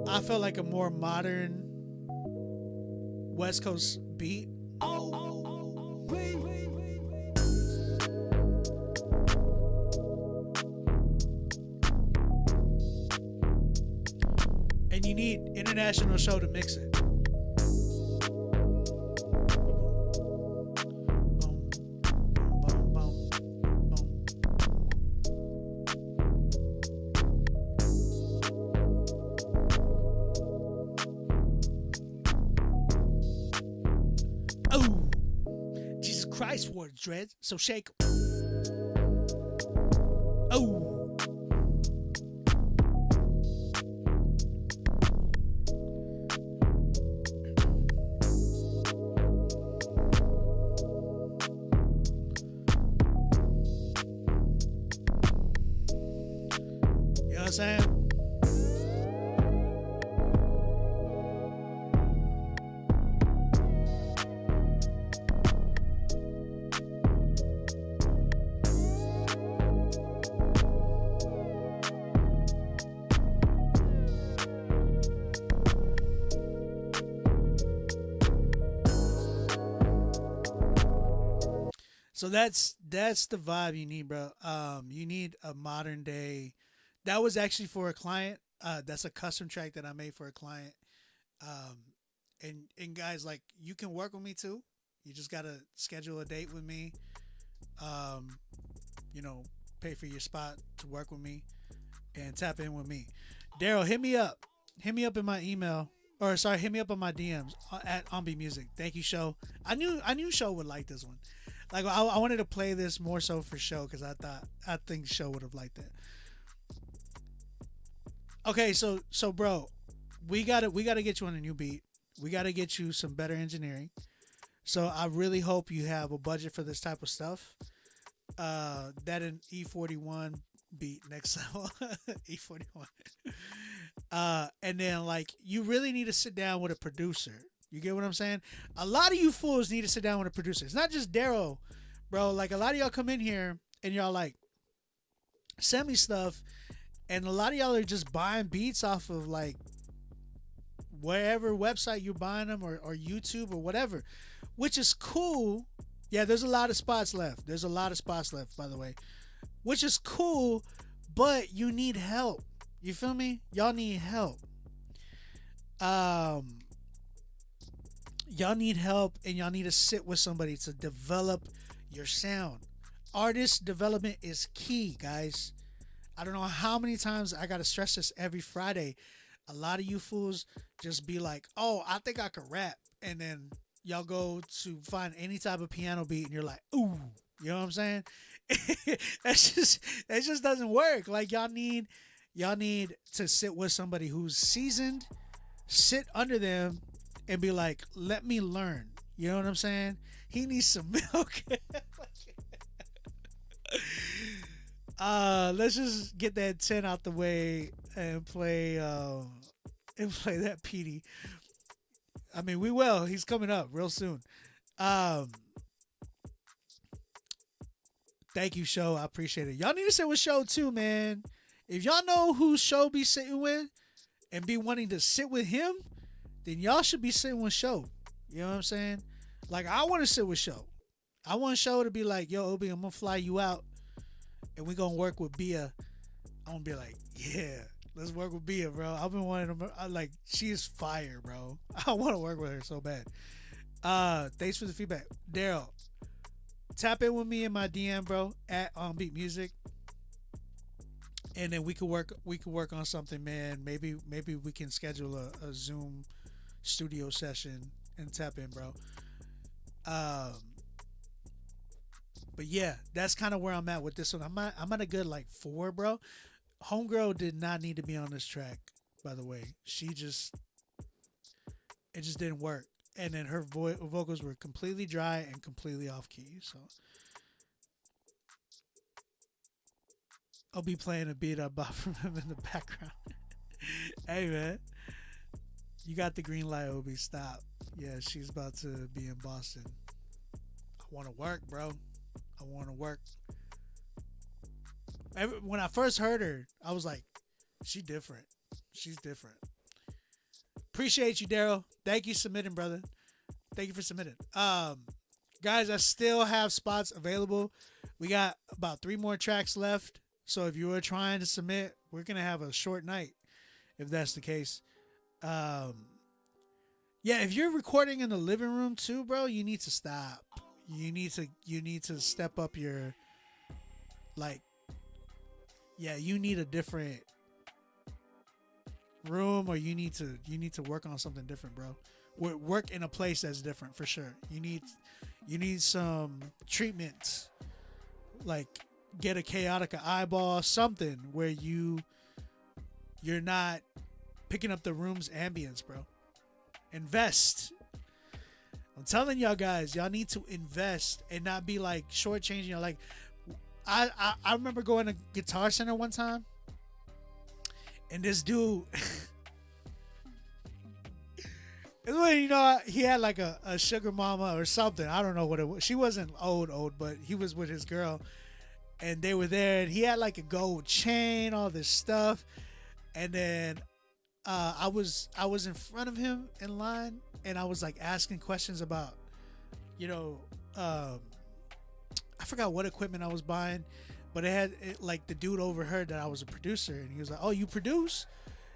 I felt like a more modern West Coast beat. And you need International Show to mix it. Oh, Jesus Christ wore dreads, so shake 'em. Oh. You know what I'm saying? So that's the vibe you need, bro. You need a modern day. That was actually for a client. That's a custom track that I made for a client. And guys, like, you can work with me too. You just gotta schedule a date with me. You know, pay for your spot to work with me and tap in with me. Daryl, hit me up. Hit me up in my email. Or sorry, hit me up on my DMs at Ombi Music. Thank you, Show. I knew Show would like this one. Like, I wanted to play this more so for Show because I think Show would have liked it. Okay, so bro, we gotta get you on a new beat. We gotta get you some better engineering. So I really hope you have a budget for this type of stuff. That an E41 beat next level. E41. And then like you really need to sit down with a producer. You get what I'm saying? A lot of you fools need to sit down with a producer. It's not just Daryl, bro. Like a lot of y'all come in here and y'all like send me stuff, and a lot of y'all are just buying beats off of like wherever website you're buying them or YouTube or whatever, which is cool. Yeah, there's a lot of spots left. There's a lot of spots left, by the way, which is cool, but you need help. You feel me? Y'all need help. Y'all need help, and y'all need to sit with somebody to develop your sound. Artist development is key, guys. I don't know how many times I gotta stress this every Friday. A lot of you fools just be like, "Oh, I think I could rap," and then y'all go to find any type of piano beat, and you're like, "Ooh," you know what I'm saying? that just doesn't work. Like y'all need to sit with somebody who's seasoned, sit under them, and be like, "Let me learn." You know what I'm saying? He needs some milk. Let's just get that 10 out the way and play that PD. I mean, we will. He's coming up real soon. Thank you, Show. I appreciate it. Y'all need to sit with Show too, man. If y'all know who Show be sitting with and be wanting to sit with him, then y'all should be sitting with Show. You know what I'm saying? Like, I want to sit with Show. I want Show to be like, "Yo, Obi, I'm going to fly you out, and we going to work with Bia." I'm going to be like, "Yeah, let's work with Bia, bro. I've been wanting to, like, she is fire, bro. I want to work with her so bad." Thanks for the feedback. Daryl, tap in with me in my DM, bro, at Beat Music. And then we could work on something, man. Maybe we can schedule a Zoom studio session and tap in, bro. But yeah, that's kind of where I'm at with this one. I'm at a good like 4, bro. Homegirl did not need to be on this track, by the way. It just didn't work. And then her vocals were completely dry and completely off key. So I'll be playing a beat I bought from him in the background. Hey, man. You got the green light, Obi. Stop. Yeah, she's about to be in Boston. I want to work, bro. I want to work. When I first heard her, I was like, she's different. She's different. Appreciate you, Daryl. Thank you for submitting, brother. Thank you for submitting. Guys, I still have spots available. We got about 3 more tracks left. So if you are trying to submit, we're going to have a short night if that's the case. Yeah, if you're recording in the living room too, bro, you need to stop. You need to step up your, like, yeah, you need a different room, or you need to work on something different, bro. Work in a place that's different for sure. You need some treatment, like get a chaotic eyeball, something where you're not picking up the room's ambience, bro. Invest. I'm telling y'all guys, y'all need to invest and not be like shortchanging. You know, like I remember going to Guitar Center one time, and this dude, it's when, you know, he had like a sugar mama or something. I don't know what it was. She wasn't old, but he was with his girl, and they were there, and he had like a gold chain, all this stuff, and then I was in front of him in line, and I was like asking questions about, you know, I forgot what equipment I was buying, but like the dude overheard that I was a producer, and he was like, "Oh, you produce?"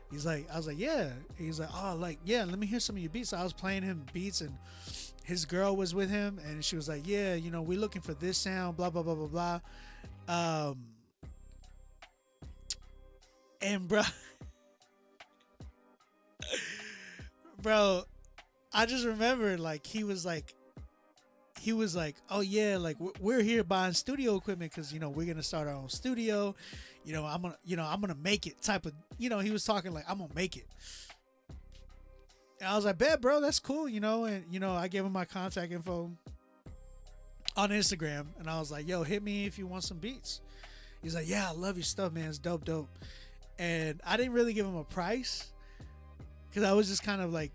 He's like, I was like, "Yeah." He's like, "Oh, like, yeah, let me hear some of your beats." So I was playing him beats, and his girl was with him, and she was like, "Yeah, you know, we're looking for this sound, blah blah blah blah blah." And bro, I just remember like he was like, "Oh yeah, like we're here buying studio equipment because, you know, we're gonna start our own studio. You know, I'm gonna make it," type of, you know, he was talking like, "I'm gonna make it." And I was like, "Bet, bro, that's cool," you know. And, you know, I gave him my contact info on Instagram, and I was like, "Yo, hit me if you want some beats." He's like, "Yeah, I love your stuff, man. It's dope." And I didn't really give him a price because I was just kind of like,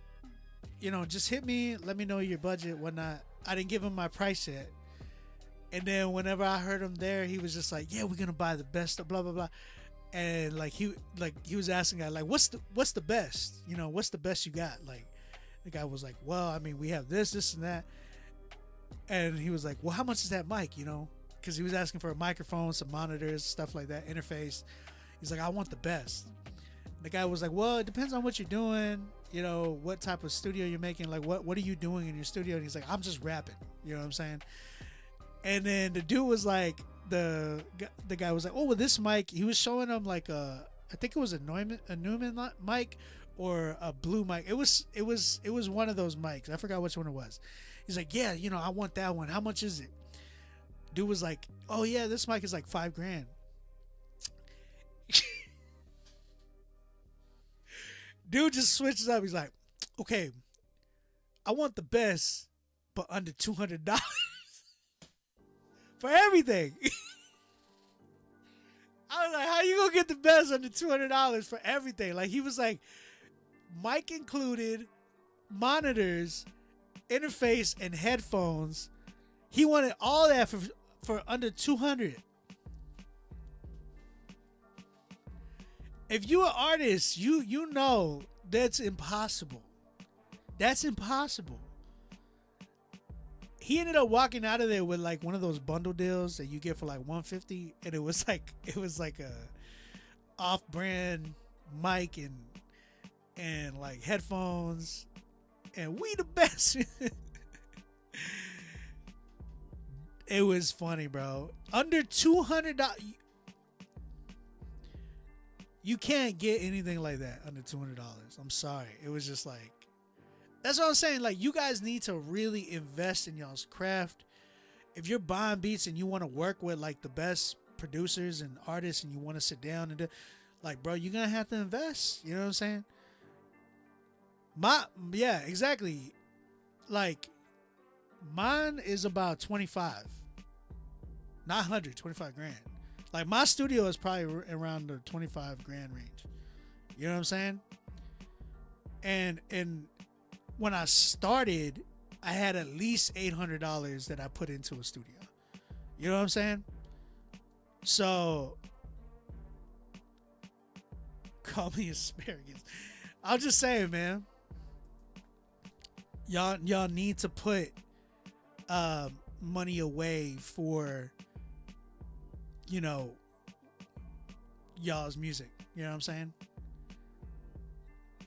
just hit me, let me know your budget, whatnot. I didn't give him my price yet. And then whenever I heard him there, he was just like, yeah, we're gonna buy the best, blah blah blah. And like he was asking guy, like, what's the best? What's the best you got? Like, the guy was like, well, I mean, we have this and that. And he was like, well, how much is that mic? Because he was asking for a microphone, some monitors, stuff like that, interface. He's like, I want the best. The guy was like, well, it depends on what you're doing, what type of studio you're making, like what are you doing in your studio? And he's like, I'm just rapping, you know what I'm saying? And then the dude was like, the guy was like, oh, well, this mic, he was showing him like I think it was a Neumann mic or a Blue mic. It was one of those mics. I forgot which one it was. He's like, yeah, I want that one. How much is it? Dude was like, oh yeah, this mic is like $5,000. Dude just switches up. He's like, okay, I want the best, but under $200 for everything. I was like, how you gonna get the best under $200 for everything? Like, he was like, mic included, monitors, interface, and headphones. He wanted all that for under $200. If you're an artist, you know that's impossible. That's impossible. He ended up walking out of there with like one of those bundle deals that you get for like $150, and it was like a off-brand mic and like headphones, and we the best. It was funny, bro. Under $200. You can't get anything like that under $200. I'm sorry. It was just like, that's what I'm saying. Like, you guys need to really invest in y'all's craft. If you're buying beats and you want to work with like the best producers and artists, and you want to sit down and do, like, bro, you're gonna have to invest. You know what I'm saying? Yeah, exactly. Like, mine is about 25, not 100, 25 grand. Like, my studio is probably around the 25 grand range. You know what I'm saying? And when I started, I had at least $800 that I put into a studio. You know what I'm saying? So, call me asparagus. I'm just saying, man. Y'all need to put money away for, y'all's music. You know what I'm saying?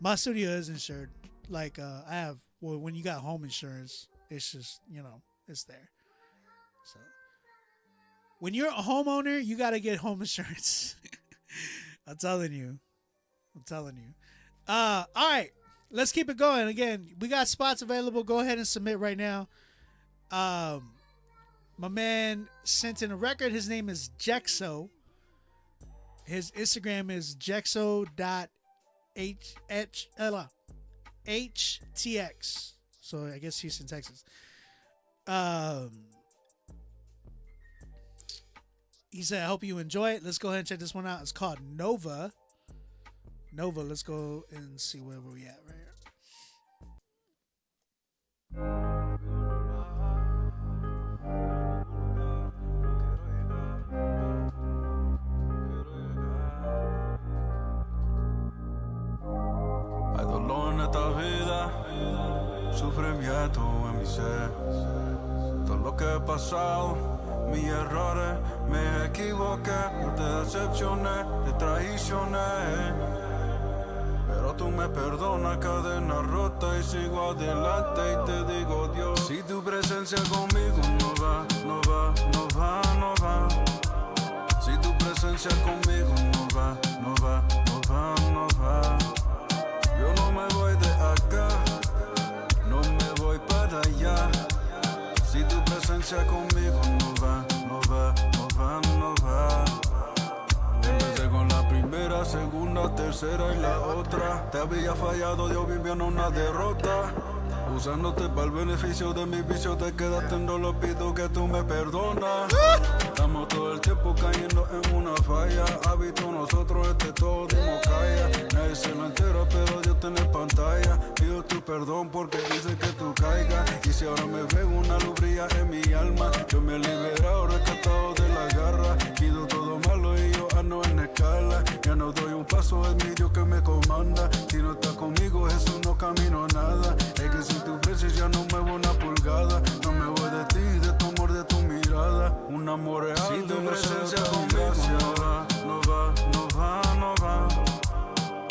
My studio is insured. Like, I have, well, when you got home insurance, it's just, it's there. So, when you're a homeowner, you got to get home insurance. I'm telling you. All right. Let's keep it going. Again, we got spots available. Go ahead and submit right now. My man sent in a record. His name is Jexo. His Instagram is jexo.htx. So I guess Houston, Texas. He said, I hope you enjoy it. Let's go ahead and check this one out. It's called Nova. Let's go and see where we at right here. Hay dolor en esta vida, sufrimiento en mi ser. Todo lo que he pasado, mis errores, me equivoqué, te decepcioné, te traicioné. Pero tú me perdonas, cadena rota, y sigo adelante y te digo Dios. Si tu presencia conmigo no va. Si tu presencia conmigo no va. Yo no me voy de acá, no me voy para allá. Si tu presencia conmigo no va. Empecé con la primera, segunda, tercera y la otra. Te había fallado, Dios vivió en una derrota. Usándote para el beneficio de mi vicio, te quedaste, no lo pido que tú me perdonas. Estamos todo el tiempo cayendo en una falla. Hábito nosotros, todo dimos calla. Nadie se lo entera, pero Dios tener pantalla. Pido tu perdón porque hice que tú caigas. Y si ahora me veo una luz brilla en mi alma, yo me he liberado, rescatado de la garra. Quito todo malo y yo ando en escala. Ya no doy un paso, es mi Dios que me comanda. Si no estás conmigo, Jesús, no camino nada. Es que sin tu presencia no muevo una pulgada. No me voy de ti, de tu amor, de tu mirada. Un amor real, si tu presencia conmigo no va, no va, no va, no va.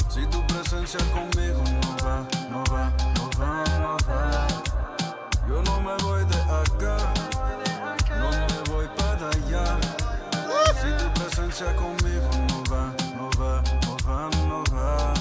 Si tu presencia conmigo no va, no va, no va, no va. Yo no me voy de acá, no me voy para allá. Si tu presencia conmigo no va, no va, no va, no va.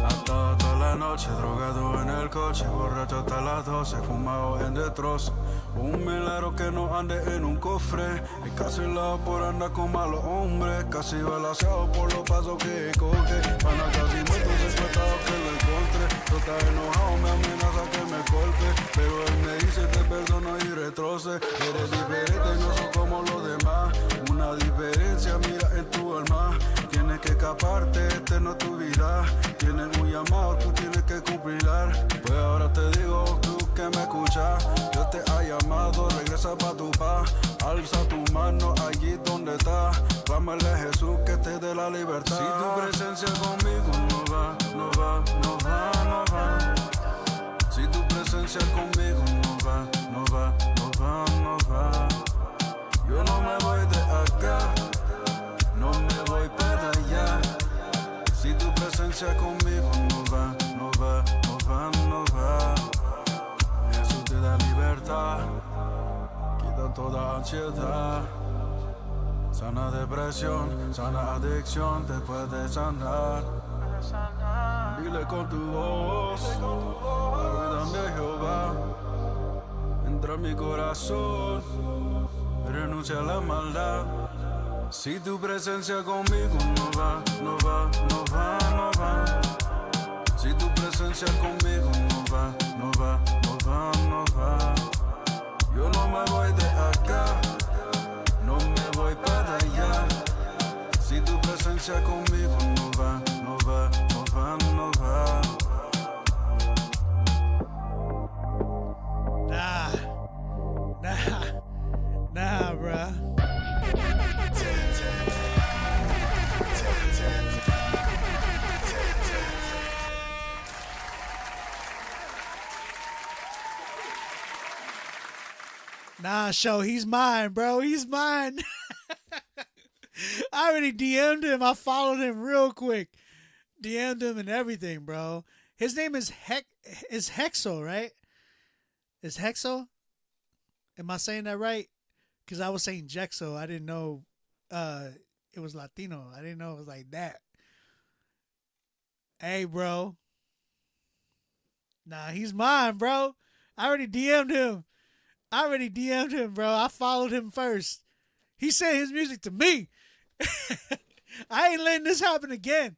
Hasta toda la noche drogado en el coche, borracho hasta las 12, fumado en destrozos. Un milagro que no ande en un cofre, encarcelado por andar con malos hombres, casi balanceado por los pasos que coge. Pana casi muerto, secuestrado que lo encontré. Tú estás enojado, me amenaza que me golpe, pero él me dice te perdono y retroce. Eres diferente, no soy como los demás. Una diferencia, mira en tu alma. Tienes que escaparte, este no es tu vida. Tienes un llamado, tú tienes que cumplirla. Pues ahora te digo, tú que me escuchas, Dios te ha llamado, regresa pa' tu paz. Alza tu mano allí donde estás. Clámale a Jesús que te dé la libertad. Si tu presencia conmigo no va, no va, no va, no va. Si tu presencia conmigo no va, no va, no va, no va. Yo no me voy de acá, no me voy para allá. Si tu presencia conmigo no va, no va, no va, no va. Jesús te da libertad, quita toda ansiedad, sana depresión, sana adicción, te puedes sanar. Dile con tu voz, ayúdame Jehová, entra en mi corazón, renuncia a la maldad. Si tu presencia conmigo no va, no va, no va, no va. Si tu presencia conmigo no va, no va, no va, no va. Yo no me voy de acá, no me voy para allá. Si tu presencia conmigo no va, no va, no va, no va. Nah, bruh. Nah, show, he's mine, bro. He's mine. I already DM'd him. I followed him real quick. DM'd him and everything, bro. His name is Hexo, right? Is Hexo? Am I saying that right? Because I was saying Jexo. I didn't know it was Latino. I didn't know it was like that. Hey, bro. Nah, he's mine, bro. I already DM'd him. Bro. I followed him first. He sent his music to me. I ain't letting this happen again.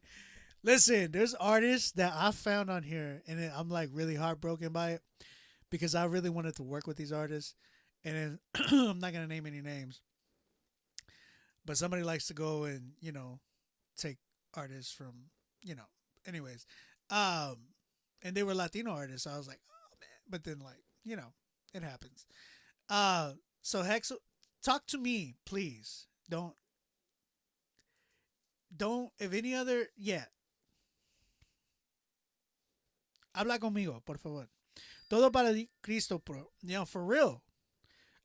Listen, there's artists that I found on here, and I'm like really heartbroken by it because I really wanted to work with these artists. And then I'm not going to name any names. But somebody likes to go and, take artists from, anyways. And they were Latino artists. So I was like, oh, man. But then, it happens. So, Hex, talk to me, please. Don't, if any other, habla conmigo, por favor. Todo para Cristo, bro. For real.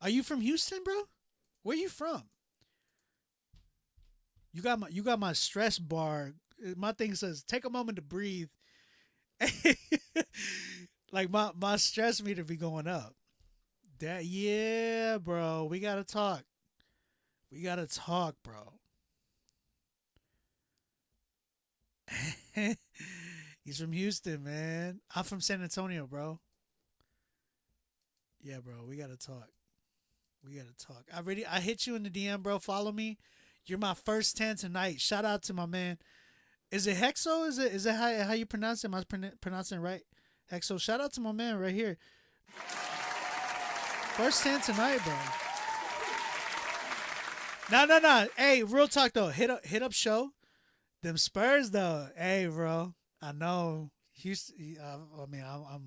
Are you from Houston, bro? Where you from? You got my stress bar. My thing says take a moment to breathe. Like my stress meter be going up. Bro. We gotta talk. Bro. He's from Houston, man. I'm from San Antonio, bro. Yeah, bro. We gotta talk. I hit you in the DM, bro. Follow me. You're my first 10 tonight. Shout out to my man. Is it Hexo? Is it how you pronounce it? Am I pronouncing it right? Hexo. Shout out to my man right here. First 10 tonight, bro. No. Hey, real talk though. Hit up show. Them Spurs though. Hey, bro. I know. Houston. I mean, I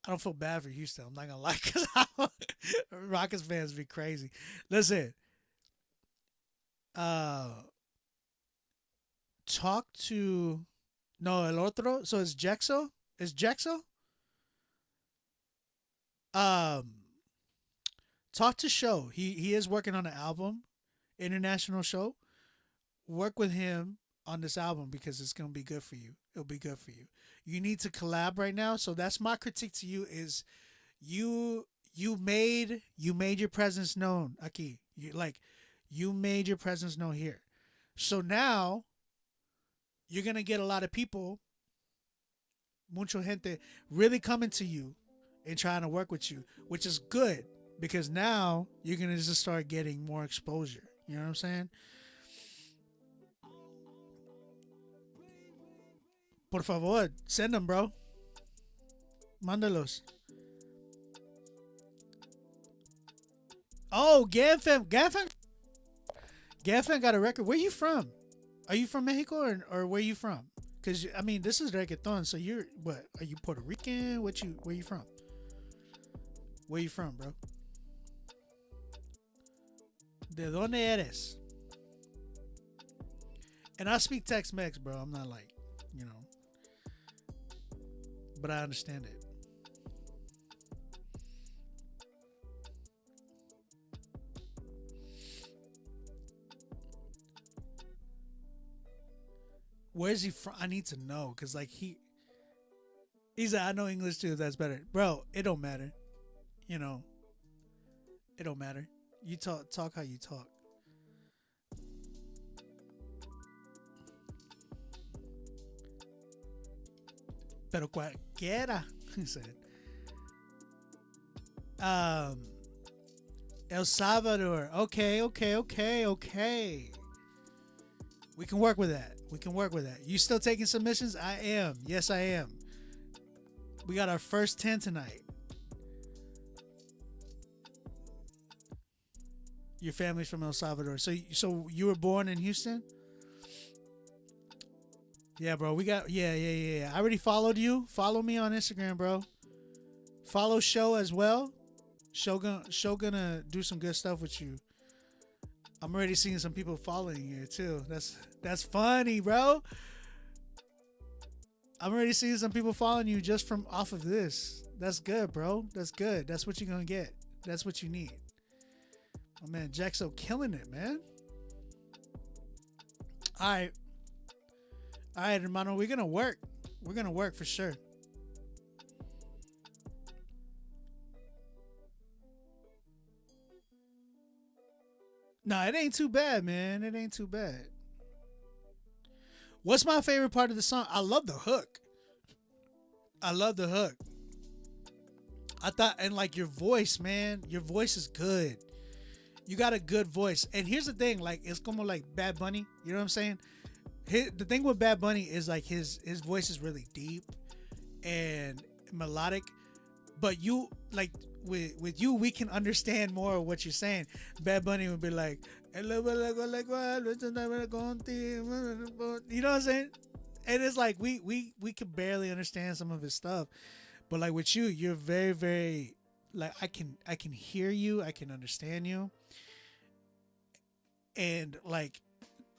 don't feel bad for Houston. I'm not gonna lie, because Rockets fans be crazy. Listen, talk to no el otro. So it's Jexo. Is Jexo? Talk to Show. He is working on an album, international show. Work with him on this album because it's gonna be good for you. It'll be good for you. You need to collab right now. So that's my critique to you is you made your presence known, Aki. You made your presence known here. So now you're gonna get a lot of people, mucho gente, really coming to you and trying to work with you, which is good because now you're gonna just start getting more exposure. You know what I'm saying? Por favor, send them, bro. Mándalos. Oh, Ganfam got a record. Where you from? Are you from Mexico or where you from? Because, I mean, this is reggaeton, so you're, what? Are you Puerto Rican? Where you from? Where you from, bro? ¿De dónde eres? And I speak Tex-Mex, bro. I'm not like, you know. But I understand it. Where is he from? I need to know because like he's like, I know English too. That's better, bro. It don't matter, you know. It don't matter. You talk how you talk. Pero cualquiera, he said. El Salvador. Okay. We can work with that. You still taking submissions? I am. Yes, I am. We got our first 10 tonight. Your family's from El Salvador. So you were born in Houston? Yeah, bro. We got yeah. I already followed you. Follow me on Instagram, bro. Follow Show as well. Show gonna do some good stuff with you. I'm already seeing some people following you too. That's funny, bro. I'm already seeing some people following you just from off of this. That's good, bro. That's good. That's what you're gonna get. That's what you need. Oh man, Jaxo killing it, man. All right, hermano. We're gonna work. We're gonna work for sure. No, it ain't too bad, man. It ain't too bad. What's my favorite part of the song? I love the hook. I thought, and like your voice, man. Your voice is good. You got a good voice. And here's the thing, like it's como like Bad Bunny. You know what I'm saying? The thing with Bad Bunny is like his voice is really deep and melodic. But you like with you, we can understand more of what you're saying. Bad Bunny would be like, you know what I'm saying? And it's like we can barely understand some of his stuff. But like with you, you're very, very like I can hear you, I can understand you. And like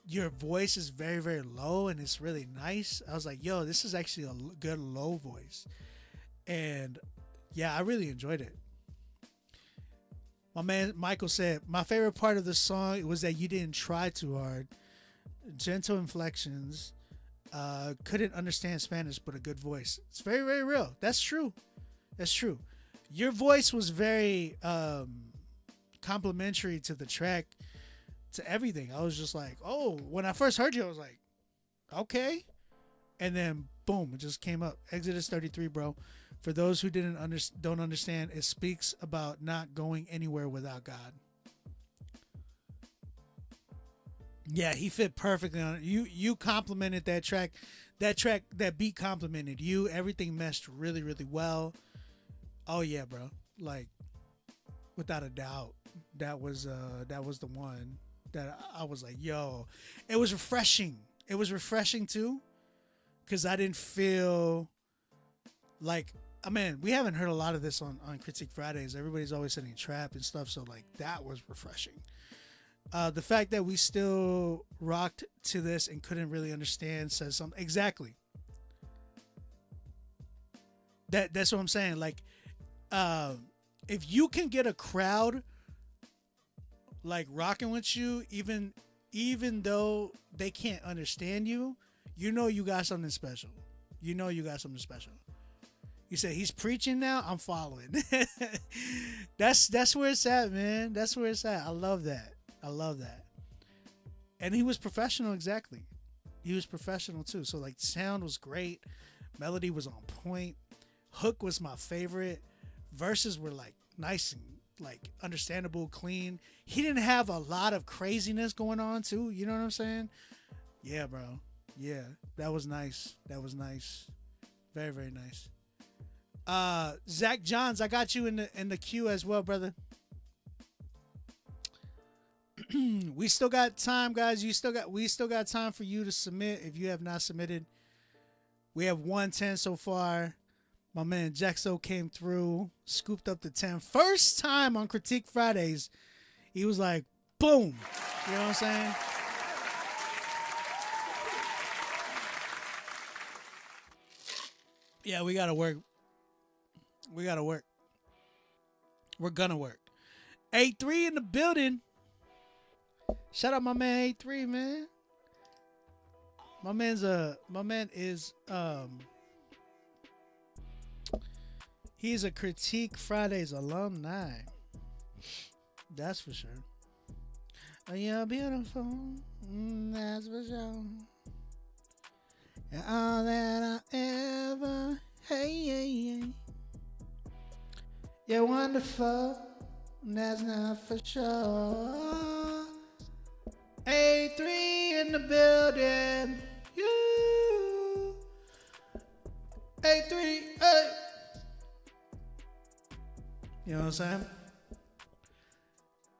your voice is very, very low and it's really nice. I was like, yo, this is actually a good low voice. And yeah, I really enjoyed it. My man Michael said, my favorite part of the song was that you didn't try too hard. Gentle inflections. Couldn't understand Spanish, but a good voice. It's very, very real. That's true. Your voice was very complimentary to the track, to everything. I was just like, oh, when I first heard you, I was like, okay. And then boom, it just came up. Exodus 33, bro. For those who don't understand, it speaks about not going anywhere without God. Yeah, he fit perfectly on it. You complimented that track. That beat complimented you. Everything meshed really, really well. Oh yeah, bro. Like without a doubt, that was the one that I was like, yo. It was refreshing. It was refreshing too, because I didn't feel like, I mean, we haven't heard a lot of this on Critique Fridays. Everybody's always sending trap and stuff, so like that was refreshing. The fact that we still rocked to this and couldn't really understand says something. Exactly. That's what I'm saying. Like, if you can get a crowd like rocking with you, even though they can't understand you, you know you got something special. You know you got something special. You say he's preaching now, I'm following. That's where it's at, man. That's where it's at. I love that. And he was professional, exactly. He was professional too. So like, sound was great, melody was on point, hook was my favorite, verses were like nice and like understandable, clean. He didn't have a lot of craziness going on too. You know what I'm saying? Yeah, bro. Yeah, that was nice. Very, very nice. Zach Johns, I got you in the queue as well, brother. We still got time, guys. We still got time for you to submit if you have not submitted. We have 110 so far. My man Jaxo came through, scooped up the 10. First time on Critique Fridays, he was like, boom. You know what I'm saying? Yeah, we gotta work. We're gonna work. A3 in the building. Shout out my man A3, man. My man is he's a Critique Fridays alumni. That's for sure. Oh, you're beautiful. That's for sure. And all that I ever, hey. You're wonderful. That's not for sure. A3 in the building. You. A3, hey. You know what I'm saying?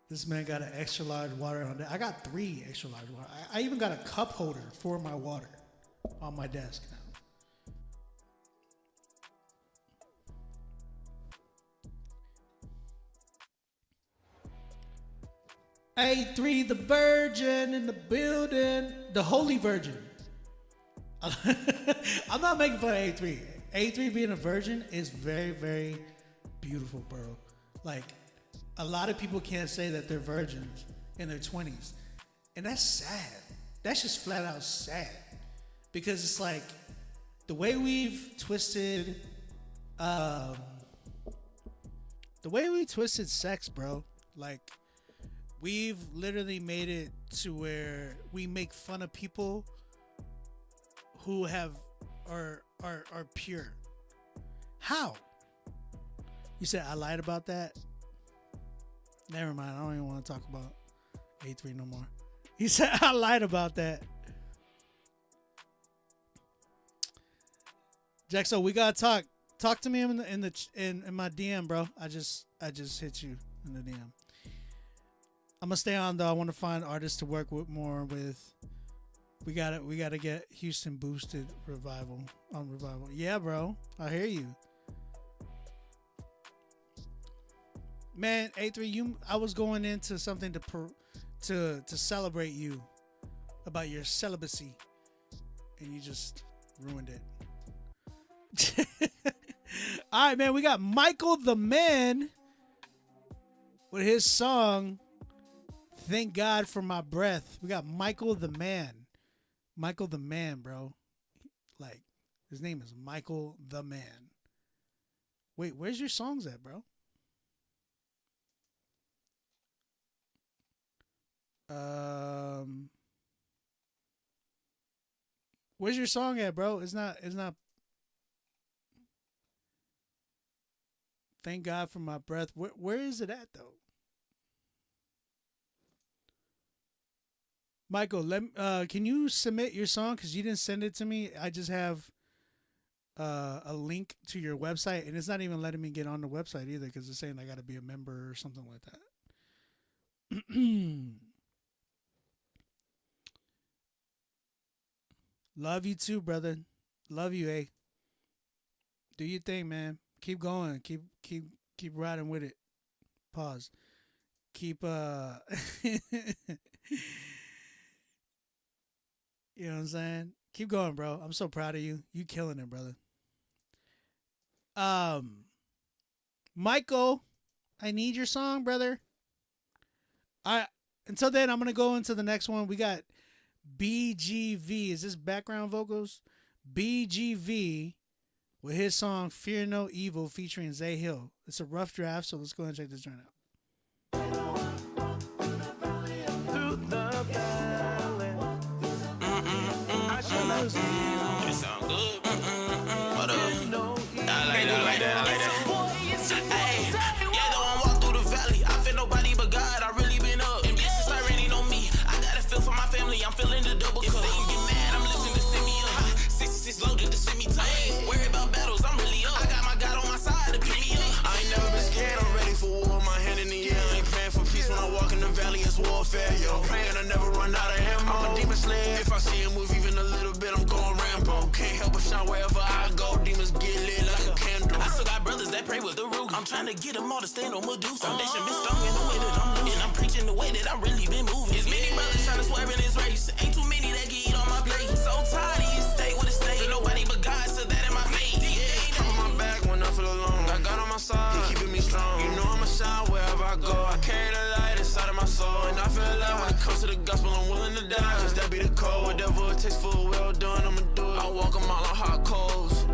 This man got an extra large water on there. I got 3 extra large water. I even got a cup holder for my water on my desk now. A3 the Virgin in the building. The Holy Virgin. I'm not making fun of A3. A3 being a virgin is very, very beautiful, bro. Like, a lot of people can't say that they're virgins in their 20s. And that's sad. That's just flat out sad. Because it's like, the way we've twisted sex, bro. Like, we've literally made it to where we make fun of people who are pure. How? You said I lied about that? Never mind. I don't even want to talk about A3 no more. He said I lied about that. Jaxo, we gotta talk. Talk to me in my DM, bro. I just hit you in the DM. I'm gonna stay on though. I want to find artists to work with more with. We gotta get Houston boosted revival. Yeah, bro. I hear you. Man, A3, I was going into something to celebrate you about your celibacy, and you just ruined it. All right, man. We got Michael the Man with his song "Thank God for My Breath." We got Michael the Man. Michael the Man, bro. Like, his name is Michael the Man. Wait, where's your songs at, bro? Where's your song at, bro? It's not Thank God for My Breath. Where is it at though? Michael, can you submit your song? Because you didn't send it to me. I just have a link to your website, and it's not even letting me get on the website either because it's saying I got to be a member or something like that. Love you too, brother. Love you, eh? Do your thing, man. Keep going. Keep riding with it. Pause. Keep you know what I'm saying? Keep going, bro. I'm so proud of you. You killing it, brother. Michael, I need your song, brother. Until then, I'm gonna go into the next one. We got BGV. Is this background vocals? BGV with his song Fear No Evil featuring Zay Hill. It's a rough draft, so let's go ahead and check this joint out. It sound good. What up? I like that. Hey, yeah, though I walk through the valley, I feel nobody but God. I really been up. And bitches like raining on me. I gotta feel for my family. I'm feeling the double cup. If they get mad, I'm listening to send me up. 66 loaded to send me tight. Worry about battles, I'm really up. I got my God on my side to pick me up. I ain't never been scared. I'm ready for war. My hand in the air. I ain't praying for peace when I walk in the valley. It's warfare, yo. Praying I never run out of ammo. I'm a demon slayer. If I see him move even a little bit, I'm going Rambo. Can't help but shine wherever I go. Demons get lit like a candle. I still got brothers that pray with the root. I'm trying to get them all to stand on Medusa. Foundation been strong in the way that I'm moving. And I'm preaching the way that I really been moving. There's many brothers trying to swerve in this race. Ain't too many that can eat on my plate. So tired of you stay with a state. Nobody but God said that in my face. I'm on my back when I feel alone. Got God on my side. He keeping me strong. You know I'ma shine wherever I go. I carry the light inside of my soul. And I feel like when it comes to the gospel, I'm willing to die. Cause that be the code. Whatever it takes for a well done, I'ma do it. I walk a mile on hot coals.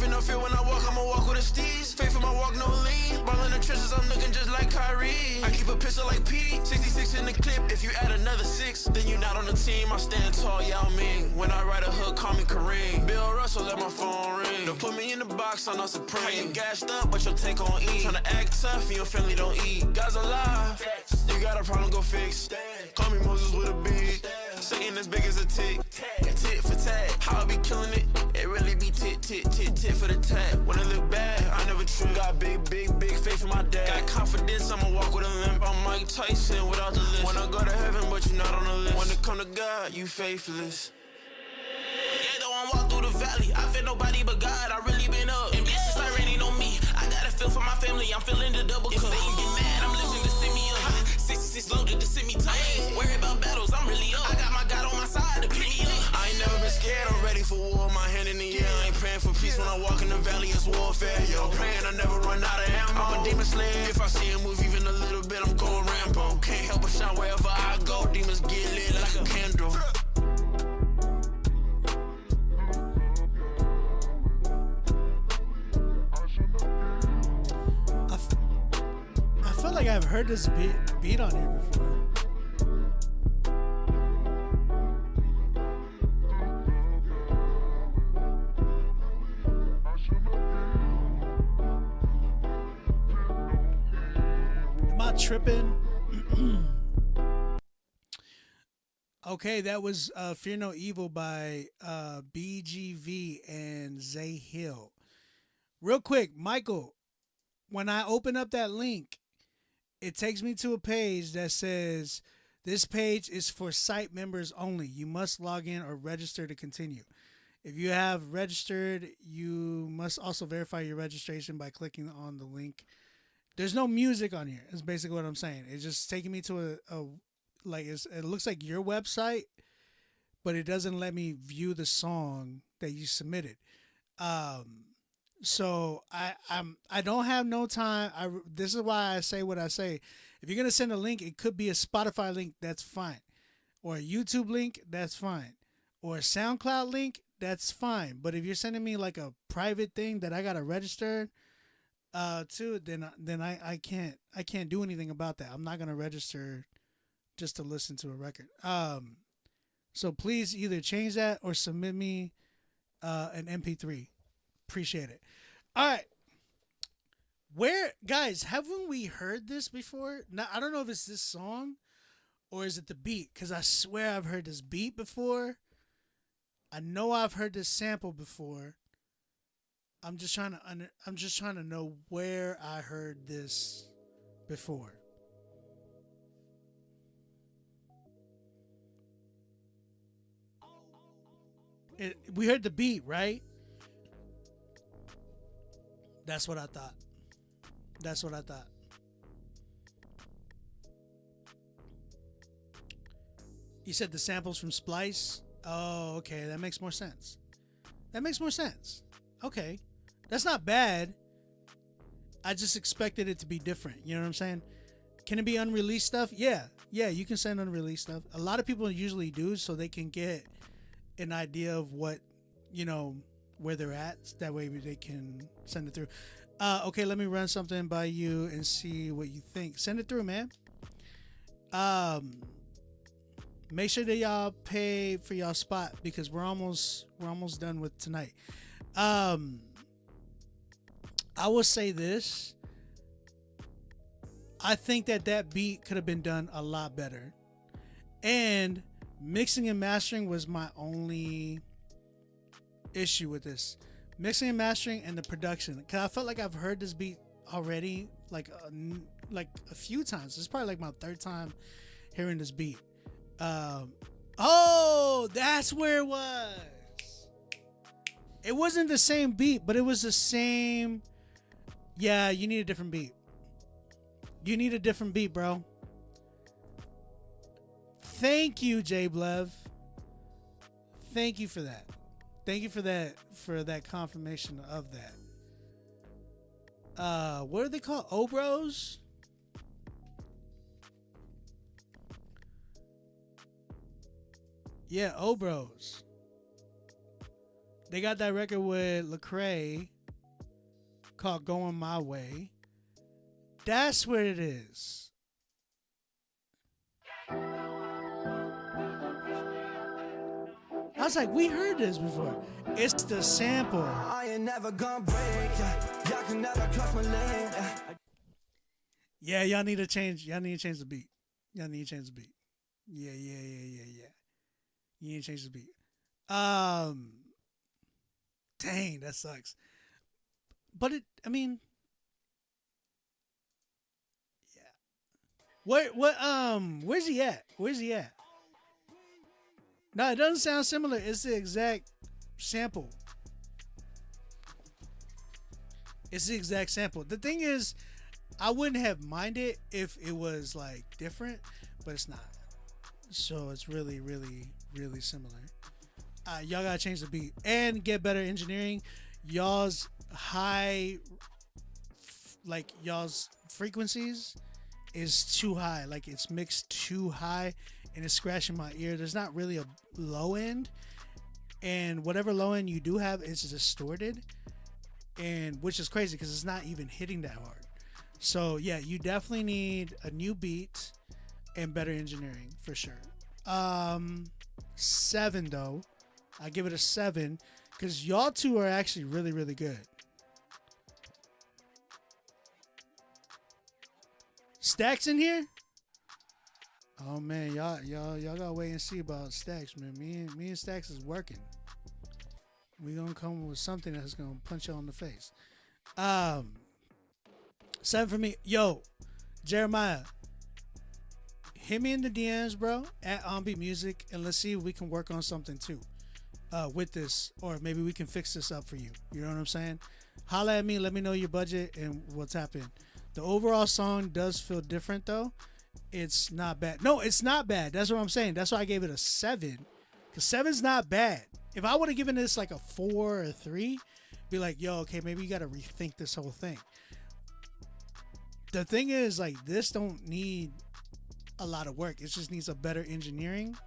No fear when I walk, I'ma walk with a steez. Faith in my walk, no lean. Ball in the trenches, I'm looking just like Kyrie. I keep a pistol like P. 66 in the clip. If you add another 6, then you not on the team. I stand tall, Yao Ming. When I ride a hook, call me Kareem. Bill Russell, let my phone ring. Don't put me in the box, I'm not supreme. How you gassed up, but your take on E. Tryna act tough, and your family don't eat. God's alive. You got a problem, go fix. Call me Moses with a beat. Satan as big as a tick. Tit for tat. How I be killing it? It really be tit for the tat. When I look bad, I never trip. Got big faith in my dad. Got confidence, I'ma walk with a limp. I'm Mike Tyson without the list. When I go to heaven, but you're not on the list. When it come to God, you faithless. Yeah, though I walk through the valley, I feel nobody but God. I really been up. And bitches like raining on me. I gotta feel for my family. I'm feeling the double cup. If they get mad, I'm listening to send me up. 66 loaded to send me tight. Worry about battles, I'm really up. I got my God on my side to pick me up. I ain't never been scared. I'm ready for war. My hand in the air. I ain't praying for peace when I walk in the valley. It's warfare, yo. Praying I never run out of ammo. I'm a demon slayer. If I see him move even a little bit, I'm going Rambo. Can't help but shine wherever I go. Demons get lit like a candle. I feel like I've heard this beat on here before. Am I tripping? Okay, that was Fear No Evil by BGV and Zay Hill. Real quick, Michael, when I open up that link, it takes me to a page that says, this page is for site members only. You must log in or register to continue. If you have registered, you must also verify your registration by clicking on the link. There's no music on here. That's basically what I'm saying. It's just taking me to it looks like your website, but it doesn't let me view the song that you submitted. So I don't have no time. This is why I say what I say. If you're gonna send a link, it could be a Spotify link. That's fine, or a YouTube link. That's fine, or a SoundCloud link. That's fine. But if you're sending me like a private thing that I gotta register to, then I can't do anything about that. I'm not gonna register just to listen to a record. So please either change that or submit me an MP3. Appreciate it. All right. Guys, haven't we heard this before? Now, I don't know if it's this song or is it the beat, because I swear I've heard this beat before. I know I've heard this sample before. I'm just trying to I'm just trying to know where I heard this before. We heard the beat, right? That's what I thought. That's what I thought. You said the samples from Splice? Oh, okay. That makes more sense. That makes more sense. Okay. That's not bad. I just expected it to be different. You know what I'm saying? Can it be unreleased stuff? Yeah. Yeah, you can send unreleased stuff. A lot of people usually do so they can get an idea of what, you know, where they're at. That way they can send it through. Okay, let me run something by you and see what you think. Send it through, man. Make sure that y'all pay for y'all spot because we're almost done with tonight. I will say this. I think that beat could have been done a lot better. And mixing and mastering was my only issue with this. Mixing and mastering and the production. Cause I felt like I've heard this beat already like a few times. It's probably like my third time hearing this beat. Oh, that's where it was. It wasn't the same beat, but it was the same. Yeah, you need a different beat. You need a different beat, bro. Thank you, Jay Blev. Thank you for that. Thank you for that confirmation of that. What are they called? Obros? Yeah, Obros. They got that record with Lecrae called Going My Way. That's what it is. I was like, we heard this before. It's the sample. I ain't never gonna break. Y'all can never cross my lane. Yeah, y'all need to change. Y'all need to change the beat. Y'all need to change the beat. Yeah. You need to change the beat. Dang, that sucks. But yeah. Where's he at? Where's he at? No, it doesn't sound similar. It's the exact sample. It's the exact sample. The thing is, I wouldn't have minded if it was like different, but it's not. So it's really, really, really similar. Y'all gotta change the beat and get better engineering. Y'all's y'all's frequencies is too high. Like it's mixed too high and it's scratching my ear. There's not really a low end, and whatever low end you do have is distorted, and which is crazy because it's not even hitting that hard. So yeah, you definitely need a new beat and better engineering for sure. 7 though. I give it a 7 because y'all two are actually really, really good. Stacks in here? Oh man, y'all gotta wait and see about Stacks, man. Me and Stacks is working. We gonna come with something that's gonna punch you on the face. 7 for me. Yo, Jeremiah, hit me in the DMs, bro, at OnBeat Music, and let's see if we can work on something too. With this, or maybe we can fix this up for you. You know what I'm saying? Holla at me, let me know your budget and what's happening. The overall song does feel different though. It's not bad. No, it's not bad. That's what I'm saying. That's why I gave it a 7. Because 7's not bad. If I would have given this like a 4 or a 3, be like, yo, okay, maybe you gotta rethink this whole thing. The thing is, like, this don't need a lot of work. It just needs a better engineering.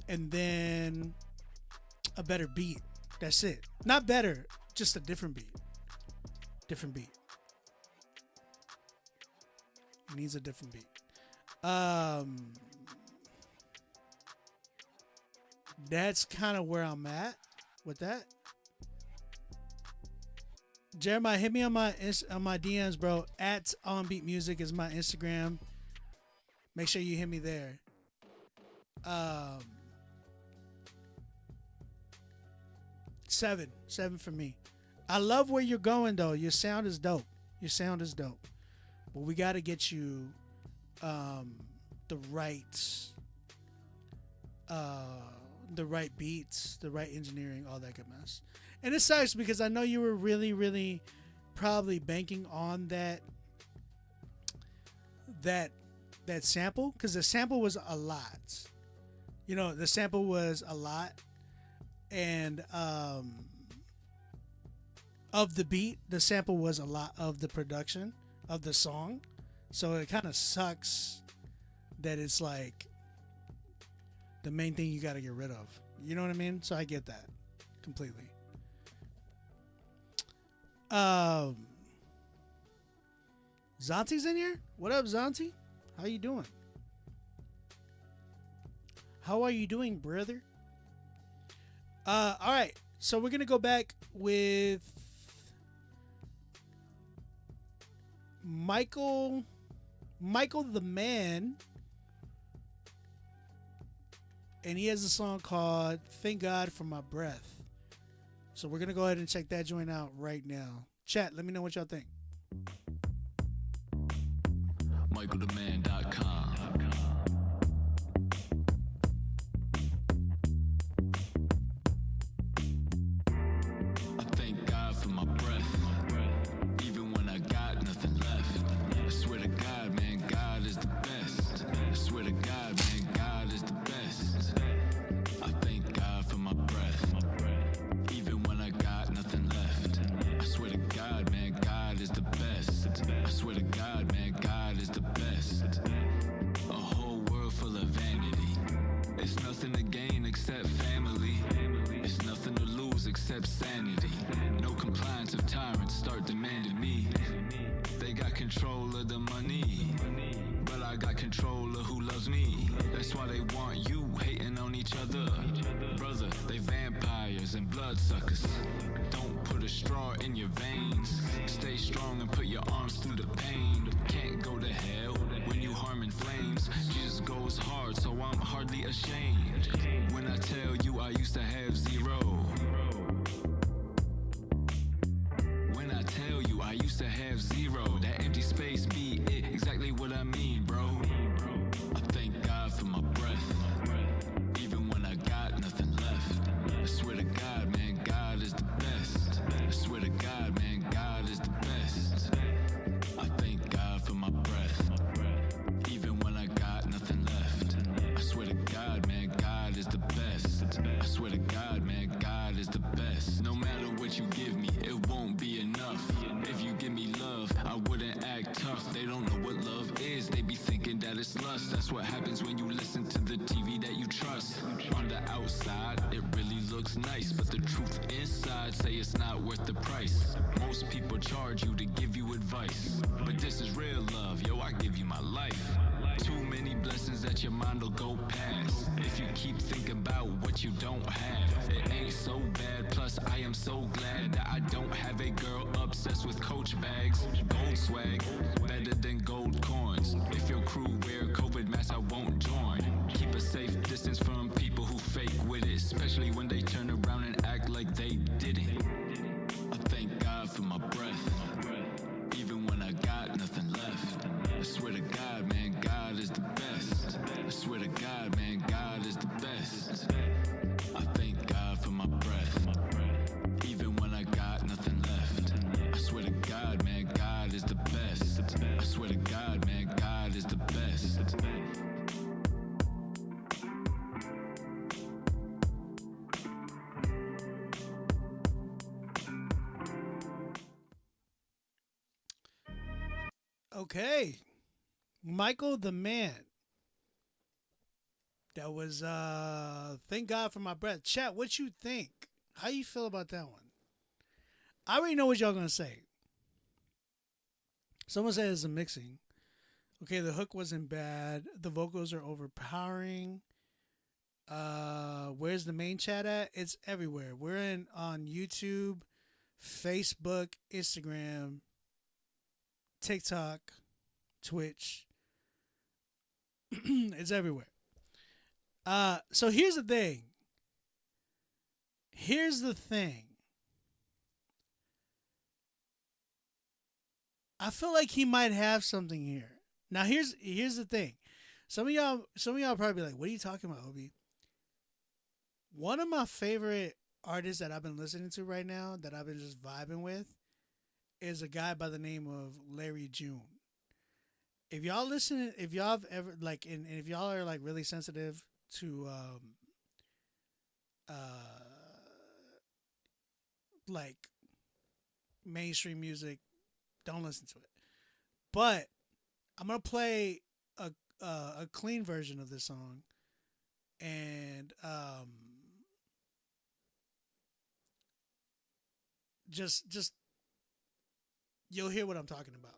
And then a better beat. That's it. Not better, just a different beat. Different beat. It needs a different beat. That's kind of where I'm at with that. Jeremiah, hit me on my DMs, bro. At OnBeat Music is my Instagram. Make sure you hit me there. 7 for me. I love where you're going though. Your sound is dope. Your sound is dope. But we got to get you the right beats, the right engineering, all that good mess. And it sucks because I know you were really, really probably banking on that sample, because the sample was a lot. You know, the sample was a lot, and of the beat, the sample was a lot of the production of the song. So it kind of sucks that it's like the main thing you got to get rid of. You know what I mean? So I get that completely. Zanti's in here? What up, Zanti? How you doing? How are you doing, brother? All right. So we're going to go back with Michael the Man. And he has a song called Thank God for My Breath. So we're going to go ahead and check that joint out right now. Chat, let me know what y'all think. MichaelTheMan.com. I thank God for my breath, even when I got nothing left. I swear to God, man, God is the best. I swear to God, man, God is the best. I thank God for my breath, even when I got nothing left. I swear to God, man, God is the best. I swear to God, man, God is the best. A whole world full of vanity. It's nothing to gain except family. It's nothing to lose except sanity. No compliance of tyrants start demanding me. They got control of the money, but I got control of who loves me. That's why they want you hating on each other. Brother, they vampires and bloodsuckers. Don't put a straw in your veins. Stay strong and put your arms through the pain. Can't go to hell when you harming flames. Jesus goes hard, so I'm hardly ashamed. When I tell you I used to have zero. When I tell you I used to have zero. That empty space be it, exactly what I mean, bro. I thank God for my breath, even when I got nothing left. I swear to God, man, God is the best. I swear to God, man, God is the best. I thank God for my breath, even when I got nothing left. I swear to God, man, God is the best. I swear to God, man, God is the best. No matter what you give me, it won't be enough. If you give me love, I wouldn't act tough. They don't know what love is, they be thinking that it's lust. That's what happens when you listen to the TV that you trust. On the outside, it really looks nice, but the truth inside say it's not worth the price. Most people charge you to give you advice, but this is real love, yo, I give you my life. Too many blessings that your mind will go past. If you keep thinking about what you don't have, it ain't so bad. Plus, I am so glad that I don't have a girl obsessed with Coach bags. Gold swag, better than gold coins. If your crew wear COVID masks, I won't join. Keep a safe distance from people who fake with it, especially when they turn around and act like they didn't. I thank God for my breath, even when I got nothing left. I swear to God, man, God is the best. I swear to God, man, God is the best. I thank God for my breath, even when I got nothing left. I swear to God, man, God is the best. I swear to God, man, God is the best. Okay. Michael the Man. That was Thank God for My Breath. Chat, what you think? How you feel about that one? I already know what y'all gonna say. Someone said it's a mixing. Okay, the hook wasn't bad. The vocals are overpowering. Where's the main chat at? It's everywhere. We're on YouTube, Facebook, Instagram, TikTok, Twitch. It's everywhere. So here's the thing. Here's the thing. I feel like he might have something here. Now here's the thing. Some of y'all probably be like, "What are you talking about, Obi?" One of my favorite artists that I've been listening to right now, that I've been just vibing with, is a guy by the name of Larry June. If y'all listen, if y'all have ever like, and if y'all are like really sensitive to like mainstream music, don't listen to it. But I'm gonna play a clean version of this song, and just you'll hear what I'm talking about.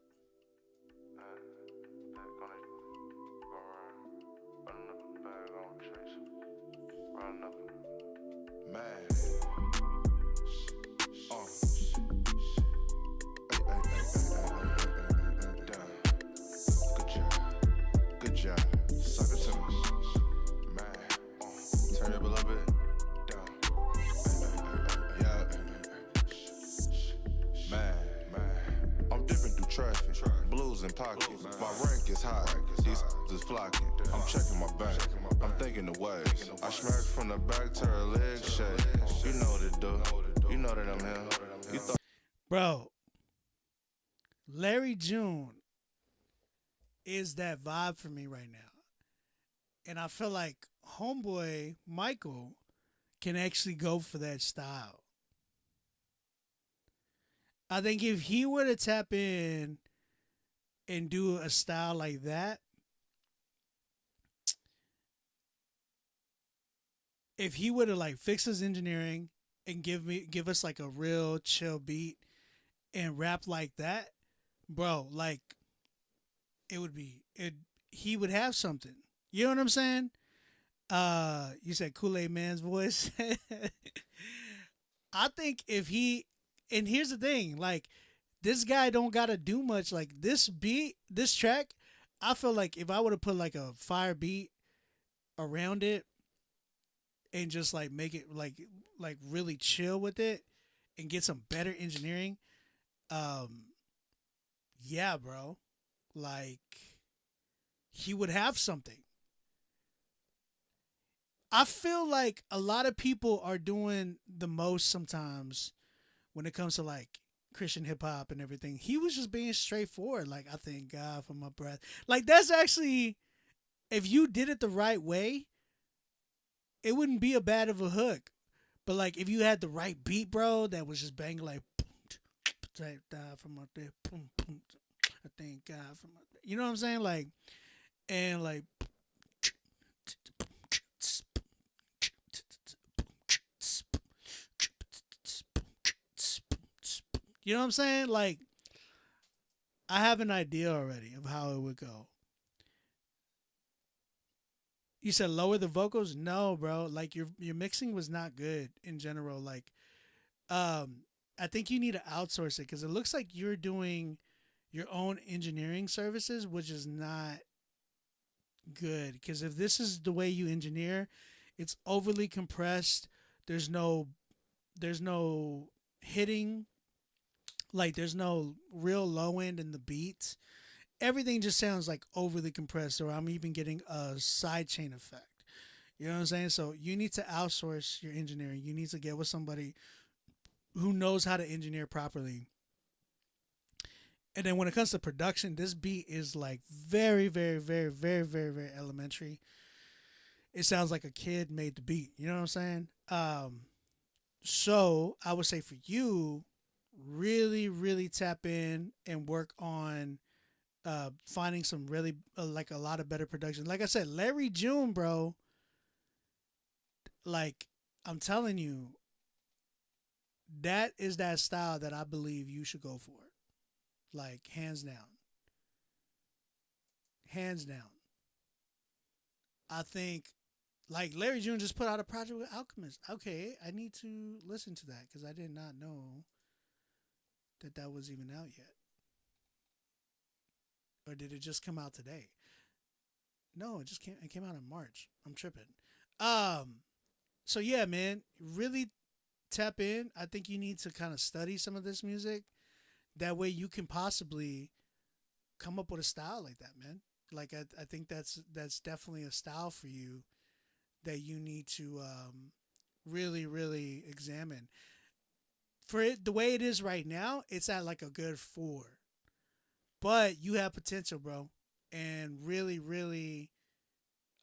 Man. Good job. Suck it to me. Man. Turn it up a little bit. Yeah. Man. I'm dipping through traffic. Blues in pockets. My rank is high. These is flocking. I'm checking my bank. I'm thinking the ways. I smack from the back to her leg shake. You know what it do. You know that I'm here. You thought. Bro, Larry June is that vibe for me right now. And I feel like homeboy Michael can actually go for that style. I think if he were to tap in and do a style like that, if he were to like fix his engineering and give us like a real chill beat and rap like that, bro, like he would have something. You know what I'm saying? You said Kool-Aid Man's voice. I think if he, and here's the thing, like this guy don't gotta do much. Like this beat, this track, I feel like if I would have put like a fire beat around it and just like make it like really chill with it and get some better engineering, yeah, bro, like he would have something. I feel like a lot of people are doing the most sometimes when it comes to like Christian hip hop and everything. He was just being straightforward. Like, I thank God for my breath. Like, that's actually, if you did it the right way, it wouldn't be a bad of a hook. But like, if you had the right beat, bro, that was just banging like, thank God for my day, I thank God for my day. You know what I'm saying? Like, and like, you know what I'm saying? Like, I have an idea already of how it would go. You said lower the vocals? No, bro. Like your mixing was not good in general. Like, I think you need to outsource it because it looks like you're doing your own engineering services, which is not good. Because if this is the way you engineer, it's overly compressed. There's no hitting. Like there's no real low end in the beats. Everything just sounds like overly compressed, or I'm even getting a sidechain effect. You know what I'm saying? So you need to outsource your engineering. You need to get with somebody who knows how to engineer properly. And then when it comes to production, this beat is like very, very, very, very, very, very elementary. It sounds like a kid made the beat. You know what I'm saying? So I would say for you, really, really tap in and work on finding some really like a lot of better production. Like I said, Larry June, bro. Like I'm telling you, that is that style that I believe you should go for. Like hands down. Hands down. I think like Larry June just put out a project with Alchemist. Okay, I need to listen to that because I did not know that was even out yet. Or did it just come out today? No, it came out in March. I'm tripping. So yeah, man, really tap in. I think you need to kind of study some of this music. That way you can possibly come up with a style like that, man. Like I think that's definitely a style for you that you need to really, really examine. For it, the way it is right now, it's at like a good 4. But you have potential, bro. And really, really,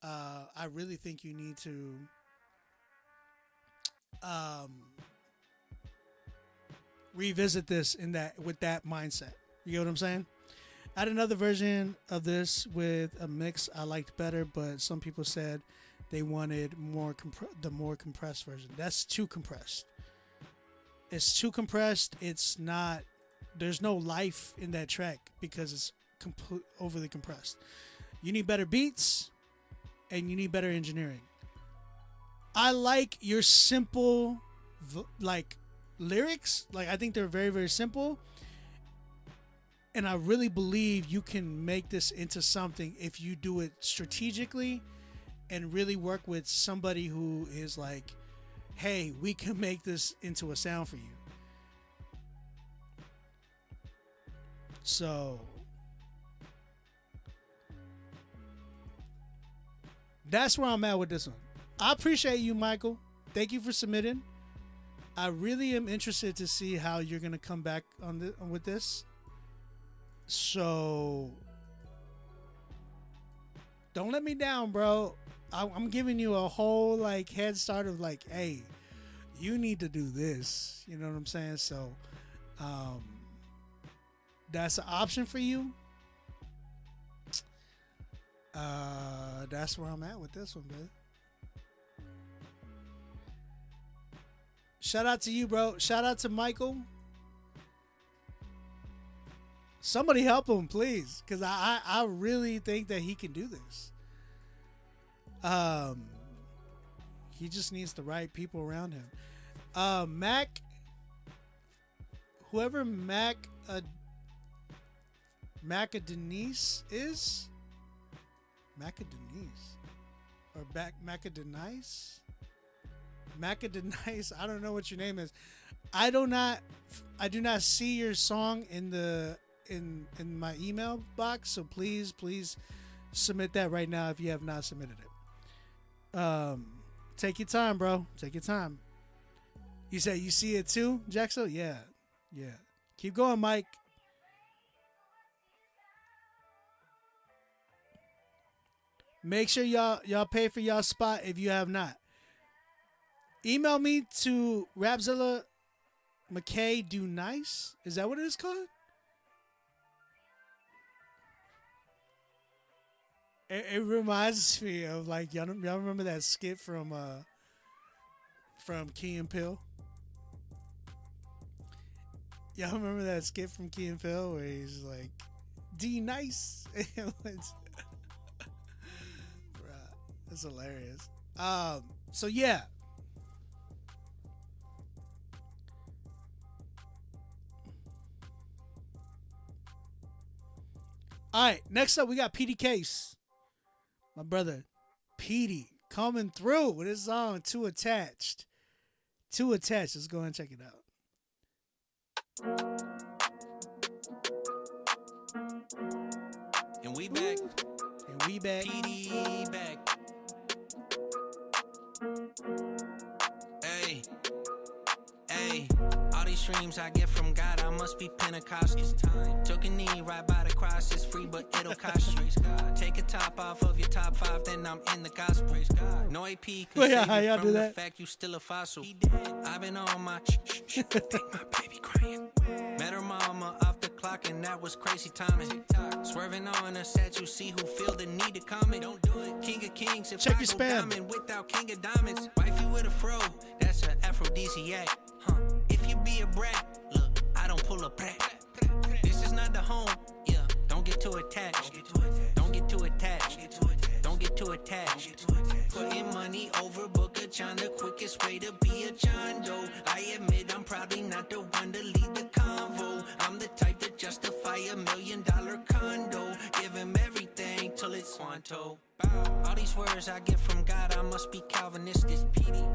I really think you need to revisit this with that mindset. You know what I'm saying? I had another version of this with a mix I liked better, but some people said they wanted the more compressed version. That's too compressed. It's too compressed. It's not. There's no life in that track because it's overly compressed. You need better beats, and you need better engineering. I like your simple, lyrics. Like, I think they're very, very simple. And I really believe you can make this into something if you do it strategically and really work with somebody who is like, hey, we can make this into a sound for you. So that's where I'm at with this one. I appreciate you, Michael. Thank you for submitting. I really am interested to see how you're going to come back with this. So don't let me down, bro. I'm giving you a whole head start of hey, you need to do this. You know what I'm saying? So that's an option for you. That's where I'm at with this one, man. Shout out to you, bro. Shout out to Michael. Somebody help him, please, because I really think that he can do this. He just needs the right people around him. Mac, whoever Macadenice is, Macadenice or Macadenice. Macadenice, I don't know what your name is. I do not see your song in my email box, so please submit that right now if you have not submitted it. Take your time, bro. Take your time. You say you see it too, Jaxo? Yeah. Keep going, Mike. Make sure y'all pay for y'all spot if you have not. Email me to Rapzilla McKay Do Nice. Is that what it is called? It reminds me of y'all remember that skit from Key and Peele? Y'all remember that skit from Key and Peele where he's like, D nice? That's hilarious. So yeah. All right, next up we got Petey Case. My brother, Petey, coming through with his song Too Attached. Too Attached. Let's go and check it out. And we back. Petey back. Hey, all these streams I get from God, I must be Pentecostal. Took a knee right by the cross, it's free, but it'll cost you. Take a top off of your top 5, then I'm in the gospel. No AP can save you from the fact you still a fossil. I've been on my think my baby crying. Met her mama off the clock, and that was crazy timing. Swerving on a set, you see who feel the need to comment. Don't do it. King of Kings, if check I your go spam. Diamond without King of Diamonds. Wifey with a fro, that's an aphrodisiac. If you be a brat, look, I don't pull a brat. This is not the home, yeah. Don't get too attached. Don't get too attached. Don't get too attached. Putting money over Book of John, the quickest way to be a John Doe. I admit I'm probably not the one to lead the convo. I'm the type to justify $1 million condo. Give him everything till it's pronto. All these words I get from God, I must be Calvinistic.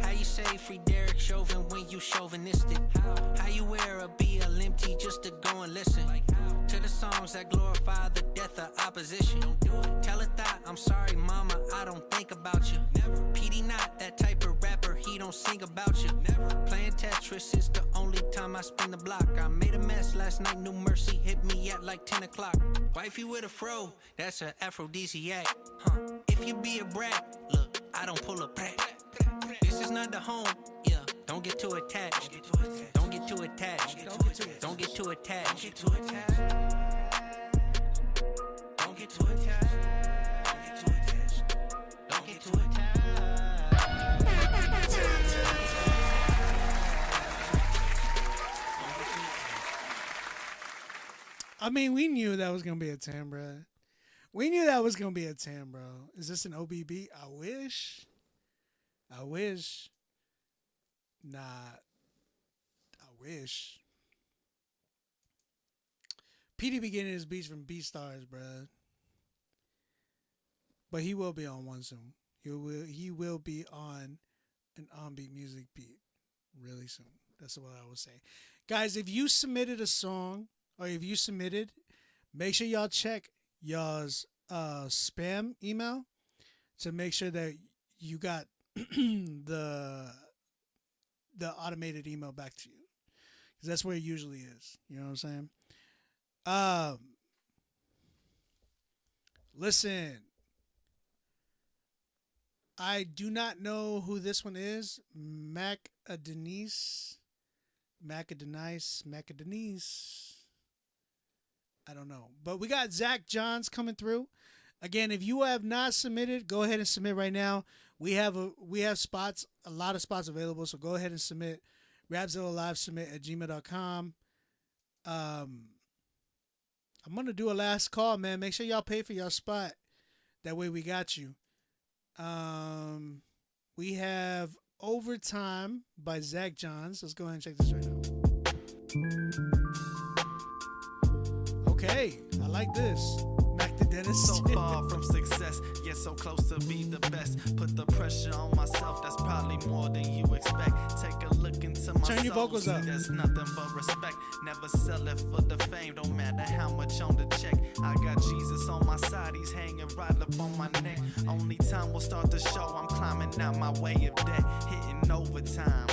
How you say free Derek Chauvin when you chauvinistic? How you wear a BLM tee just to go and listen to the songs that glorify the death of opposition? Tell a thought, I'm sorry mama, I don't think about you. PD not that type of rapper, he don't sing about you. Playing Tetris is the only time I spin the block. I made a mess last night, New Mercy hit me at like 10 o'clock. Wifey with a fro, that's an aphrodisiac. If you be a brat, look, I don't pull a prat. This is not the home, yeah, don't get too attached. Don't get too attached. Don't get too attached. Don't get too attached. Don't get too attached. Don't get too attached. I mean, we knew that was gonna be a 10, bro. We knew that was gonna be a 10, bro. Is this an OBB? I wish. I wish. Nah. I wish. PD be getting his beats from BeatStars, bro. But he will be on one soon. He will be on an on-beat music beat really soon. That's what I would say. Guys, if you submitted a song or if you submitted, make sure y'all check y'all's spam email to make sure that you got the automated email back to you, because that's where it usually is. You know what I'm saying? Listen, I do not know who this one is. Macadenice. I don't know. But we got Zach Johns coming through. Again, if you have not submitted, go ahead and submit right now. We have spots, a lot of spots available, so go ahead and submit. Rapzilla Live submit at gmail.com. I'm gonna do a last call, man. Make sure y'all pay for your spot. That way we got you. We have Overtime by Zach Johns. Let's go ahead and check this right now. Okay, I like this. Mac the Dentist. So far from success, yet so close to be the best. Put the pressure on myself, that's probably more than you expect. Take a look into my Turn your soul, vocals see up. there's nothing but respect. Never sell it for the fame, don't matter how much on the check. I got Jesus on my side, he's hanging right up on my neck. Only time will start to show, I'm climbing out my way of debt. Hitting overtime,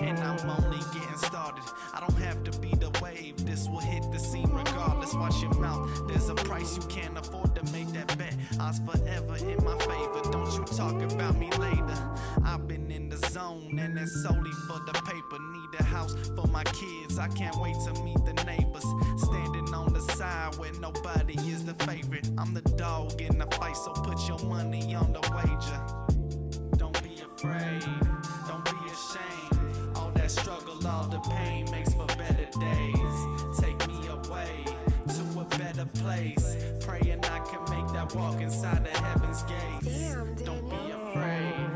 and I'm only getting started. I don't have to be the wave, this will hit the scene regardless. Watch your mouth, there's a price you can't afford to make that bet. Odds forever in my favor, don't you talk about me later. I've been in the zone, and it's solely for the paper. Need a house for my kids, I can't wait to meet the neighbors. Standing on the side where nobody is the favorite. I'm the dog in the fight, so put your money on the wager. Don't be afraid, don't be ashamed. All that struggle, all the pain makes for better days. Take me away to a better place. Praying I can make that walk inside the heaven's gates. Don't be afraid,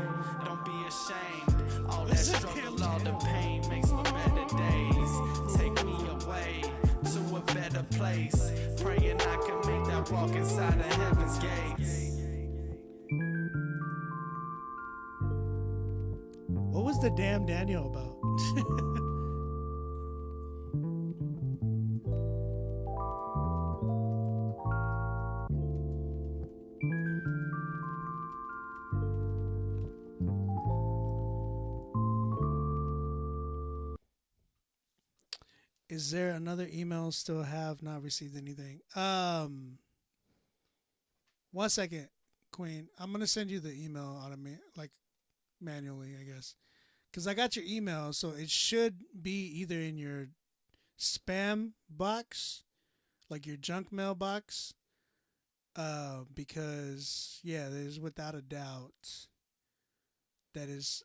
don't be ashamed. All that struggle, all the pain makes for better days. Take me away to a better place. Praying I can make that walk inside the heaven's gates. What was the damn Daniel about? Is there another email? Still have not received anything. 1 second, Queen. I'm gonna send you the email manually, I guess, because I got your email, so it should be either in your spam box, like your junk mail box. Because there's without a doubt that is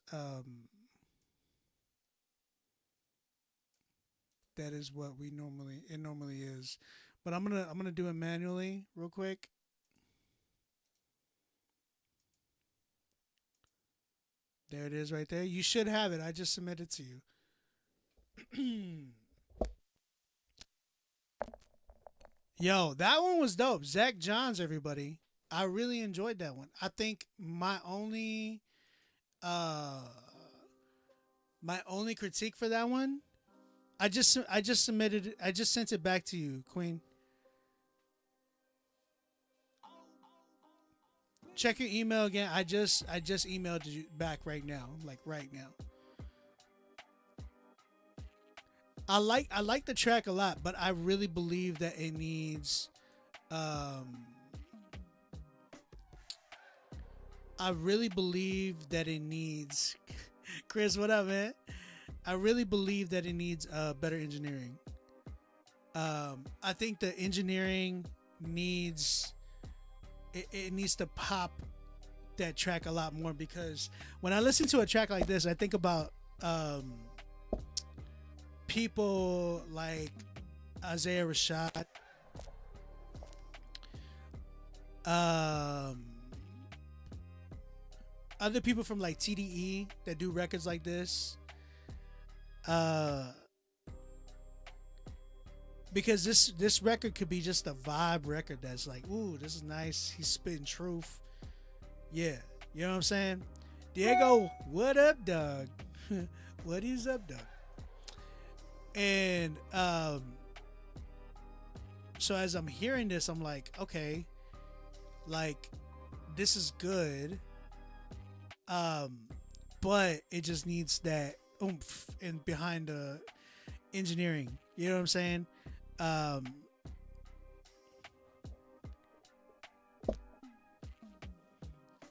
what it normally is. But I'm gonna do it manually real quick. There it is right there. You should have it. I just submitted to you. Yo, that one was dope. Zach Johns, everybody. I really enjoyed that one. I think my only critique for that one, I just submitted it. I just sent it back to you, Queen. Check your email again. I just emailed you back right now, like right now. I like the track a lot, but I really believe that it needs Chris, what up, man? I really believe that it needs better engineering. I think the engineering needs it needs to pop that track a lot more, because when I listen to a track like this, I think about people like Isaiah Rashad, other people from like TDE that do records like this, because this record could be just a vibe record that's like, ooh, this is nice, he's spitting truth. Yeah, you know what I'm saying? Diego, what up, dog? What is up, dog? And so as I'm hearing this, I'm like, okay, like this is good, but it just needs that oomph and behind the engineering. You know what I'm saying?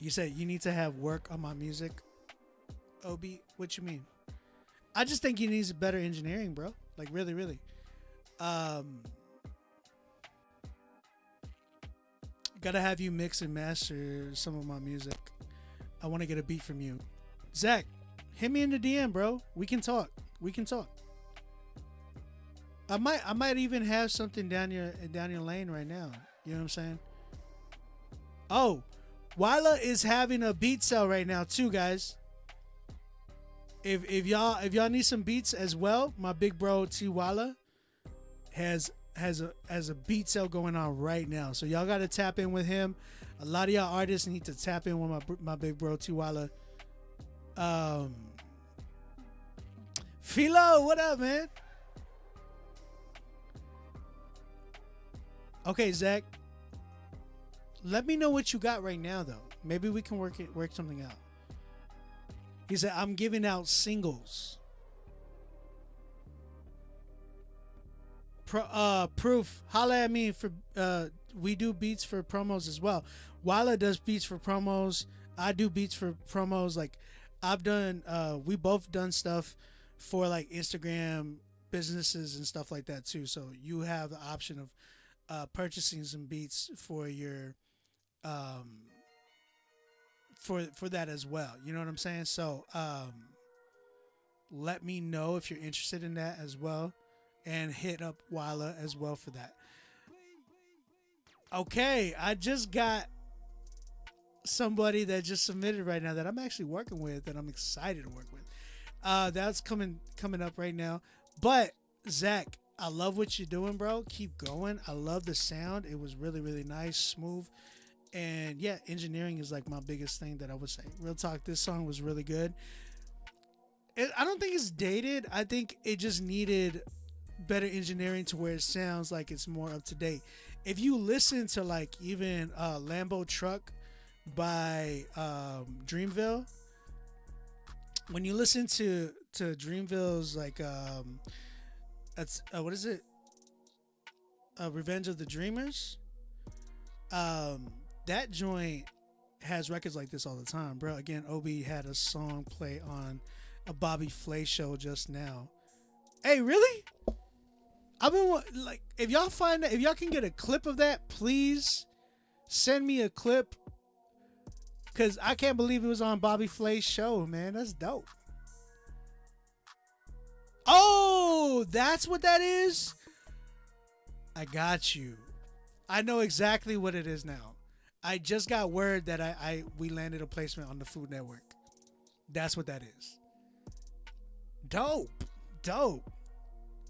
You said you need to have work on my music, Obi. What you mean? I just think he needs better engineering, bro. Like really, really. Gotta have you mix and master some of my music. I want to get a beat from you, Zach. Hit me in the DM, bro. We can talk. I might even have something down your lane right now. You know what I'm saying? Oh, Wila is having a beat sale right now too, guys. If y'all need some beats as well, my big bro T Wila has a beat sale going on right now. So y'all gotta tap in with him. A lot of y'all artists need to tap in with my big bro T Wila. Philo, what up, man? Okay, Zach. Let me know what you got right now, though. Maybe we can work something out. He said, I'm giving out singles. Proof. Holla at me for we do beats for promos as well. Wila does beats for promos. I do beats for promos. Like I've done we both done stuff for like Instagram businesses and stuff like that too. So you have the option of purchasing some beats for your for that as well. You know what I'm saying? So let me know if you're interested in that as well, and hit up Wila as well for that. Okay, I just got somebody that just submitted right now that I'm actually working with, that I'm excited to work with. That's coming up right now. But Zach, I love what you're doing, bro. Keep going. I love the sound. It was really, really nice, smooth. And yeah, engineering is like my biggest thing that I would say. Real talk, this song was really good. I don't think it's dated. I think it just needed better engineering to where it sounds like it's more up to date. If you listen to like even Lambo Truck by Dreamville, when you listen to Dreamville's like that's what is it? Revenge of the Dreamers. That joint has records like this all the time, bro. Again, Obi had a song play on a Bobby Flay show just now. Hey, really? I've been like, if y'all find that, if y'all can get a clip of that, please send me a clip, because I can't believe it was on Bobby Flay's show, man. That's dope. Oh, that's what that is? I got you. I know exactly what it is now. I just got word that we landed a placement on the Food Network. That's what that is. Dope.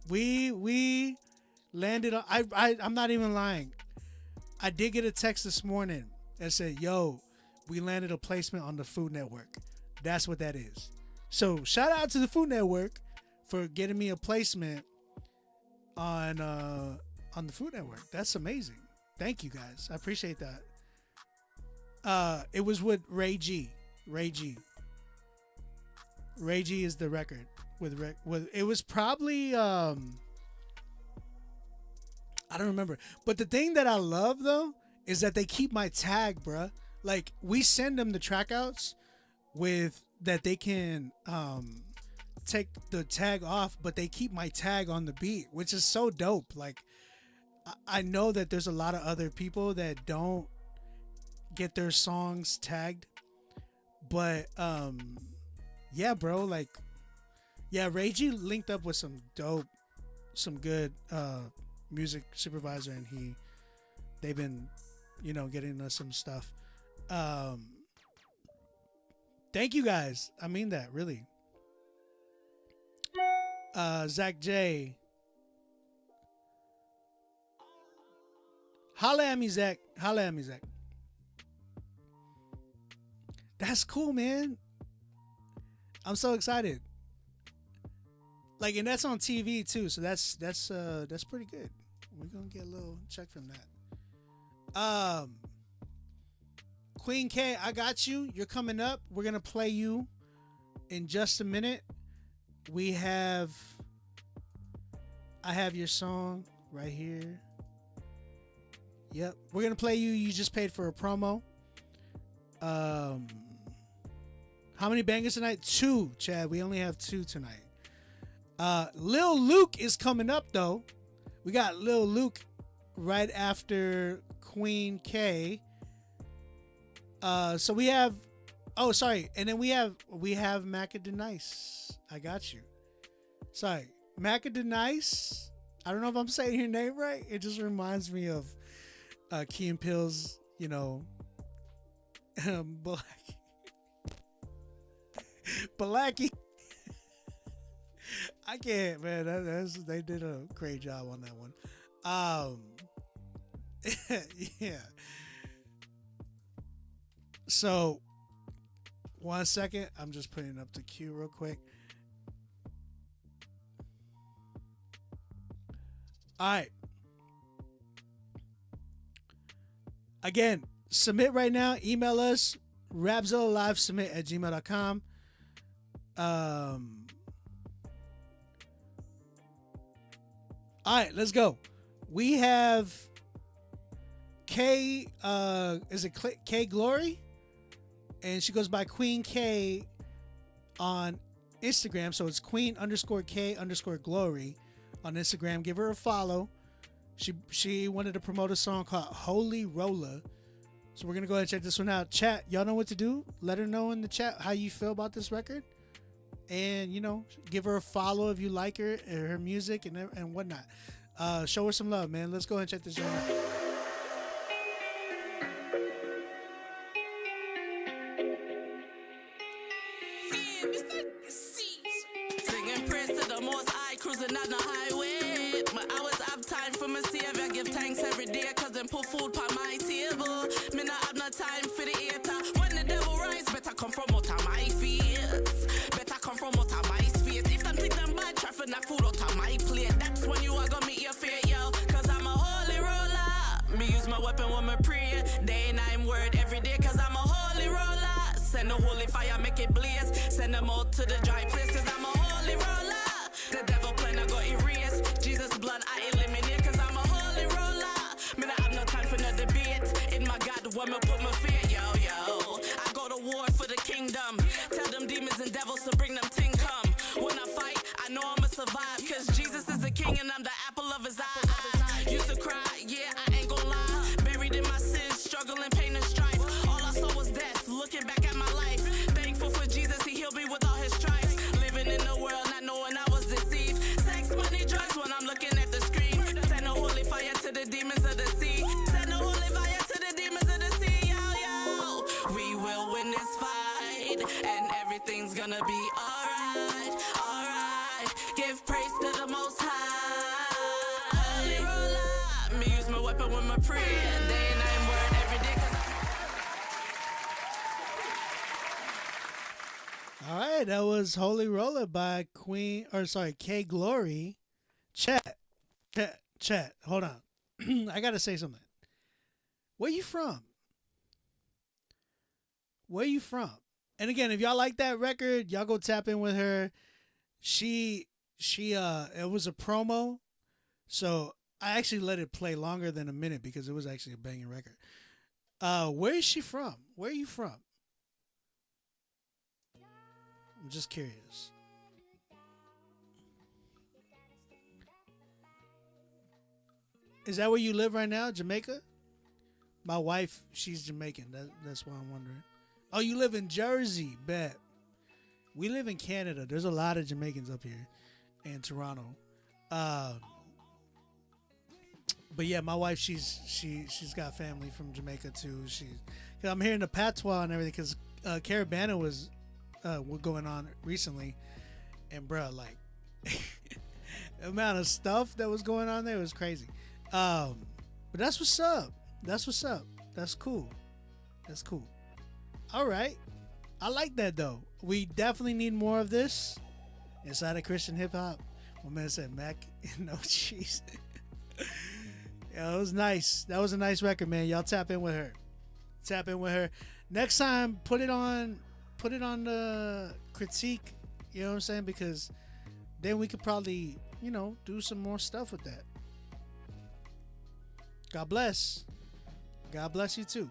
We landed on, I'm not even lying. I did get a text this morning and said, "Yo, we landed a placement on the Food Network." That's what that is. So shout out to the Food Network for getting me a placement on the Food Network. That's amazing. Thank you guys. I appreciate that. It was with Ray G. Ray G is the record with it was probably I don't remember. But the thing that I love though is that they keep my tag, bruh. Like we send them the track outs with that they can take the tag off, but they keep my tag on the beat, which is so dope. Like I know that there's a lot of other people that don't get their songs tagged, but yeah, bro, like yeah, Ray G linked up with some good music supervisor, and they've been, you know, getting us some stuff. Thank you guys. I mean that, really. Zach J. Holla at me, Zach. Holla at me, Zach. That's cool, man. I'm so excited. Like, and that's on TV too, so that's pretty good. We're gonna get a little check from that. Queen K, I got you. You're coming up. We're gonna play you in just a minute. I have your song right here. Yep. We're gonna play you. You just paid for a promo. How many bangers tonight? 2, Chad. We only have 2 tonight. Lil Luke is coming up though. We got Lil Luke right after Queen K. So we have, oh sorry, and then we have Macadenice. Nice. I got you. Sorry, Macadenice. I don't know if I'm saying your name right. It just reminds me of Key and Peele's, you know, Blackie. I can't, man. They did a great job on that one. Yeah. So, 1 second. I'm just putting up the queue real quick. All right. Again, submit right now. Email us, rapzillalivesubmit@gmail.com. All right, let's go. We have K, is it K Glory? And she goes by Queen K on Instagram. So it's Queen_K_Glory on Instagram. Give her a follow. She wanted to promote a song called Holy Roller. So we're going to go ahead and check this one out. Chat, y'all know what to do. Let her know in the chat how you feel about this record. And, you know, give her a follow if you like her music and whatnot. Show her some love, man. Let's go ahead and check this one out. Singing praise to the Most High, cruising down the highway. My hours have time for my savior. Give thanks every day, cause them put food on my table. Me not have no time for the hater. When the devil rise, better come from out of my fears. Better come from out of my space. If them think them bad, try for knock food out of my plate. That's when you are gonna meet your fate, yo. Cause I'm a holy roller. Me use my weapon when me pray. Day and night word every day, cause I'm a holy roller. Send the holy fire, make it blaze. Send them out to the dry place, cause I'm a holy roller. The devil plan I got erased. Jesus blood I eliminate, cause I'm a holy roller. Me not have no time for no debate. In my God, when me put my feet, yo. I go to war for the kingdom. Tell them demons and devils to bring them ting come. When I fight, I know I'ma survive, cause Jesus is the king and I'm the apple of his eye. Used to cry, yeah, I ain't gon' lie. Buried in my sins, struggling, pain and strife. All I saw was death, looking back at my life. Thankful for Jesus, he healed me with all his stripes. Living in the world, not knowing I was deceived. Sex, money, drugs when I'm looking at the screen. Send a holy fire to the demons of the sea. Send a holy fire to the demons of the sea, yo. We will win this fight, and everything's gonna be alright. Give praise to the Most High. Holy roller. Me use my weapon when my prayer. Day and night word every day, cause All right, that was Holy Roller by K Glory. Chat. Hold on. I got to say something. Where you from? Where you from? And again, if y'all like that record, y'all go tap in with her. It was a promo. So I actually let it play longer than a minute because it was actually a banging record. Where is she from? Where are you from? I'm just curious. Is that where you live right now, Jamaica? My wife, she's Jamaican. That's why I'm wondering. Oh, you live in Jersey, bet. We live in Canada. There's a lot of Jamaicans up here in Toronto. But yeah, my wife, she's got family from Jamaica too. Cause I'm hearing the patois and everything because Carabana was going on recently, and bro, like the amount of stuff that was going on there was crazy. But that's what's up. That's what's up. That's cool. That's cool. All right, I like that though. We definitely need more of this inside of Christian hip hop. My man said Mac no cheese. Yeah, it was nice. That was a nice record, man. Y'all tap in with her. Tap in with her. Next time, put it on the critique. You know what I'm saying? Because then we could probably, do some more stuff with that. God bless. God bless you too.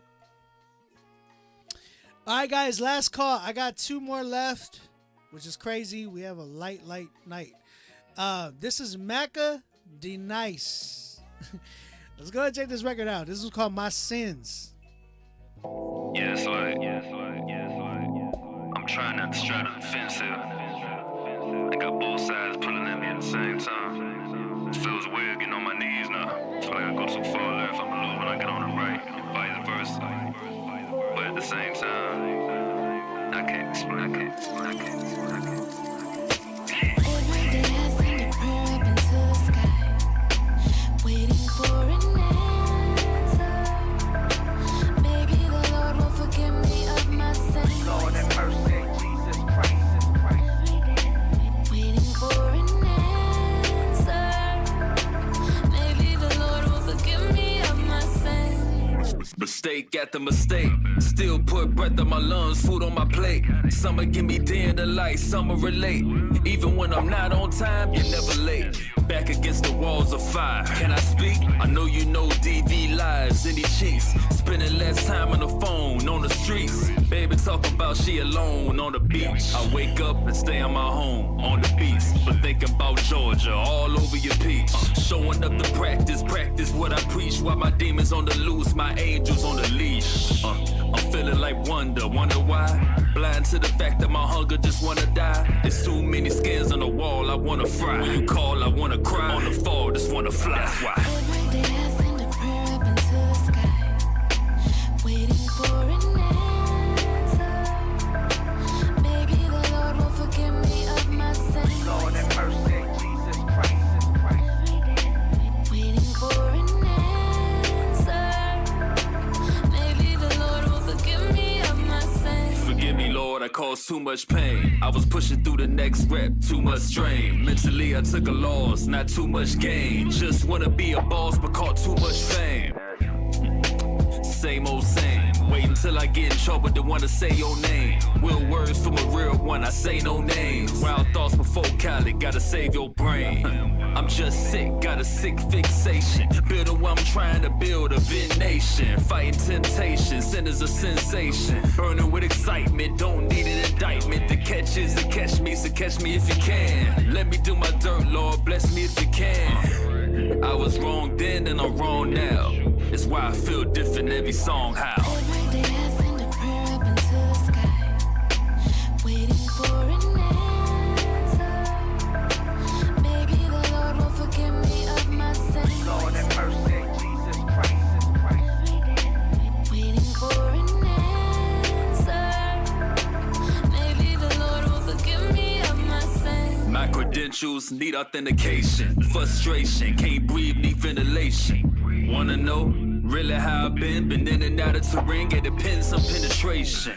All right, guys. Last call. I got 2 more left, which is crazy. We have a light night. This is Macca D Nice. Let's go ahead and check this record out. This is called My Sins. Yeah, it's like I'm trying not to straddle the fence here. I got both sides pulling at me at the same time. It feels weird getting on my knees now. I feel like I go too far left, I'ma lose when I get on the right, and vice versa. But at the same time, I can't explain. Every day I send a prayer up into the sky, waiting for an answer. Maybe the Lord will forgive me of my sins. Lord have mercy, Jesus Christ. Waiting for an answer. Maybe the Lord will forgive me of my sins. Mistake after mistake, still put breath in my lungs, food on my plate. Summer give me day in the light, summer relate. Even when I'm not on time, you're never late. Back against the walls of fire. Can I speak? I know you know DV lies, any cheats. Spending less time on the phone, on the streets. Baby talk about she alone on the beach. I wake up and stay in my home, on the beach. But thinking about Georgia, all over your peach. Showing up to practice what I preach. While my demons on the loose, my angels on the leash. I'm feeling like wonder why. Blind to the fact that my hunger just wanna die. There's too many skins on the wall, I wanna fry. When you call, I wanna cry. On the fall, just wanna fly. That's why. Every day I send a prayer up into the sky, waiting for an answer. Maybe the Lord will forgive me of my sins. Lord have mercy, Jesus Christ. Waiting for an answer. Maybe the Lord will forgive me of my sins. Forgive me, Lord, I caused too much pain. I was pushing through the next rep, too much strain. Mentally, I took a loss, not too much gain. Just wanna be a boss, but caught too much fame. Same old same. Wait until I get in trouble to wanna say your name. Real words from a real one, I say no names. Wild thoughts before Cali, gotta save your brain. I'm just sick, got a sick fixation. Building what I'm trying to build, a vid nation. Fighting temptation, sin is a sensation. Burning with excitement, don't need an indictment. The catch is to catch me, so catch me if you can. Let me do my dirt, Lord, bless me if you can. I was wrong then and I'm wrong now. It's why I feel different every song, how. Every day I send a prayer up into the sky, waiting for an answer. Maybe the Lord will forgive me of my sins. Lord have mercy, Jesus Christ. Waiting for an answer. Maybe the Lord will forgive me of my sins. My credentials need authentication. Frustration, can't breathe, need ventilation. Wanna know? Really how I've been in and out of terrain, it depends some penetration.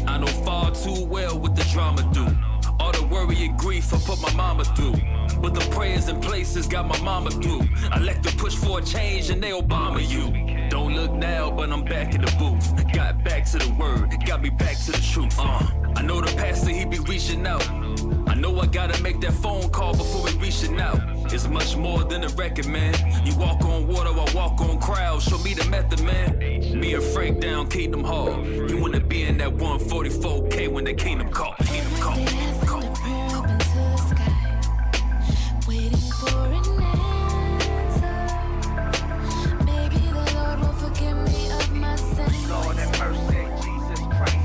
I know far too well what the drama do. All the worry and grief I put my mama through. But the prayers and places got my mama through. I like to push for a change and they Obama you. Don't look now, but I'm back in the booth. Got back to the word, got me back to the truth. I know the pastor, he be reaching out. I know I gotta make that phone call before we reaching out. It's much more than a record, man. You walk on water, I walk on crowds. Show me the method, man. Me and Frank down Kingdom Hall. You wanna be in that 144K when the Kingdom call. Kingdom call. Waiting for an answer. Maybe the Lord will forgive me of my sins. Lord have mercy, Jesus Christ.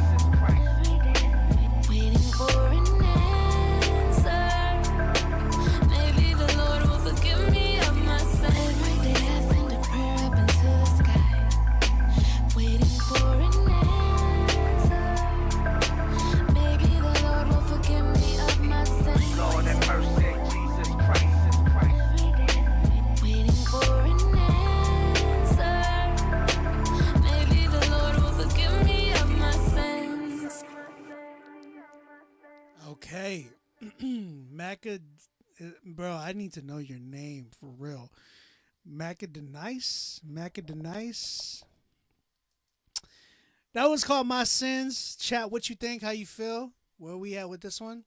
Waiting for an answer. Maybe the Lord will forgive me of my sins. Every day I send a prayer up into the sky. Waiting for an answer. Maybe the Lord will forgive me of my sins. Lord have mercy. Waiting for an answer. Maybe the Lord will forgive me of my sins. Okay. Macca, bro, I need to know your name for real. Macadenice? Macadenice? That was called My Sins. Chat, what you think? How you feel? Where we at with this one?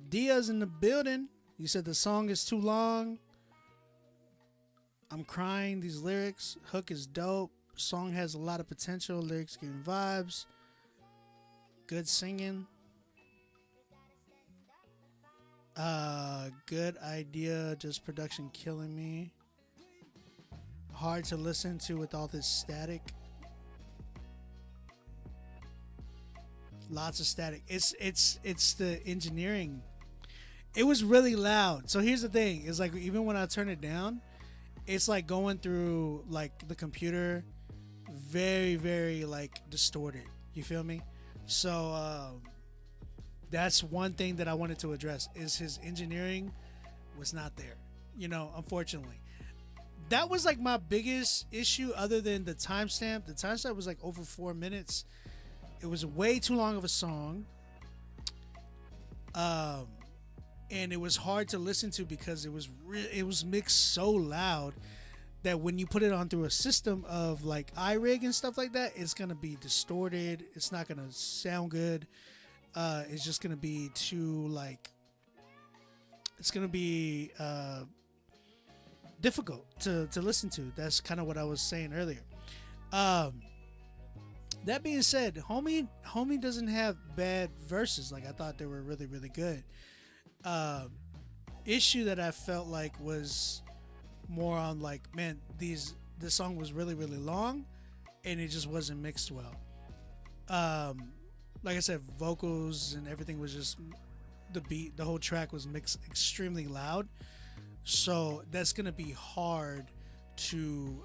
Dia's in the building. You said the song is too long. I'm crying. These lyrics. Hook is dope. Song has a lot of potential. Lyrics giving vibes. Good singing. Good idea. Just production killing me. Hard to listen to with all this static. Lots of static. It's the engineering. It was really loud. So here's the thing. It's like even when I turn it down, it's like going through like the computer, very, very like distorted. You feel me? So that's one thing that I wanted to address is his engineering was not there. You know, unfortunately. That was like my biggest issue other than the timestamp. The timestamp was like over 4 minutes. It was way too long of a song. And it was hard to listen to because it was mixed so loud that when you put it on through a system of like iRig and stuff like that, it's gonna be distorted. It's not gonna sound good. It's just gonna be too like. It's gonna be difficult to listen to. That's kind of what I was saying earlier. That being said, homie doesn't have bad verses. Like I thought they were really, really good. Issue that I felt like was more on like, man, this song was really, really long and it just wasn't mixed well. Like I said, vocals and everything was just the beat, the whole track was mixed extremely loud. So that's gonna be hard to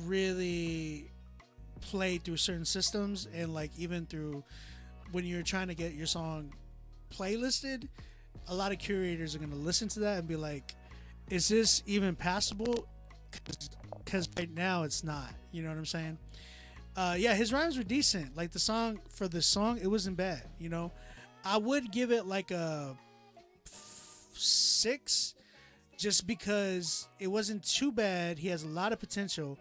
really play through certain systems, and like even through when you're trying to get your song playlisted, a lot of curators are going to listen to that and be like, is this even passable? Because right now it's not, you know what I'm saying? Yeah, his rhymes were decent. Like the song, for the song, it wasn't bad, you know. I would give it like a 6 just because it wasn't too bad. He has a lot of potential.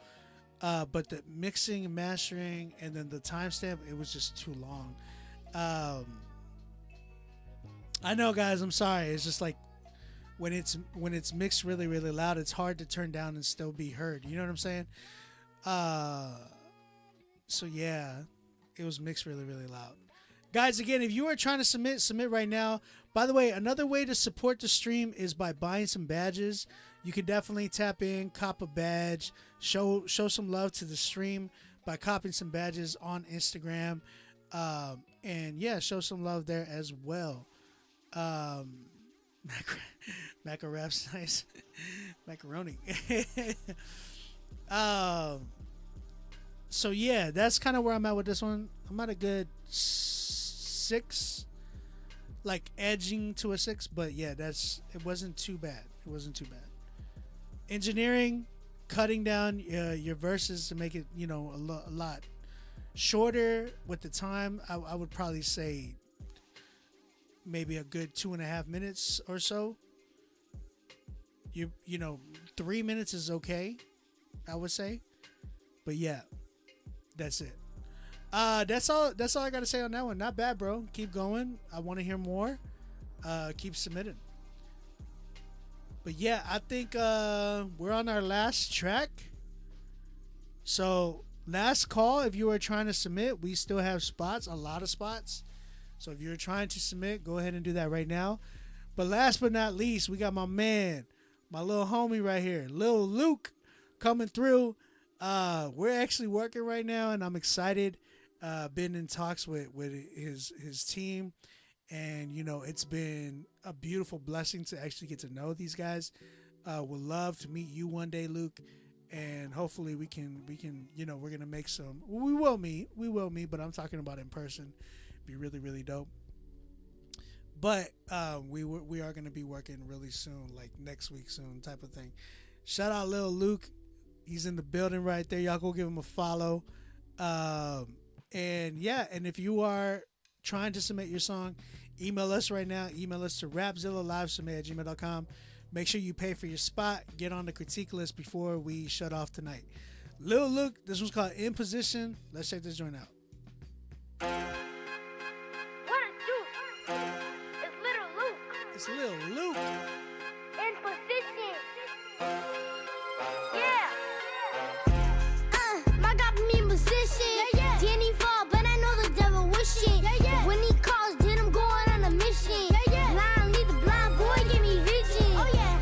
But the mixing and mastering and then the timestamp, it was just too long. I know, guys, I'm sorry. It's just like when it's mixed really, really loud, it's hard to turn down and still be heard. You know what I'm saying? So yeah, it was mixed really, really loud. Guys, again, if you are trying to submit right now. By the way, another way to support the stream is by buying some badges. You can definitely tap in, cop a badge, show some love to the stream by copying some badges on Instagram, and yeah, show some love there as well. Maca Rap's nice. Macaroni. So yeah, that's kind of where I'm at with this one. I'm at a good 6 like edging to a 6, but yeah, it wasn't too bad. It wasn't too bad. Engineering, cutting down your verses to make it, you know, a lot shorter with the time. I would probably say maybe a good 2.5 minutes or so. You know, 3 minutes is okay, I would say. But yeah, that's it. That's all I gotta say on that one. Not bad, bro. Keep going. I want to hear more. Keep submitting. But yeah, I think we're on our last track. So last call. If you are trying to submit, we still have spots, a lot of spots. So if you're trying to submit, go ahead and do that right now. But last but not least, we got my man, my little homie right here, Lil Luke, coming through. We're actually working right now, and I'm excited. Been in talks with his team, and you know, it's been a beautiful blessing to actually get to know these guys. Would love to meet you one day, Luke, and hopefully we can you know, we're gonna make some. We will meet, but I'm talking about in person. Be really, really dope. But we are gonna be working really soon, like next week soon, type of thing. Shout out Lil Luke. He's in the building right there. Y'all go give him a follow. And yeah, and if you are trying to submit your song, email us right now. Email us to rapzillalivesubmit@gmail.com. Make sure you pay for your spot. Get on the critique list before we shut off tonight. Lil Luke, this one's called In Position. Let's check this joint out. It's Lil Luke. In position. Yeah. My God put me in position. Didn't fall, but I know the devil wishing. When he calls, then I'm going on a mission. Blind lead the blind boy, give me vision. Oh yeah.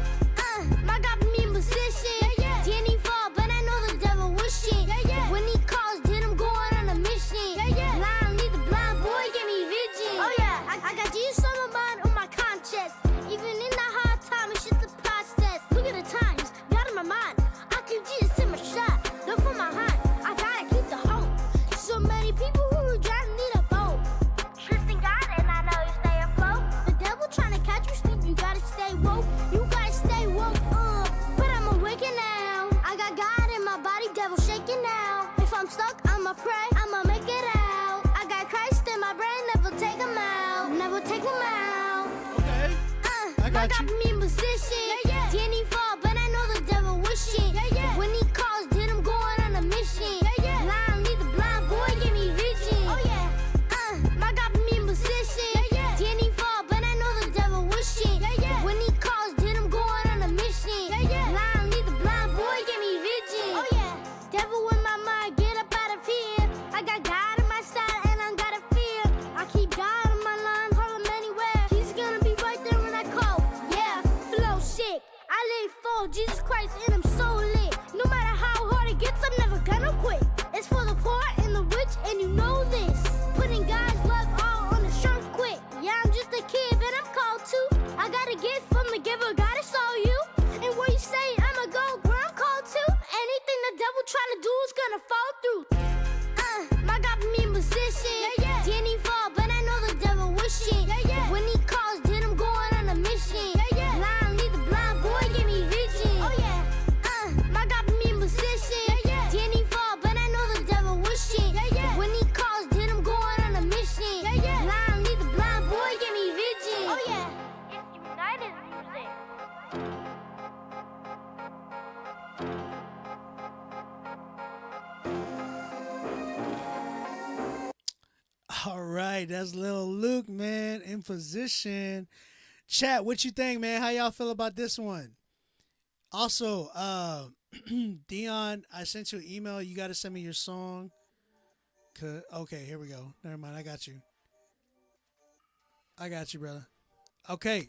My God put me in position. Didn't fall, but I know the devil wishing. When he calls, then I'm going on a mission. Blind lead the blind boy, give me vision. Oh yeah. I got Jesus on my mind, on my conscience. Even in the hard time, it's just a process. Look at the times, God in my mind. I keep Jesus in my shot. Look for my hand. I gotta keep the hope. So many people who are driving need a boat. Trust in God, and I know you stay afloat. The devil trying to catch you sleep, you gotta stay woke. You gotta stay woke, but I'm awakened now. I got God in my body, devil shaking now. If I'm stuck, I'ma pray, I'ma make it out. I got Christ in my brain, never take him out. Never take him out. Okay. I got you. Me in position. Didn't fall, but I know the devil wishing. When he calls, then I'm going on a mission. Blind lead the blind boy, give me vision. Oh yeah. My God put me in position. Didn't fall, but I know the devil wishing. When he calls, then I'm going on a mission. Blind lead the blind boy, give me vision. Oh yeah. Devil in my mind, get up out of here. I got God on my side, and I gotta fear. I keep God on my line, call him anywhere. He's gonna be right there when I call. Yeah, flow sick. I lay full, Jesus Christ, and I'm so lit. No matter how hard it gets, I'm never gonna quit. It's for the poor and the rich, and you know this. Putting God's love all on the shirt quick. Yeah, I'm just a kid, but I'm called to. I got a gift from the giver, God, it's all you. And where you say I'ma go, where I'm called to. Anything the devil trying to do is gonna fall through. My God put me in position. Didn't fall, but I know the devil wishing. When he calls, then I'm going on a mission. Blind lead the blind boy, give me vision. Oh yeah. My God put me in position. Didn't fall, but I know the devil wishing. When he calls, then I'm going on a mission. Blind lead the blind boy, give me vision. Oh yeah. It's United music. All right, that's Lil Luke, man, In Position. Chat, what you think, man? How y'all feel about this one? Also, Dion, I sent you an email. You got to send me your song. Okay, here we go. Never mind, I got you. I got you, brother. Okay.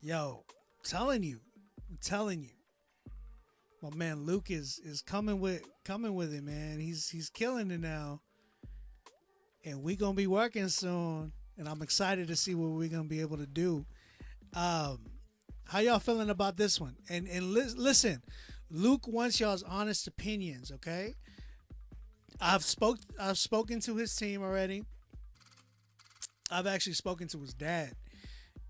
Yo, I'm telling you. My man Luke is coming with it, man. He's killing it now. And we gonna be working soon. And I'm excited to see what we're gonna be able to do. How y'all feeling about this one? And listen, Luke wants y'all's honest opinions, okay? I've spoken to his team already. I've actually spoken to his dad,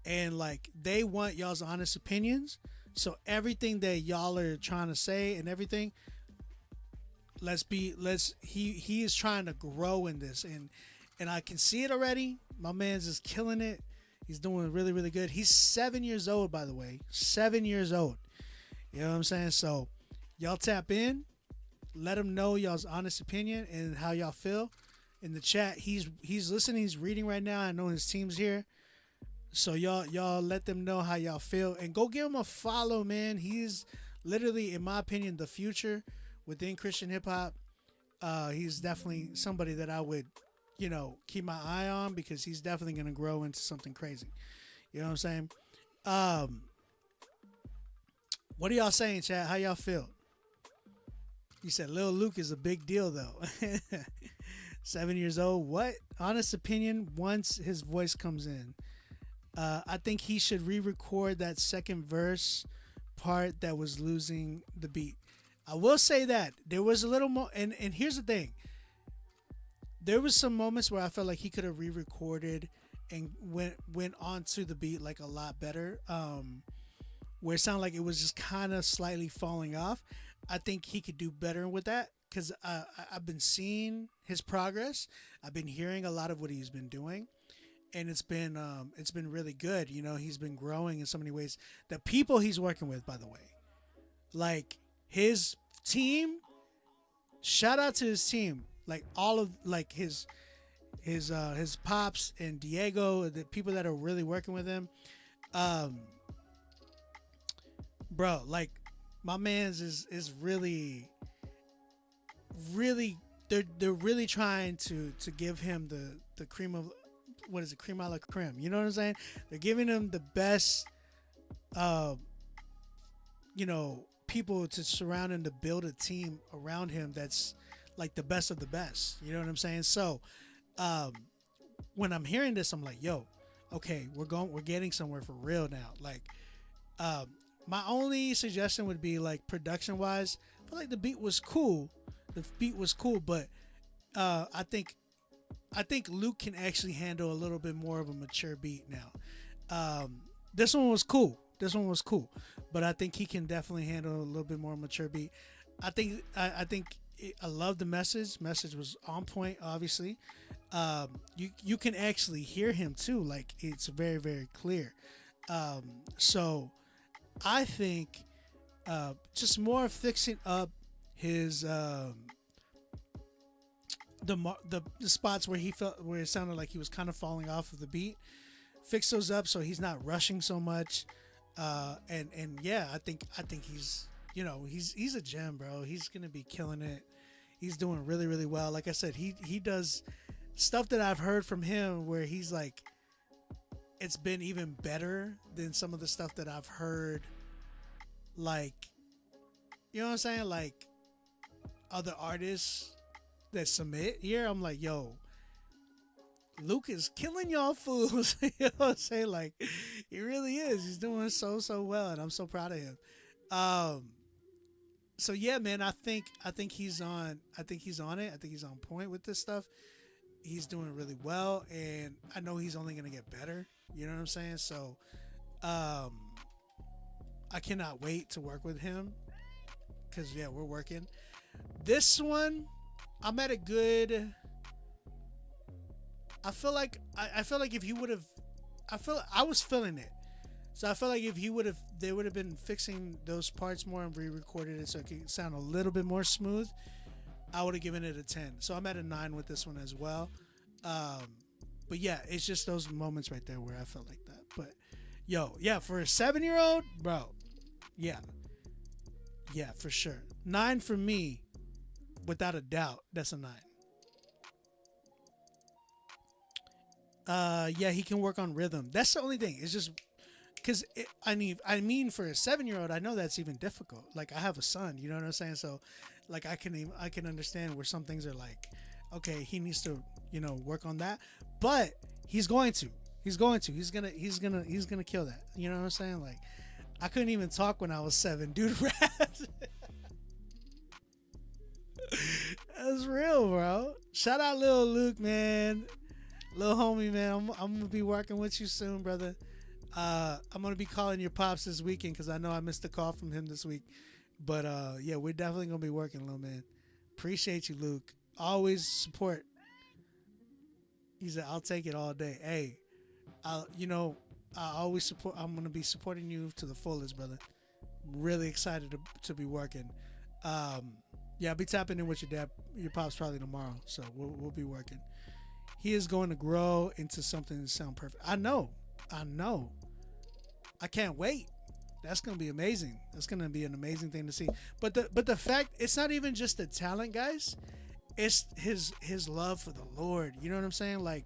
and like they want y'all's honest opinions. So everything that y'all are trying to say and everything, he is trying to grow in this, and I can see it already. My man's just killing it. He's doing really, really good. He's 7 years old, by the way. 7 years old. You know what I'm saying? So y'all tap in. Let him know y'all's honest opinion and how y'all feel in the chat. He's listening. He's reading right now. I know his team's here. So y'all let them know how y'all feel. And go give him a follow, man. He's literally, in my opinion, the future within Christian hip-hop. He's definitely somebody that I would, keep my eye on, because he's definitely going to grow into something crazy. You know what I'm saying? What are y'all saying, chat? How y'all feel? You said Lil Luke is a big deal, though. 7 years old. What? Honest opinion, once his voice comes in. I think he should re-record that second verse part that was losing the beat. I will say that there was a little more, and here's the thing. There was some moments where I felt like he could have re-recorded and went onto the beat like a lot better. Where it sounded like it was just kind of slightly falling off. I think he could do better with that, because I've been seeing his progress. I've been hearing a lot of what he's been doing, and it's been really good. He's been growing in so many ways. The people he's working with, by the way, like his team. Shout out to his team, like all of like his pops and Diego, the people that are really working with him. Bro, like my man's is really they're really trying to give him the cream of, what is it, cream a la creme, you know what I'm saying? They're giving him the best people to surround him, to build a team around him that's like the best of the best, you know what I'm saying? So when I'm hearing this, I'm like, yo, okay, we're getting somewhere for real now. Like my only suggestion would be, like, production wise, I feel like the beat was cool, but I think Luke can actually handle a little bit more of a mature beat now. This one was cool, but I think he can definitely handle a little bit more mature beat. I love the message was on point. Obviously, you can actually hear him too, like it's very, very clear. So I think just more fixing up his the spots where it sounded like he was kind of falling off of the beat. Fix those up so he's not rushing so much. And yeah, I think he's he's a gem, bro. He's gonna be killing it. He's doing really, really well. Like I said, he does stuff that I've heard from him where he's like, it's been even better than some of the stuff that I've heard, like, you know what I'm saying, like other artists that submit here. I'm like, yo, Luke is killing y'all fools. You know what I'm saying? Like, he really is. He's doing so well, and I'm so proud of him. So yeah, man, I think he's on it. I think he's on point with this stuff. He's doing really well, and I know he's only gonna get better. You know what I'm saying? So I cannot wait to work with him, because yeah, we're working. This one, I'm at a good. I feel like if he would have, I was feeling it. So I feel like if they would have been fixing those parts more and re-recorded it so it could sound a little bit more smooth, I would have given it a 10. So I'm at a 9 with this one as well. But yeah, it's just those moments right there where I felt like that. But yo, yeah, for a 7-year-old, bro, yeah, for sure. 9 for me, without a doubt. That's a 9. Yeah, he can work on rhythm. That's the only thing. It's just because I mean, for a 7-year-old, I know that's even difficult. Like, I have a son, you know what I'm saying? So, like, I can understand where some things are like, okay, he needs to, work on that. But he's going to. He's gonna kill that. You know what I'm saying? Like, I couldn't even talk when I was 7, dude. That's real, bro. Shout out Lil Luke, man. Lil homie, man. I'm gonna be working with you soon, brother. I'm gonna be calling your pops this weekend because I know I missed a call from him this week. But yeah, we're definitely gonna be working, little man. Appreciate you, Luke. Always support. He said, "I'll take it all day." Hey, I always support. I'm gonna be supporting you to the fullest, brother. Really excited to be working. Yeah, I'll be tapping in with your dad, your pops probably tomorrow. So we'll be working. He is going to grow into something that sound perfect. I know. I can't wait. That's gonna be amazing. That's gonna be an amazing thing to see. But the fact, it's not even just the talent, guys. It's his love for the Lord. You know what I'm saying? Like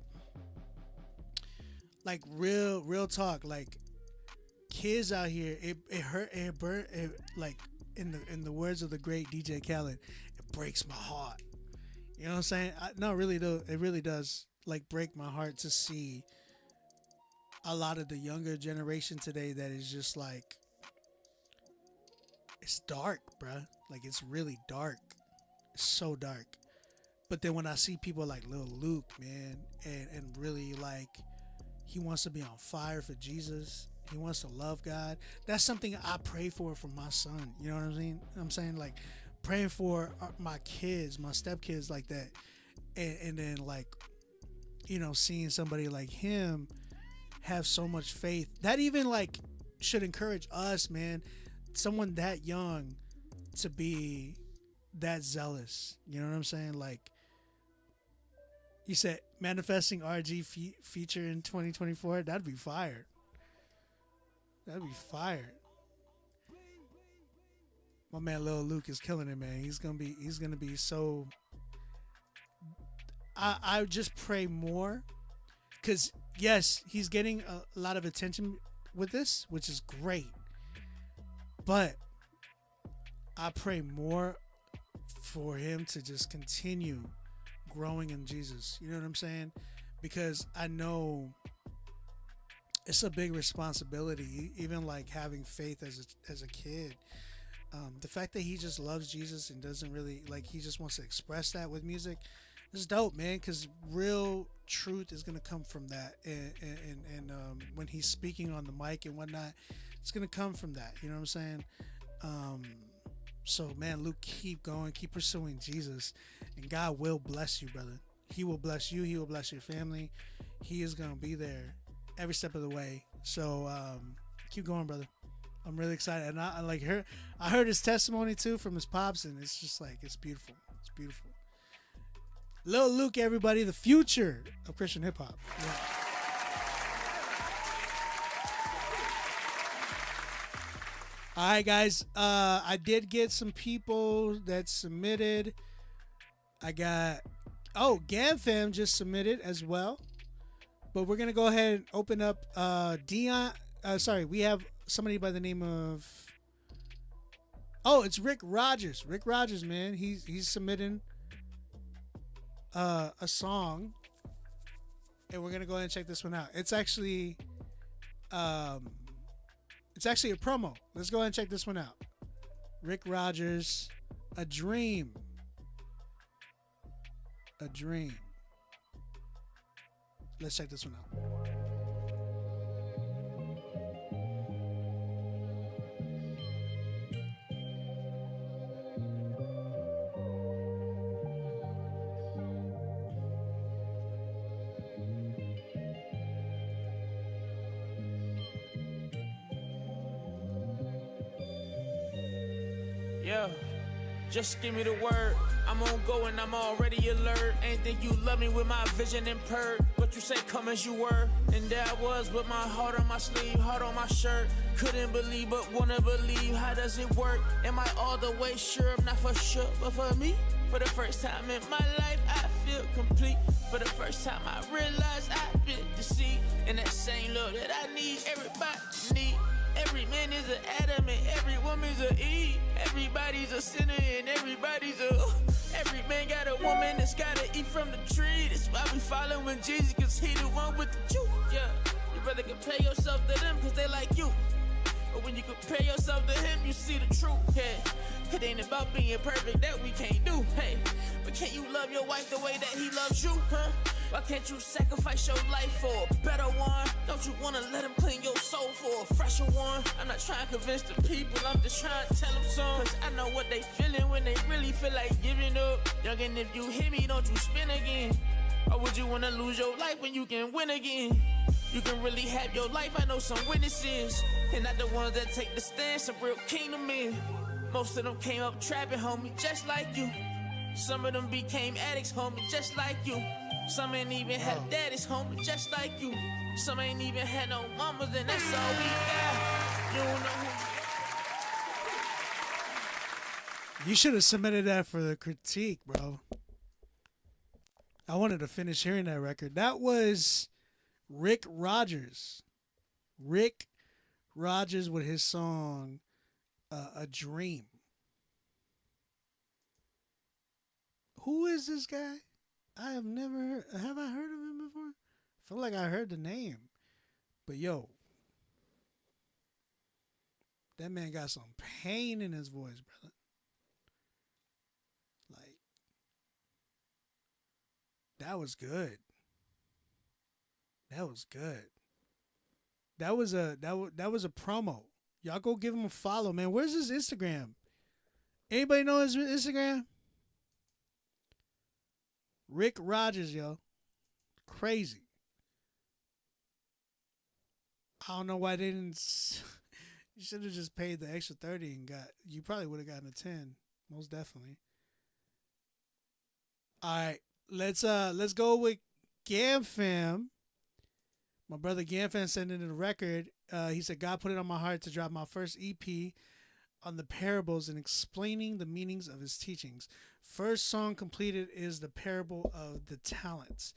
real talk. Like kids out here, it burnt. Like in the words of the great DJ Khaled, it breaks my heart. You know what I'm saying? No, really do. It really does. Like break my heart to see a lot of the younger generation today that is just like, it's dark, bruh. Like it's really dark. It's so dark. But then when I see people like Lil Luke, man, and really like, he wants to be on fire for Jesus. He wants to love God. That's something I pray for my son. You know what I'm saying? I'm saying like praying for my kids, my stepkids like that. And then like, you know, seeing somebody like him have so much faith, that even like should encourage us, man. Someone that young to be that zealous. You know what I'm saying? Like you said, manifesting RG feature in 2024. That'd be fire. That'd be fire. My man Lil Luke is killing it, man. He's gonna be so. I just pray more, cause yes, he's getting a lot of attention with this, which is great. But I pray more for him to just continue growing in Jesus. You know what I'm saying? Because I know it's a big responsibility, even like having faith as a kid. The fact that he just loves Jesus and doesn't really like, he just wants to express that with music, is dope, man. Because real truth is gonna come from that, and when he's speaking on the mic and whatnot, it's gonna come from that. You know what I'm saying? So man, Luke, keep going, keep pursuing Jesus, and God will bless you, brother. He will bless you. He will bless your family. He is gonna be there every step of the way. So keep going, brother. I'm really excited, and I heard his testimony too from his pops, and it's just like, it's beautiful. It's beautiful. Lil Luke, everybody, the future of Christian hip hop. Yeah. All right, guys. I did get some people that submitted. I got GamFam just submitted as well. But we're gonna go ahead and open up Dion. We have somebody by the name of. Oh, it's Rick Rogers. Rick Rogers, man. He's submitting a song, and we're gonna go ahead and check this one out. It's actually a promo. Let's go ahead and check this one out. Rick Rogers, A Dream. A Dream. Let's check this one out. Yeah, just give me the word. I'm on go and I'm already alert. Ain't think you love me with my vision impaired, but you say come as you were. And there I was with my heart on my sleeve, heart on my shirt. Couldn't believe but wanna believe. How does it work? Am I all the way sure? I'm not for sure, but for me, for the first time in my life, I feel complete. For the first time I realized I've been deceived. And that same love that I need, everybody need. Every man is an Adam and every woman's an Eve. Everybody's a sinner and everybody's a... Every man got a woman that's gotta eat from the tree. That's why we following Jesus, cause he the one with the truth. Yeah, you rather compare yourself to them cause they like you. But when you compare yourself to him, you see the truth. Yeah, it ain't about being perfect, that we can't do. Hey, but can you love your wife the way that he loves you, huh? Why can't you sacrifice your life for a better one? Don't you wanna let him clean your soul for a fresher one? I'm not trying to convince the people, I'm just trying to tell them something. Cause I know what they feeling when they really feel like giving up. Youngin', if you hit me, don't you spin again. Or would you wanna lose your life when you can win again? You can really have your life, I know some witnesses. And not the ones that take the stand, some real kingdom men. Most of them came up trapping, homie, just like you. Some of them became addicts, homie, just like you. Some ain't even had daddies, homie, just like you. Some ain't even had no mamas, and that's all we got. You don't know who You should have submitted that for the critique, bro. I wanted to finish hearing that record. That was Rick Rogers. Rick Rogers with his song, A Dream. Who is this guy? I have never heard. Have I heard of him before? I feel like I heard the name. But yo, that man got some pain in his voice, brother. Like, that was good. That was good. That was a promo. Y'all go give him a follow, man. Where's his Instagram? Anybody know his Instagram? Rick Rogers, yo. Crazy. I don't know why they didn't. You should have just paid the extra 30 and you probably would have gotten a 10. Most definitely. All right. Let's go with GamFam. My brother GamFam sent in a record. He said, God put it on my heart to drop my first EP on the parables and explaining the meanings of his teachings. First song completed is the Parable of the Talents.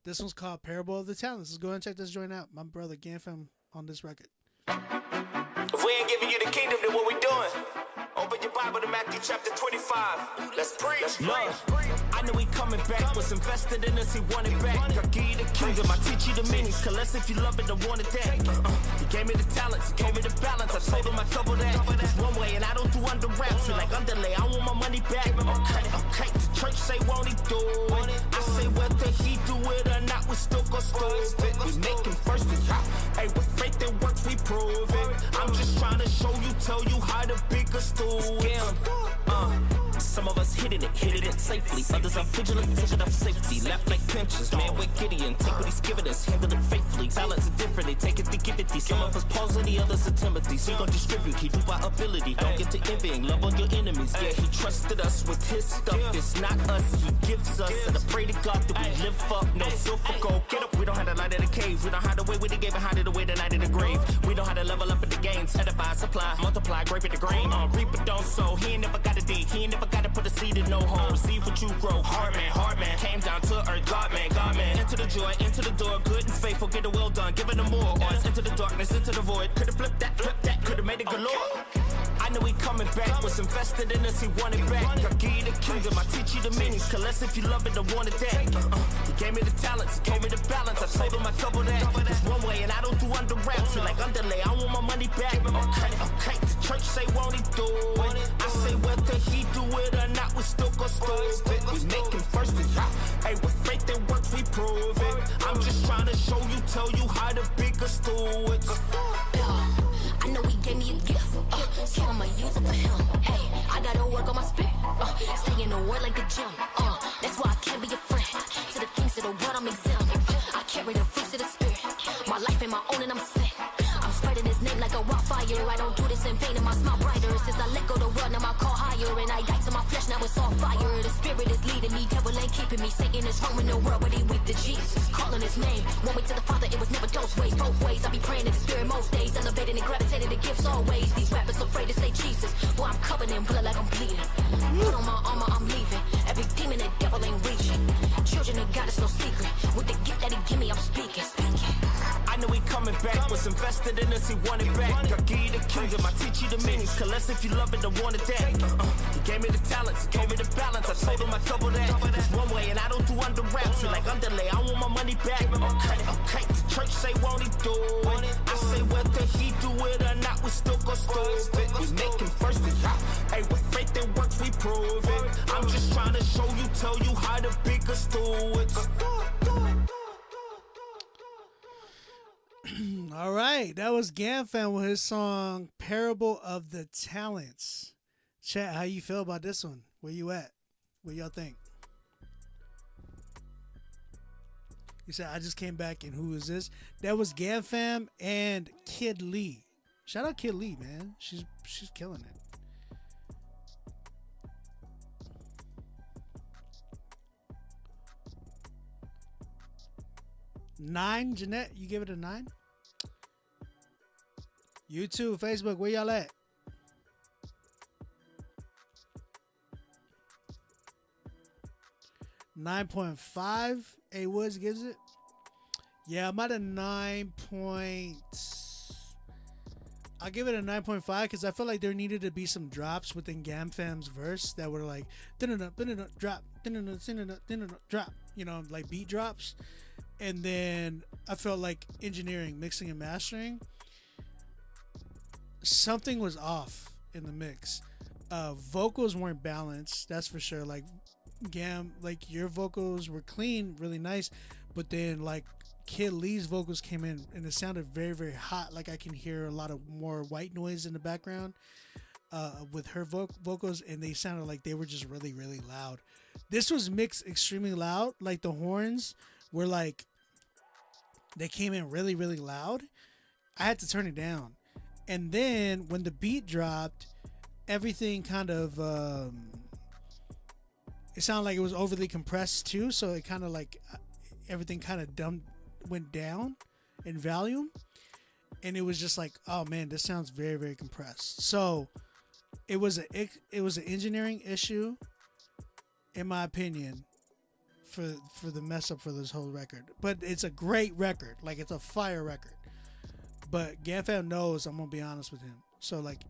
This one's called Parable of the Talents. Let's go and check this joint out. My brother GamFam on this record. If we ain't giving you the kingdom, then what we doing? Open your Bible to Matthew chapter 25. Let's preach. Look, I know he coming back. Was invested in us, he wanted back. I give you the kingdom, I teach you the meanings. Cause if you love it, I want it that. He gave me the talents, he told me the balance. I told him I double that. It's one way and I don't do under wraps. So like underlay, I want my money back. Okay, the church say won't he do it? I say whether he do it or not, we still gon' stupid. We make him first and top. Hey, with faith and works, we prove it. I'm just trying to show you, tell you how to be a student. Some of us hitting it safely. Others are vigilant, taking off safety. Lap like pinches, man, we're Gideon. Take what he's giving us, handle it faithfully. Talents are different, they take it to give it these. Some of us Paul's and the others are Timothy. So he gon' distribute, he do by ability. Don't get to envying, love on your enemies. Yeah, he trusted us with his stuff. It's not us, he gives us. And I pray to God that we live up. No silver gold, get up. We don't have the light in the cave. We don't have the way we the gave and hide it away the night in the grave. We know how to level up in the games. Edify, supply, multiply, grape at the grain. Reap but don't sow. He ain't never got a dig. He ain't never got to put a seed in no home. Receive what you grow. Hard man. Came down to earth. God man. Enter the joy, enter the door. Good and faithful, get it well done. Give it a more. Or it's into the darkness, into the void. Could've flipped that. Could've made it galore. I know he coming back. Was invested in us, he wanted back. I give you the kingdom, I teach you the meanings. Cause if you love it, I want it that. He gave me the talents, he told me the balance. I told him I double that. It's one way and I don't do under wraps. So like underlay, I want my money back. Okay, the church say won't he do it? I say whether he do it or not, we still gon' stupid. We make him first and top. Hey, with faith and works, we prove it. I'm just trying to show you, tell you how to be a steward. I know he gave me a gift, so I'ma use it for him. Hey, I gotta work on my spirit, stay in the word like the gym. That's why I can't be a friend to the things of the world. I'm exempt. I carry the fruits of the spirit. My life ain't my own and I'm set. I'm spreading his name like a wildfire. I don't do this in vain and my smile brighter. Since I let go the world, now I call higher. And I die to my flesh, now it's all fire. The spirit is leading me, devil ain't keeping me. Satan is roaming the world, but he weak to Jesus. Calling his name, one way to the Father, it was never those ways. Both ways, I be praying in the spirit most days. Elevating and gravitating the gifts always. These rappers afraid to say Jesus. Boy, I'm covered in blood like I'm bleeding. Put on my armor, I'm leaving. Every demon and devil ain't reaching. Children of God is no secret. With the gift that he give me, I'm speaking. I know he coming back. Was invested in us, he wanted back. I give you the kingdom, I teach you the meanings. Cause if you love it, I want it that. He gave me the talents, he told me the balance. I told him I double that. It's one way and I don't do under raps, he like underlay. I want my money back. Okay. The church say won't he do it? I say whether he do it or not, we still go stupid. We make him first and hey, with faith and works we prove it. I'm just trying to show you, tell you how the biggest do it. All right, that was GamFam with his song "Parable of the Talents." Chat, how you feel about this one? Where you at? What y'all think? You said I just came back, and who is this? That was GamFam and Kid Lee. Shout out Kid Lee, man. She's killing it. Nine, Jeanette, you give it a 9? YouTube, Facebook, where y'all at? $9.5. A Woods gives it. Yeah, I'm at a 9. I'll give it a 9.5 because I felt like there needed to be some drops within GamFam's verse that were like drop, drop, you know, like beat drops. And then I felt like engineering, mixing and mastering, something was off in the mix. Vocals weren't balanced, that's for sure. Like like your vocals were clean, really nice, but then like Kid Lee's vocals came in and it sounded very, very hot. Like I can hear a lot of more white noise in the background with her vocals, and they sounded like they were just really, really loud. This was mixed extremely loud. Like the horns were like, they came in really, really loud. I had to turn it down. And then when the beat dropped, everything kind of, it sounded like it was overly compressed too. So it kind of like, everything kind of went down in volume. And it was just like, oh man, this sounds very, very compressed. So it was an engineering issue, in my opinion, for the mess up for this whole record. But it's a great record. Like, it's a fire record. But GamFam knows I'm gonna be honest with him. So like,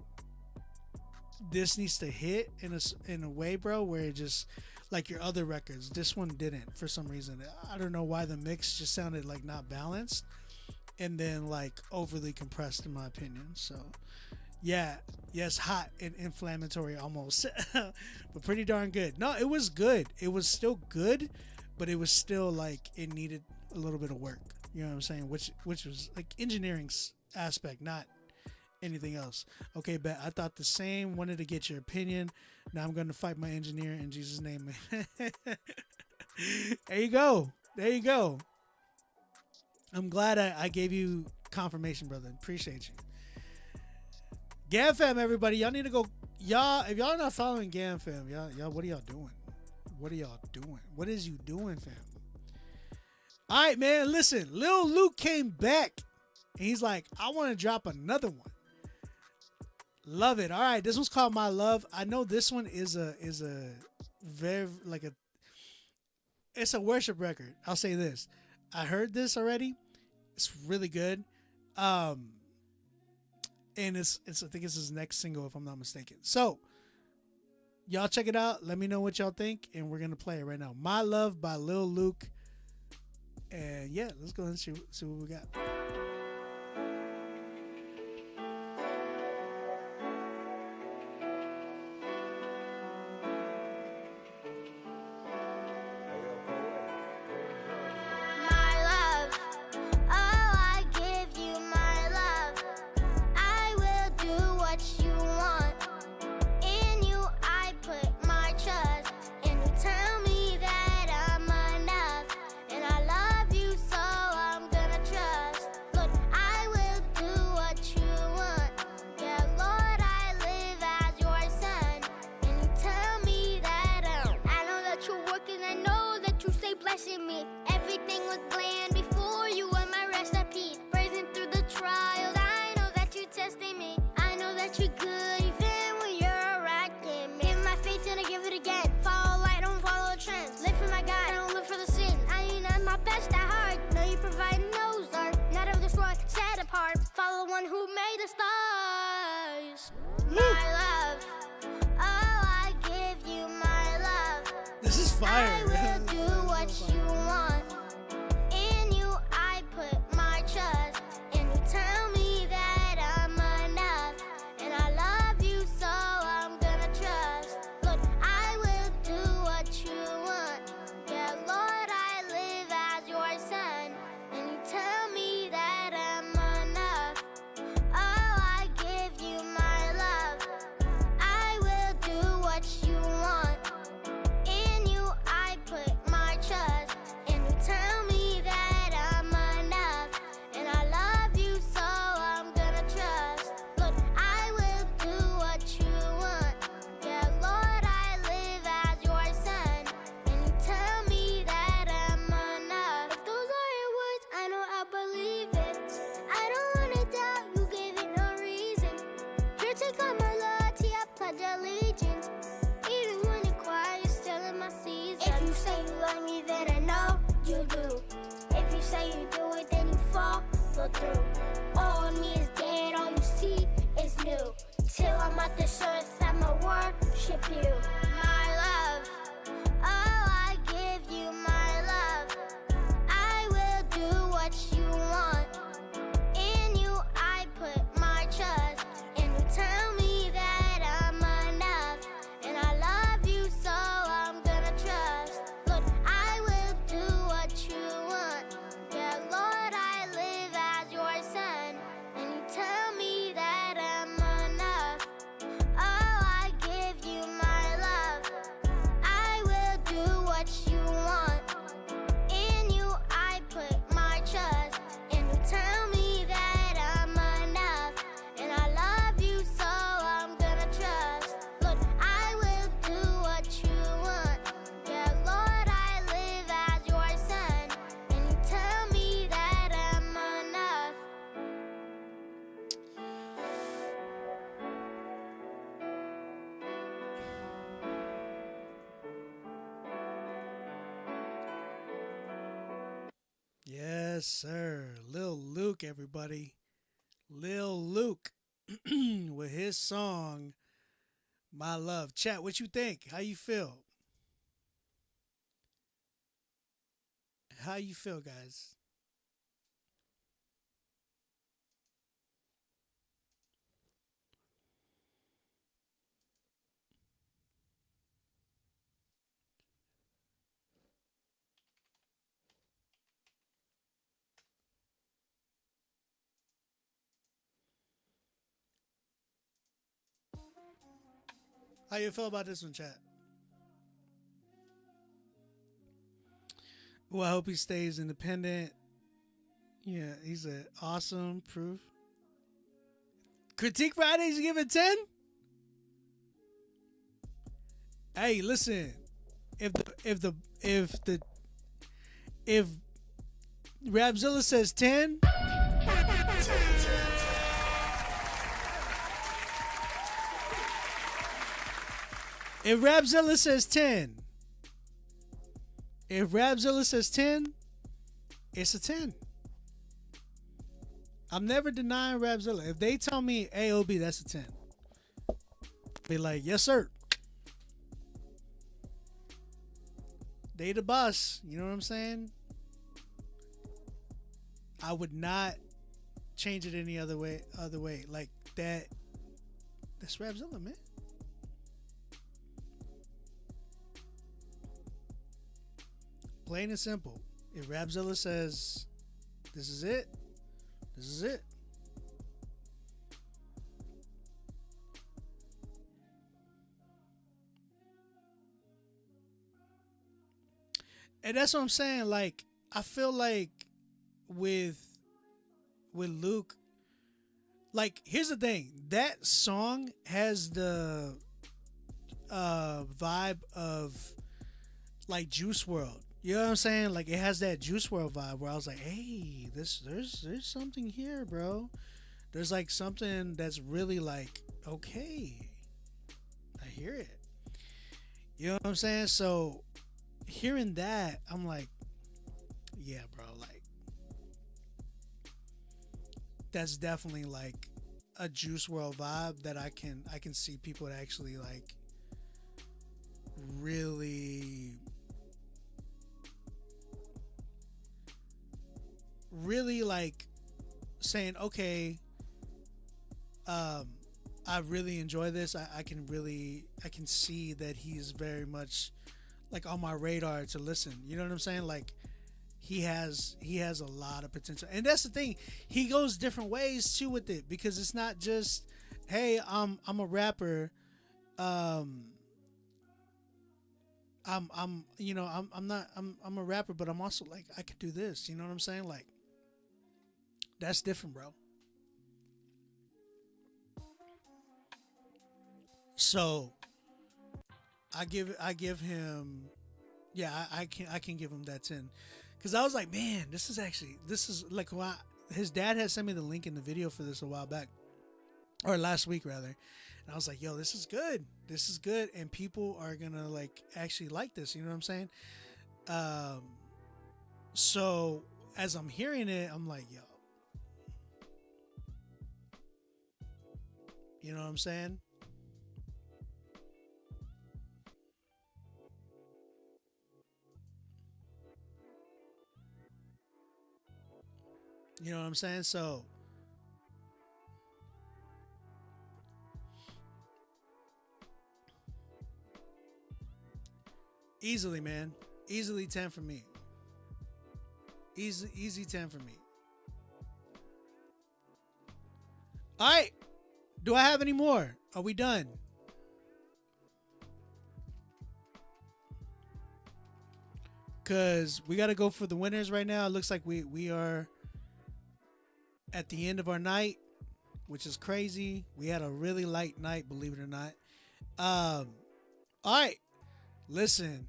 this needs to hit in a way, bro, where it just, like your other records, this one didn't for some reason. I don't know why the mix just sounded like not balanced and then like overly compressed, in my opinion. So yeah, yes, hot and inflammatory almost, but pretty darn good. No, it was good. It was still good, but it was still like it needed a little bit of work. You know what I'm saying? Which was like engineering's aspect, not anything else. Okay, bet. I thought the same. Wanted to get your opinion. Now I'm going to fight my engineer in Jesus' name. There you go. There you go. I'm glad I gave you confirmation, brother. Appreciate you. GamFam, everybody. Y'all need to go. Y'all, if y'all not following GamFam, y'all, what are y'all doing? What are y'all doing? What is you doing, fam? All right, man. Listen, Lil Luke came back, and he's like, I want to drop another one. Love it. All right, this one's called My Love. I know this one is a very like it's a worship record. I'll say this. I heard this already. It's really good. And it's I think it's his next single, if I'm not mistaken. So y'all check it out. Let me know what y'all think, and we're gonna play it right now. My Love by Lil Luke. And yeah, let's go ahead and see what we got. This is fire. I will do what you through. All of me is dead, all you see is new. Till I'm at this earth, I'ma worship you. My love, oh, I give you my love. I will do what you want. In you, I put my trust. And you tell me that I'm enough. And I love you, so I'm gonna trust. Lord, I will do what you want. Yeah, Lord, I live as your son. And you tell me that I'm enough. Oh, I give you my love. I will do what you want. In you, I put my trust. And you tell me that I'm enough. And I love you, so I'm gonna trust. Lord, I will do what you want. Yeah, Lord, I live as your son. And you tell me that I'm enough. Yes, sir. Lil Luke, everybody. Lil Luke with his song My Love. Chat, what you think? How you feel? How you feel, guys? How you feel about this one, chat? Well, I hope he stays independent. Yeah, he's an awesome proof. Critique Fridays, you give it 10? Hey, listen. If Rapzilla says 10, if Rapzilla says 10, it's a 10. I'm never denying Rapzilla. If they tell me AOB, that's a 10. Be like, yes, sir. They the boss. You know what I'm saying? I would not change it any other way. Like that. That's Rapzilla, man. Plain and simple. If Rapzilla says, this is it, this is it. And that's what I'm saying. Like, I feel like with Luke, like, here's the thing. That song has the vibe of like Juice WRLD. You know what I'm saying? Like, it has that Juice WRLD vibe where I was like, hey, there's something here, bro. There's like something that's really like, okay, I hear it. You know what I'm saying? So hearing that, I'm like, yeah, bro, like that's definitely like a Juice WRLD vibe that I can see people that actually like really like saying, okay, I really enjoy this. I can see that he's very much like on my radar to listen. You know what I'm saying? Like he has a lot of potential. And that's the thing. He goes different ways too with it, because it's not just, hey, I'm a rapper. I'm a rapper, but I'm also like, I could do this. You know what I'm saying? Like, that's different, bro. So I give him, yeah, I can give him that 10, because I was like, man, this is like, his dad had sent me the link in the video for this a while back, or last week rather, and I was like, yo, this is good, and people are gonna like actually like this. You know what I'm saying? So as I'm hearing it, I'm like, yo, You know what I'm saying? You know what I'm saying? So easily, man. Easily 10 for me. Easy 10 for me. All right. Do I have any more? Are we done? Because we got to go for the winners right now. It looks like we are at the end of our night, which is crazy. We had a really light night, believe it or not. All right. Listen.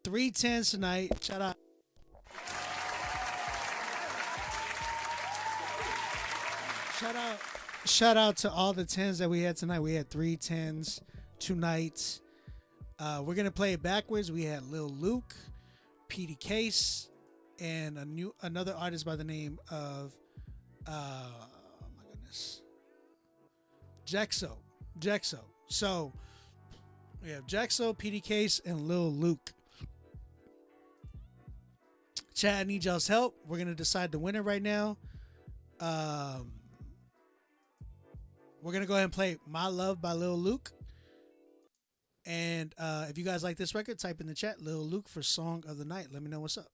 310s tonight. Shout out to all the 10s that we had tonight. We had 3 10s, 2 nights. We're gonna play it backwards. We had Lil Luke, Petey Case, and another artist by the name of oh my goodness, Jexo. So we have Jexo, Petey Case, and Lil Luke. Chat, I need y'all's help. We're gonna decide the winner right now. We're going to go ahead and play My Love by Lil Luke. And if you guys like this record, type in the chat, Lil Luke for Song of the Night. Let me know what's up.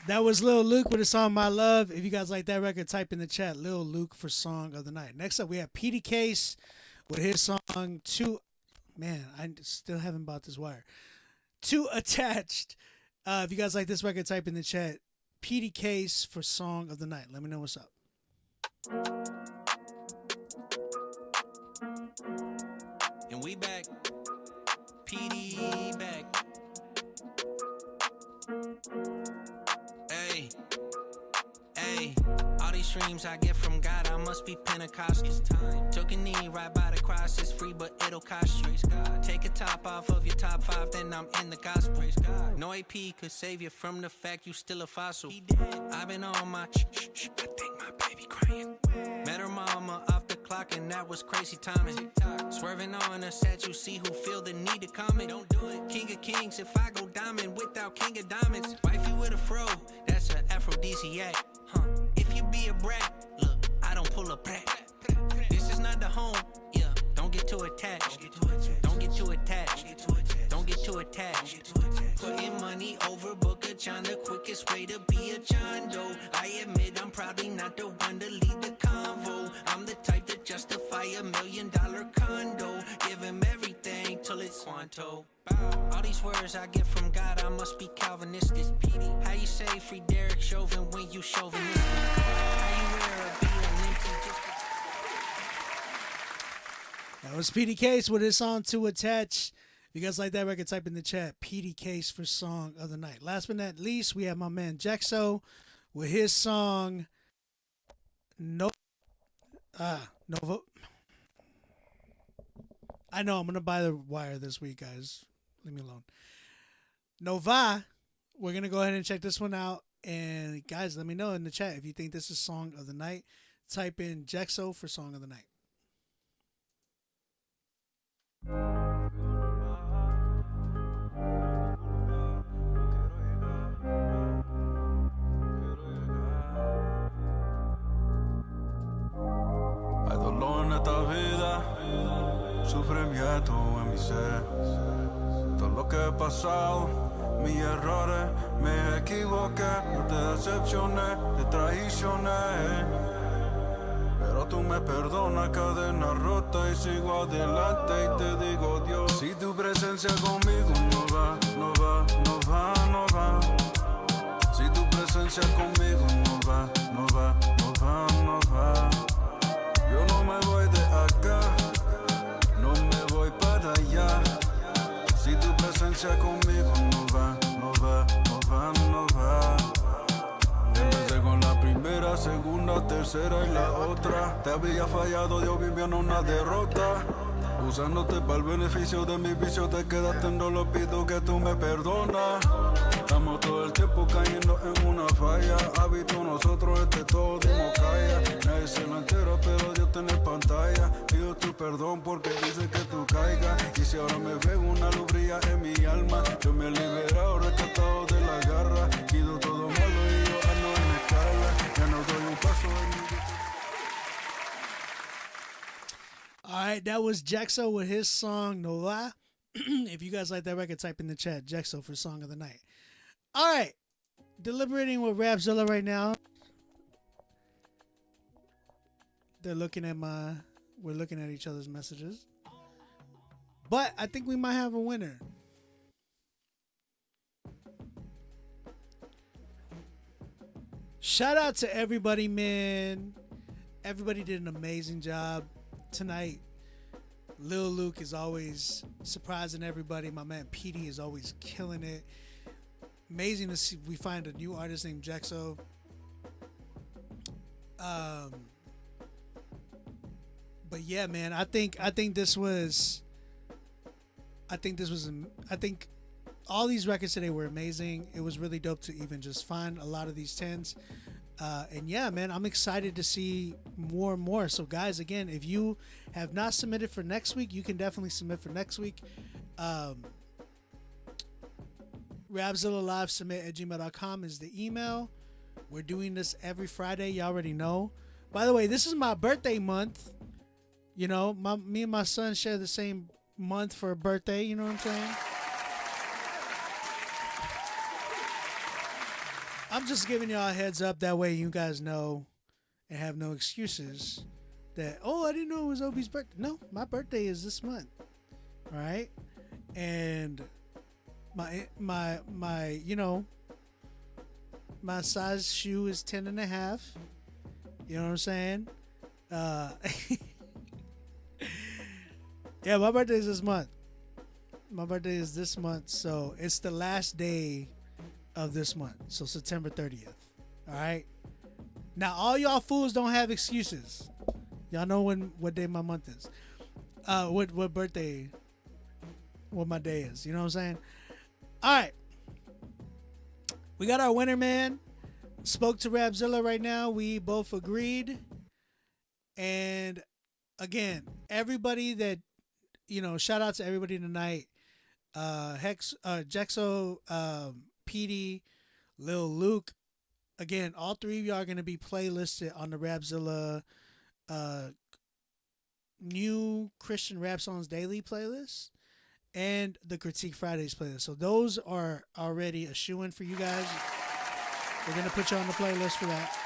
That was Lil Luke with the song My Love. If you guys like that record, type in the chat Lil Luke for Song of the Night. Next up, we have Petey Case with his song Too. Man, I still haven't bought this wire. Too Attached. If you guys like this record, type in the chat Petey Case for Song of the Night. Let me know what's up. And we back. Petey back. Hey, all these streams I get from God, I must be Pentecostal. Took a knee right by the cross, it's free, but it'll cost you. Take a top off of your top 5, then I'm in the gospel. No AP could save you from the fact you still a fossil. I've been on my I think my baby crying. Met her mama off the clock, and that was crazy timing. Swerving on a set, you see who feel the need to comment. Don't do it. King of Kings, if I go diamond without King of Diamonds. Wifey with a fro, that's an aphrodisiac. If you be a brat, look, I don't pull a brat. This is not the home, yeah. Don't get too attached. Don't get too attached. Don't get too attached. Putting money over Booker John, the quickest way to be a John Doe. I admit I'm probably not the one to lead the convo. I'm the type to justify $1 million condo. Give him everything till it's Swanto. All these words I get from God, I must be Calvinistic. How you say free Derek Chauvin when you chauvinistic? How you wear a B just That was Petey Case with his song Too Attached. If you guys like that record, type in the chat Petey Case for Song of the Night. Last but not least, we have my man Jexo with his song No Vote. I know I'm gonna buy the wire this week, guys. Leave me alone. Nova. We're gonna go ahead and check this one out. And guys, let me know in the chat if you think this is song of the night. Type in Jexo for song of the night. Hay dolor en esta vida, sufrimiento en mi ser. Todo lo que he pasado, mis errores, me equivoqué, yo te decepcioné, te traicioné. Pero tú me perdonas, cadena rota y sigo adelante y te digo Dios. Si tu presencia conmigo no va, no va, no va, no va. Si tu presencia conmigo no va, no va, no va, no va. Yo no me voy de acá, no me voy para allá. Si tu presencia conmigo no va, no va, no va, no va. Empecé con la primera, segunda, tercera y la otra. Te había fallado, Dios vivió en una derrota. Usándote para el beneficio de mis vicios, te quedaste, no lo pido que tú me perdonas. Estamos todo el tiempo cayendo en una falla. Habito nosotros, todo no calla. Nadie se lo entera, pero Dios tiene pantalla. Pido tu perdón porque dice que tú caigas. Y si ahora me veo una luz brilla en mi alma, yo me he liberado, rescatado de la garra. Quito todo malo y yo ando en escala. Ya no doy un paso en mi... All right, that was Jexo with his song Nova. If you guys like that record, type in the chat Jexo for song of the night. All right, deliberating with Rapzilla right now. They're looking at we're looking at each other's messages. But I think we might have a winner. Shout out to everybody, man. Everybody did an amazing job tonight. Lil Luke is always surprising everybody. My man Petey is always killing it. Amazing to see we find a new artist named Jexo. But yeah, man, I think all these records today were amazing. It was really dope to even just find a lot of these 10s. And yeah, man, I'm excited to see more and more. So guys, again, if you have not submitted for next week, you can definitely submit for next week. RapzillaLiveSubmit@gmail.com is the email. We're doing this every Friday. You already know. By the way, this is my birthday month. You know, me and my son share the same month for a birthday. You know what I'm saying? I'm just giving y'all a heads up. That way you guys know and have no excuses that, oh, I didn't know it was Obi's birthday. No, my birthday is this month. All right. And my you know, my size shoe is 10.5. You know what I'm saying? Yeah, my birthday is this month. My birthday is this month. So it's the last day of this month, so September 30th. All right. Now, all y'all fools don't have excuses. Y'all know what day my month is. What birthday, what my day is. You know what I'm saying? All right. We got our winner, man. Spoke to Rapzilla right now. We both agreed. And again, everybody that, you know, shout out to everybody tonight. Jexo, Petey, Lil Luke. Again, all three of y'all are going to be playlisted on the Rapzilla new Christian Rap Songs Daily playlist and the Critique Fridays playlist. So those are already a shoo-in for you guys. We're going to put you on the playlist for that.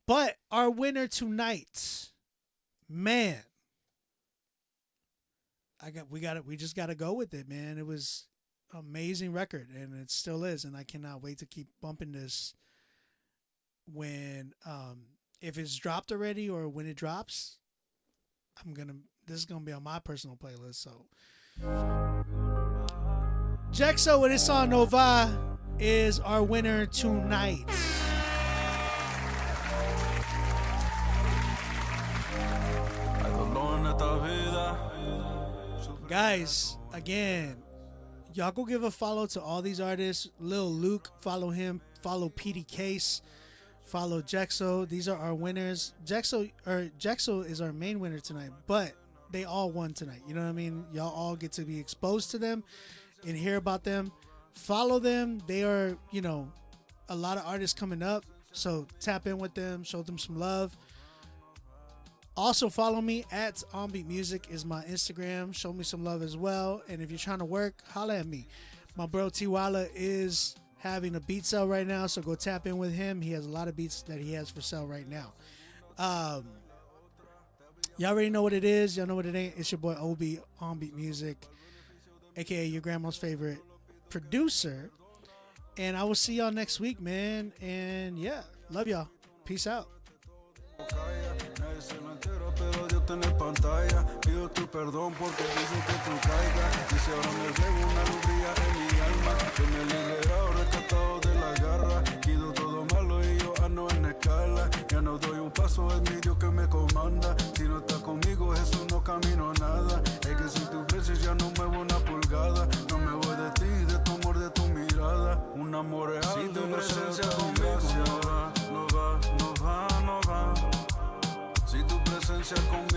But our winner tonight, man, we just got to go with it, man. It was an amazing record, and it still is, and I cannot wait to keep bumping this when if it's dropped already or when it drops. This is gonna be on my personal playlist. So Jexo with his song Nova is our winner tonight. Guys, again, y'all go give a follow to all these artists. Lil Luke, follow him. Follow PD Case. Follow Jexo. These are our winners. Jexo is our main winner tonight, but they all won tonight. You know what I mean? Y'all all get to be exposed to them and hear about them. Follow them. They are, you know, a lot of artists coming up. So tap in with them. Show them some love. Also follow me at OnBeat Music is my Instagram. Show me some love as well. And if you're trying to work, holla at me. My bro Tiwala is having a beat sale right now, so go tap in with him. He has a lot of beats that he has for sale right now. Y'all already know what it is. Y'all know what it ain't. It's your boy Obi, OnBeat Music, aka your grandma's favorite producer. And I will see y'all next week, man. And yeah, love y'all. Peace out. Pero Dios te en pantalla. Pido tu perdón porque dice que tú caigas. Y si ahora me veo una alegría en mi alma, que me he liberado, rescatado de la garra. Quito todo malo y yo ando en escala. Ya no doy un paso, es mi Dios que me comanda. Si no estás conmigo, Jesús, no camino nada. Es que sin tu presencia no muevo una pulgada. No me voy de ti, de tu amor, de tu mirada. Un amor real, si tu presencia conmigo no va, no va, no va, no va. Si tu presencia conmigo